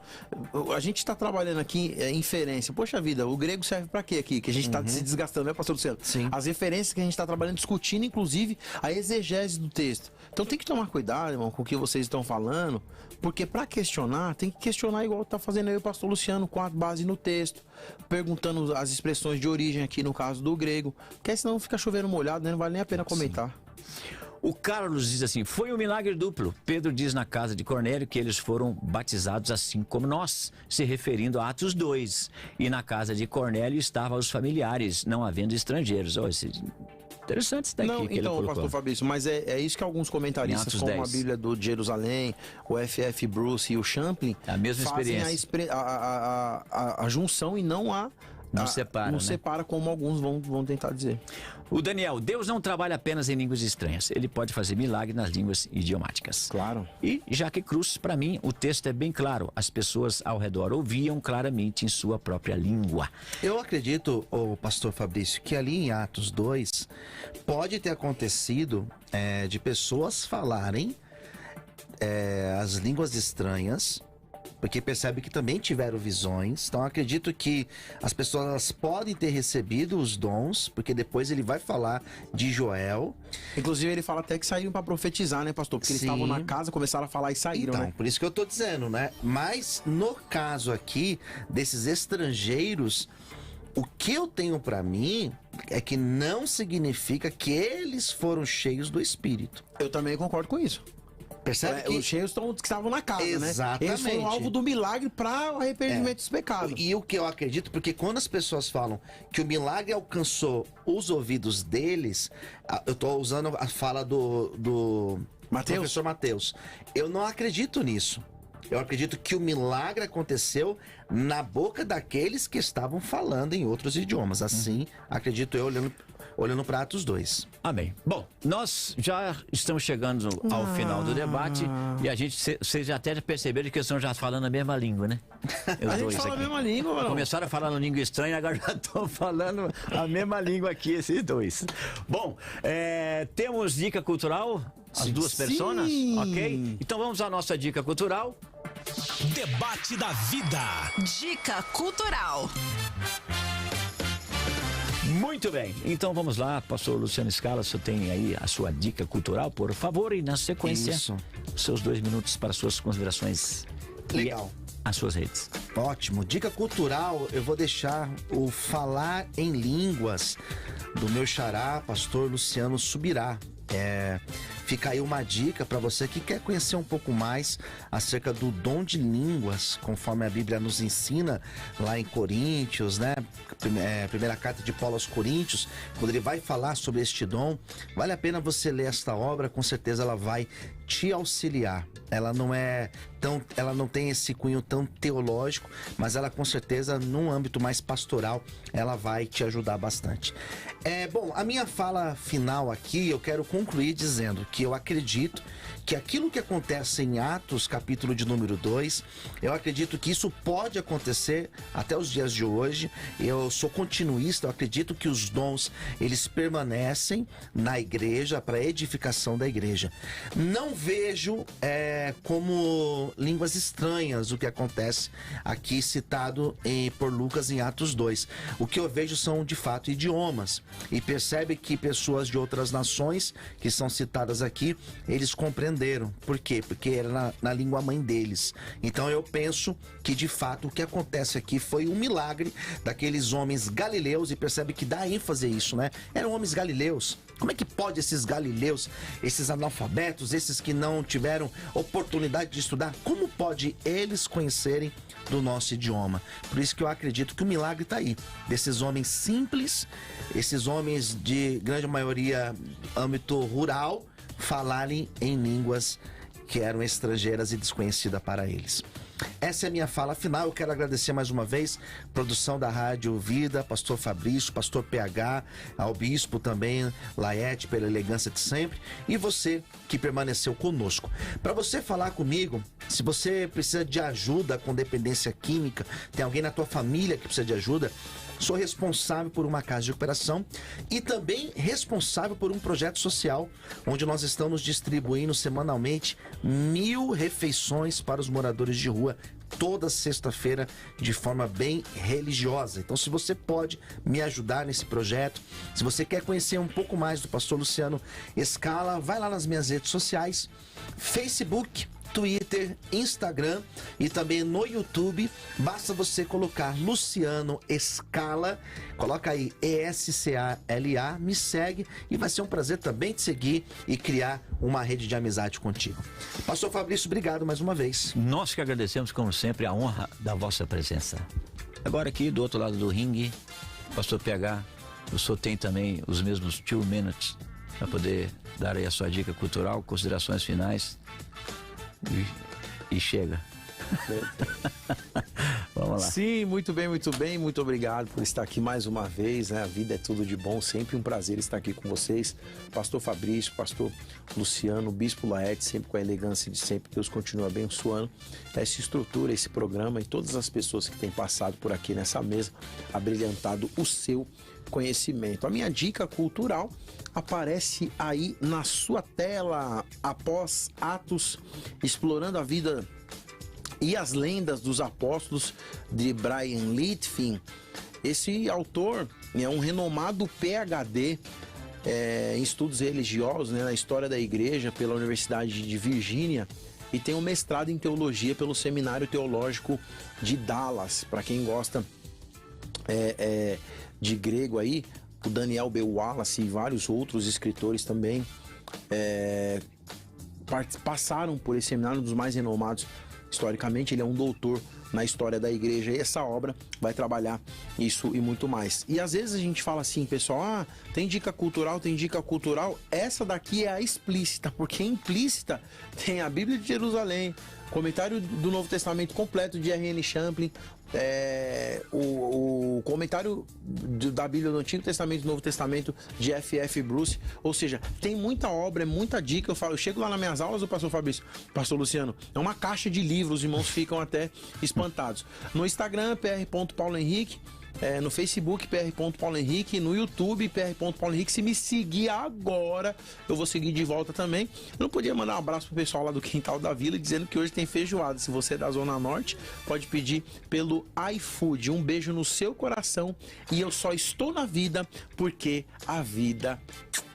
E: a gente tá trabalhando aqui inferência. Poxa vida, o grego serve para quê aqui? Que a gente tá se desgastando, né, pastor Luciano?
D: Sim.
E: As referências que a gente tá trabalhando, discutindo, inclusive, a exegese do texto. Então tem que tomar cuidado, irmão, com o que vocês estão falando, porque para questionar, tem que questionar igual tá fazendo aí o pastor Luciano, com a base no texto, perguntando as expressões de origem aqui no caso do grego, porque senão fica chovendo molhado, né? Não vale nem a pena comentar.
C: Sim. O Carlos diz assim, foi um milagre duplo. Pedro diz na casa de Cornélio que eles foram batizados assim como nós, se referindo a Atos 2. E na casa de Cornélio estavam os familiares, não havendo estrangeiros. Interessante isso daqui.
E: Não,
C: que
E: então,
C: ele
E: pastor Fabrício, mas é isso que alguns comentaristas, como 10. A Bíblia do Jerusalém, o F.F. Bruce e o Champlin,
C: a mesma experiência.
E: A junção e não a...
C: Não separa,
E: não
C: né?
E: separa, como alguns vão tentar dizer.
C: O Daniel, Deus não trabalha apenas em línguas estranhas. Ele pode fazer milagre nas línguas idiomáticas.
E: Claro.
C: E Jaque Cruz, para mim, o texto é bem claro. As pessoas ao redor ouviam claramente em sua própria língua.
D: Eu acredito, pastor Fabrício, que ali em Atos 2 pode ter acontecido de pessoas falarem as línguas estranhas, porque percebe que também tiveram visões. Então acredito que as pessoas podem ter recebido os dons, porque depois ele vai falar de Joel.
E: Inclusive ele fala até que saíram para profetizar, né, pastor? Porque eles estavam na casa, começaram a falar e saíram,
D: então,
E: né?
D: Por isso que eu tô dizendo, né? Mas no caso aqui desses estrangeiros, o que eu tenho para mim é que não significa que eles foram cheios do Espírito.
E: Eu também concordo com isso.
D: Percebe que
E: os cheios que estavam na casa,
D: exatamente,
E: né? Eles foram alvo do milagre para o arrependimento dos pecados.
D: E o que eu acredito, porque quando as pessoas falam que o milagre alcançou os ouvidos deles, eu tô usando a fala do professor Mateus. Eu não acredito nisso. Eu acredito que o milagre aconteceu na boca daqueles que estavam falando em outros idiomas. Assim, acredito eu, olhando olhando para Atos 2.
C: Amém. Bom, nós já estamos chegando ao final do debate e a gente, vocês já até perceberam que estão já falando a mesma língua, né?
E: A gente fala a mesma língua, mano.
C: Começaram a falar uma língua estranha, agora já estão falando a mesma língua aqui, esses dois. Bom, temos dica cultural, as duas personas, ok? Então vamos à nossa dica cultural.
B: Debate da vida.
H: Dica cultural.
C: Muito bem, então vamos lá, pastor Luciano Scala, você tem aí a sua dica cultural, por favor, e na sequência, seus 2 minutos para suas considerações.
D: Legal.
C: E as suas redes.
D: Ótimo, dica cultural, eu vou deixar o Falar em Línguas do meu xará, pastor Luciano Subirá. Fica aí uma dica para você que quer conhecer um pouco mais acerca do dom de línguas, conforme a Bíblia nos ensina lá em Coríntios, né? Primeira carta de Paulo aos Coríntios, quando ele vai falar sobre este dom, vale a pena você ler esta obra, com certeza ela vai te auxiliar. Ela não tem esse cunho tão teológico, mas ela com certeza, num âmbito mais pastoral, ela vai te ajudar bastante. Bom, a minha fala final aqui, eu quero concluir dizendo que eu acredito que aquilo que acontece em Atos, capítulo de número 2, eu acredito que isso pode acontecer até os dias de hoje. Eu sou continuista, eu acredito que os dons, eles permanecem na igreja, para a edificação da igreja. Não vejo como línguas estranhas o que acontece aqui citado por Lucas em Atos 2. O que eu vejo são, de fato, idiomas. E percebe que pessoas de outras nações que são citadas aqui, eles compreenderam. Por quê? Porque era na língua mãe deles. Então eu penso que, de fato, o que acontece aqui foi um milagre daqueles homens galileus, e percebe que dá ênfase a isso, né? Eram homens galileus. Como é que pode esses galileus, esses analfabetos, esses que não tiveram oportunidade de estudar, como pode eles conhecerem do nosso idioma? Por isso que eu acredito que o milagre está aí, desses homens simples, esses homens de grande maioria âmbito rural, falarem em línguas que eram estrangeiras e desconhecidas para eles. Essa é a minha fala final. Eu quero agradecer mais uma vez a produção da Rádio Vida, pastor Fabrício, pastor PH, ao bispo também, Laete, pela elegância de sempre, e você que permaneceu conosco. Para você falar comigo, se você precisa de ajuda com dependência química, tem alguém na tua família que precisa de ajuda, sou responsável por uma casa de recuperação e também responsável por um projeto social onde nós estamos distribuindo semanalmente 1000 refeições para os moradores de rua toda sexta-feira de forma bem religiosa. Então, se você pode me ajudar nesse projeto, se você quer conhecer um pouco mais do pastor Luciano Scala, vai lá nas minhas redes sociais, Facebook, Twitter, Instagram e também no YouTube. Basta você colocar Luciano Scala, coloca aí ESCALA, me segue e vai ser um prazer também te seguir e criar uma rede de amizade contigo. Pastor Fabrício, obrigado mais uma vez.
C: Nós que agradecemos, como sempre, a honra da vossa presença. Agora aqui do outro lado do ringue, Pastor PH, o senhor tem também os mesmos 2 minutes para poder dar aí a sua dica cultural, considerações finais. E chega. Vamos lá.
E: Sim, muito bem, muito obrigado por estar aqui mais uma vez, né? A vida é tudo de bom, sempre um prazer estar aqui com vocês. Pastor Fabrício, pastor Luciano, bispo Laete, sempre com a elegância de sempre. Deus continua abençoando essa estrutura, esse programa e todas as pessoas que têm passado por aqui nessa mesa, abrilhantado o seu conhecimento. A minha dica cultural aparece aí na sua tela, após Atos, explorando a vida e as lendas dos apóstolos, de Brian Litfin. Esse autor é um renomado PhD em estudos religiosos, né, na história da igreja pela Universidade de Virgínia, e tem um mestrado em teologia pelo Seminário Teológico de Dallas. Para quem gosta de grego aí, o Daniel B. Wallace e vários outros escritores também passaram por esse seminário, um dos mais renomados historicamente. Ele é um doutor na história da igreja, e essa obra vai trabalhar isso e muito mais. E às vezes a gente fala assim, pessoal, tem dica cultural, essa daqui é a explícita, porque implícita tem a Bíblia de Jerusalém, comentário do Novo Testamento completo de R.N. Champlin, o o comentário da Bíblia do Antigo Testamento e do Novo Testamento de F.F. Bruce. Ou seja, tem muita obra, é muita dica. Eu chego lá nas minhas aulas, o pastor Fabrício, pastor Luciano, é uma caixa de livros, os irmãos ficam até espantados. No Instagram, pr.paulohenrique. No Facebook, pr.paulohenrique, no YouTube, pr.paulohenrique. Se me seguir agora, eu vou seguir de volta também. Eu não podia mandar um abraço pro pessoal lá do Quintal da Vila, dizendo que hoje tem feijoada. Se você é da Zona Norte, pode pedir pelo iFood. Um beijo no seu coração. E eu só estou na vida porque a vida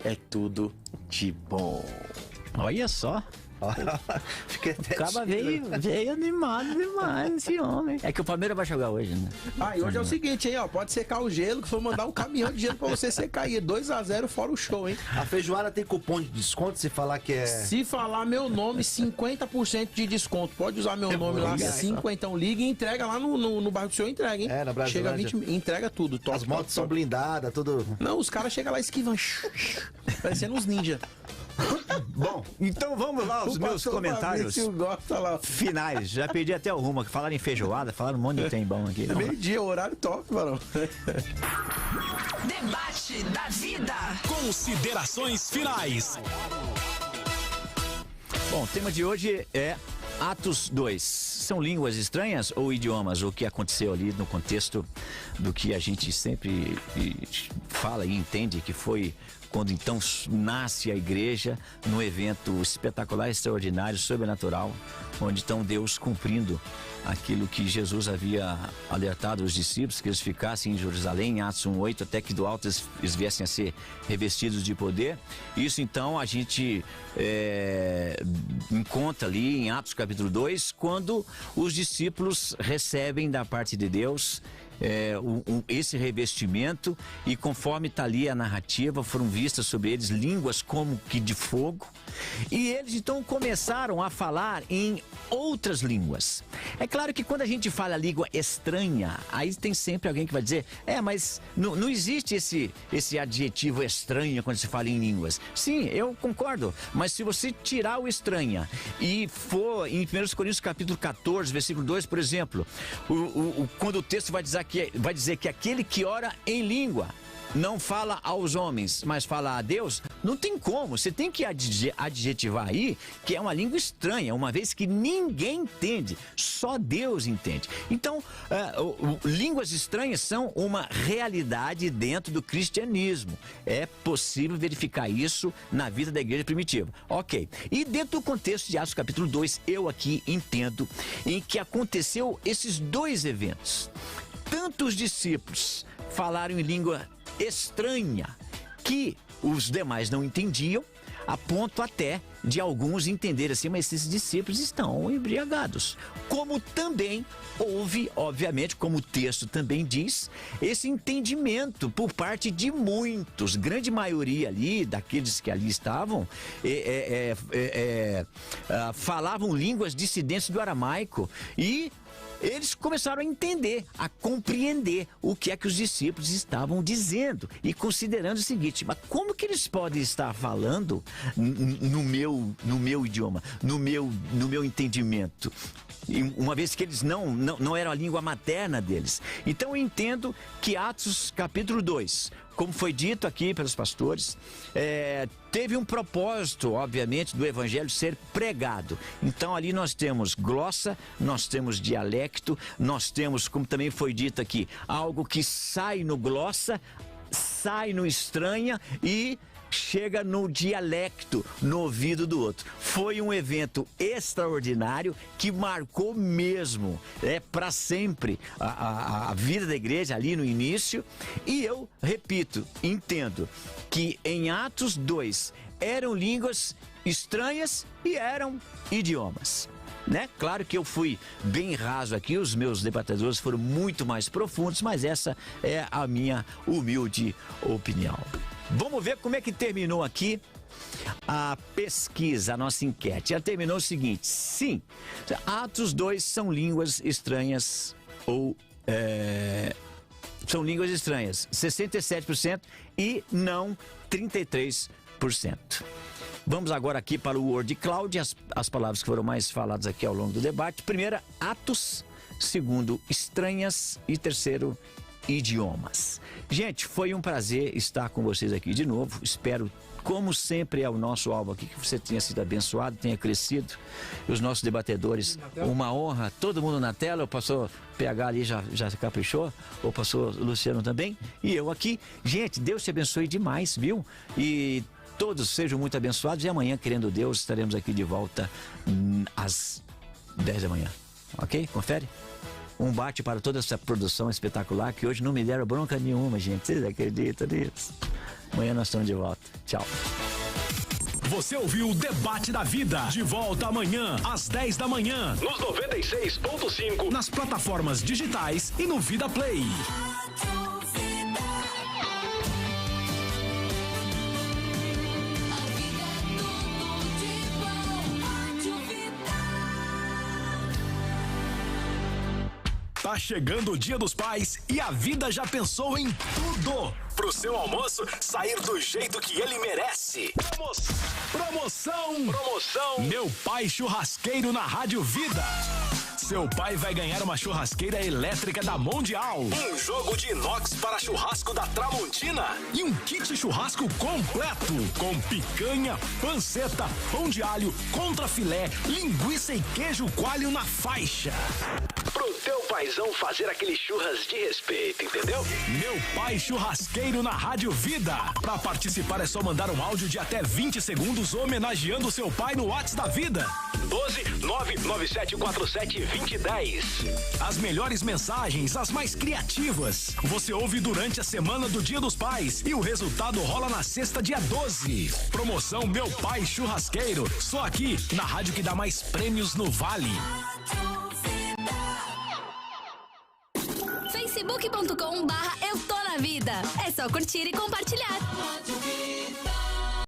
E: é tudo de bom.
C: Olha só.
D: Fiquei até
C: o cara veio animado demais, esse homem. É que o Palmeiras vai jogar hoje, né?
E: E hoje é o seguinte, hein, ó, pode secar o gelo, que foi mandar um caminhão de gelo pra você secar aí. 2-0 fora o show, hein?
D: A feijoada tem cupom de desconto se falar que é...
E: Se falar meu nome, 50% de desconto. Pode usar meu nome lá, 50, então liga e entrega lá no bairro do senhor, entrega, hein?
D: Na Brasilândia.
E: Chega 20, entrega tudo. Top,
D: as motos são blindadas, tudo...
E: Não, os caras chegam lá e esquivam, parecendo uns ninja.
C: Bom, então vamos lá os meus comentários finais. Já perdi até o rumo. Falaram em feijoada, falaram um monte de tem bom aqui.
E: Meio-dia, horário top, mano.
H: Debate da vida.
B: Considerações finais.
C: Bom, o tema de hoje é Atos 2. São línguas estranhas ou idiomas? O que aconteceu ali no contexto do que a gente sempre fala e entende que foi quando então nasce a igreja num evento espetacular, extraordinário, sobrenatural, onde então Deus cumprindo aquilo que Jesus havia alertado os discípulos, que eles ficassem em Jerusalém, em Atos 1:8, até que do alto eles viessem a ser revestidos de poder. Isso então a gente encontra ali em Atos capítulo 2, quando os discípulos recebem da parte de Deus esse revestimento, e conforme está ali a narrativa, foram vistas sobre eles línguas como que de fogo, e eles então começaram a falar em outras línguas. É claro que quando a gente fala língua estranha, aí tem sempre alguém que vai dizer, mas não existe esse adjetivo estranha quando se fala em línguas. Sim, eu concordo, mas se você tirar o estranha e for em 1 Coríntios capítulo 14, versículo 2, por exemplo, quando o texto vai dizer que aquele que ora em língua não fala aos homens, mas fala a Deus, não tem como. Você tem que adjetivar aí que é uma língua estranha, uma vez que ninguém entende, só Deus entende. Então, línguas estranhas são uma realidade dentro do cristianismo. É possível verificar isso na vida da igreja primitiva. Ok. E dentro do contexto de Atos capítulo 2, eu aqui entendo em que aconteceu esses dois eventos. Tanto os discípulos falaram em língua estranha que os demais não entendiam, a ponto até de alguns entenderem assim, mas esses discípulos estão embriagados. Como também houve, obviamente, como o texto também diz, esse entendimento por parte de muitos, grande maioria ali, daqueles que ali estavam, falavam línguas dissidentes do aramaico, e eles começaram a entender, a compreender o que é que os discípulos estavam dizendo e considerando o seguinte: mas como que eles podem estar falando no meu idioma, no meu entendimento? Uma vez que eles não eram a língua materna deles. Então eu entendo que Atos capítulo 2, como foi dito aqui pelos pastores, teve um propósito, obviamente, do evangelho ser pregado. Então ali nós temos glossa, nós temos dialecto, nós temos, como também foi dito aqui, algo que sai no glossa, sai no estranha e chega no dialecto, no ouvido do outro. Foi um evento extraordinário que marcou mesmo, para sempre a vida da igreja ali no início. E eu repito, entendo que em Atos 2 eram línguas estranhas e eram idiomas. Claro que eu fui bem raso aqui, os meus debatedores foram muito mais profundos, mas essa é a minha humilde opinião. Vamos ver como é que terminou aqui a pesquisa, a nossa enquete. Ela terminou o seguinte: sim, Atos 2 são línguas estranhas ou são línguas estranhas, 67%, e não 33%. Vamos agora aqui para o Word Cloud, as palavras que foram mais faladas aqui ao longo do debate. Primeira, atos. Segundo, estranhas. E terceiro, idiomas. Gente, foi um prazer estar com vocês aqui de novo. Espero, como sempre é o nosso alvo aqui, que você tenha sido abençoado, tenha crescido. E os nossos debatedores, uma honra. Todo mundo na tela, o pastor PH ali já caprichou, o pastor Luciano também, e eu aqui. Gente, Deus te abençoe demais, viu? E todos sejam muito abençoados. E amanhã, querendo Deus, estaremos aqui de volta às 10 da manhã. Ok? Confere? Um bate para toda essa produção espetacular que hoje não me deram bronca nenhuma, gente. Vocês acreditam nisso? Amanhã nós estamos de volta. Tchau.
B: Você ouviu o Debate da Vida. De volta amanhã, às 10 da manhã. Nos 96.5. Nas plataformas digitais e no Vida Play. Tá chegando o Dia dos Pais e a Vida já pensou em tudo pro seu almoço sair do jeito que ele merece. Promoção! Meu Pai Churrasqueiro na Rádio Vida. Seu pai vai ganhar uma churrasqueira elétrica da Mundial, um jogo de inox para churrasco da Tramontina e um kit churrasco completo com picanha, panceta, pão de alho, contrafilé, linguiça e queijo coalho na faixa.
N: Pro teu paizão fazer aquele churras de respeito, entendeu?
B: Meu Pai Churrasqueiro na Rádio Vida. Pra participar é só mandar um áudio de até 20 segundos homenageando seu pai no WhatsApp da Vida. 12-99747-2010. As melhores mensagens, as mais criativas. Você ouve durante a semana do Dia dos Pais e o resultado rola na sexta, dia 12. Promoção Meu Pai Churrasqueiro. Só aqui, na rádio que dá mais prêmios no Vale.
Q: Facebook.com/Eu Tô Na Vida. É só curtir e compartilhar.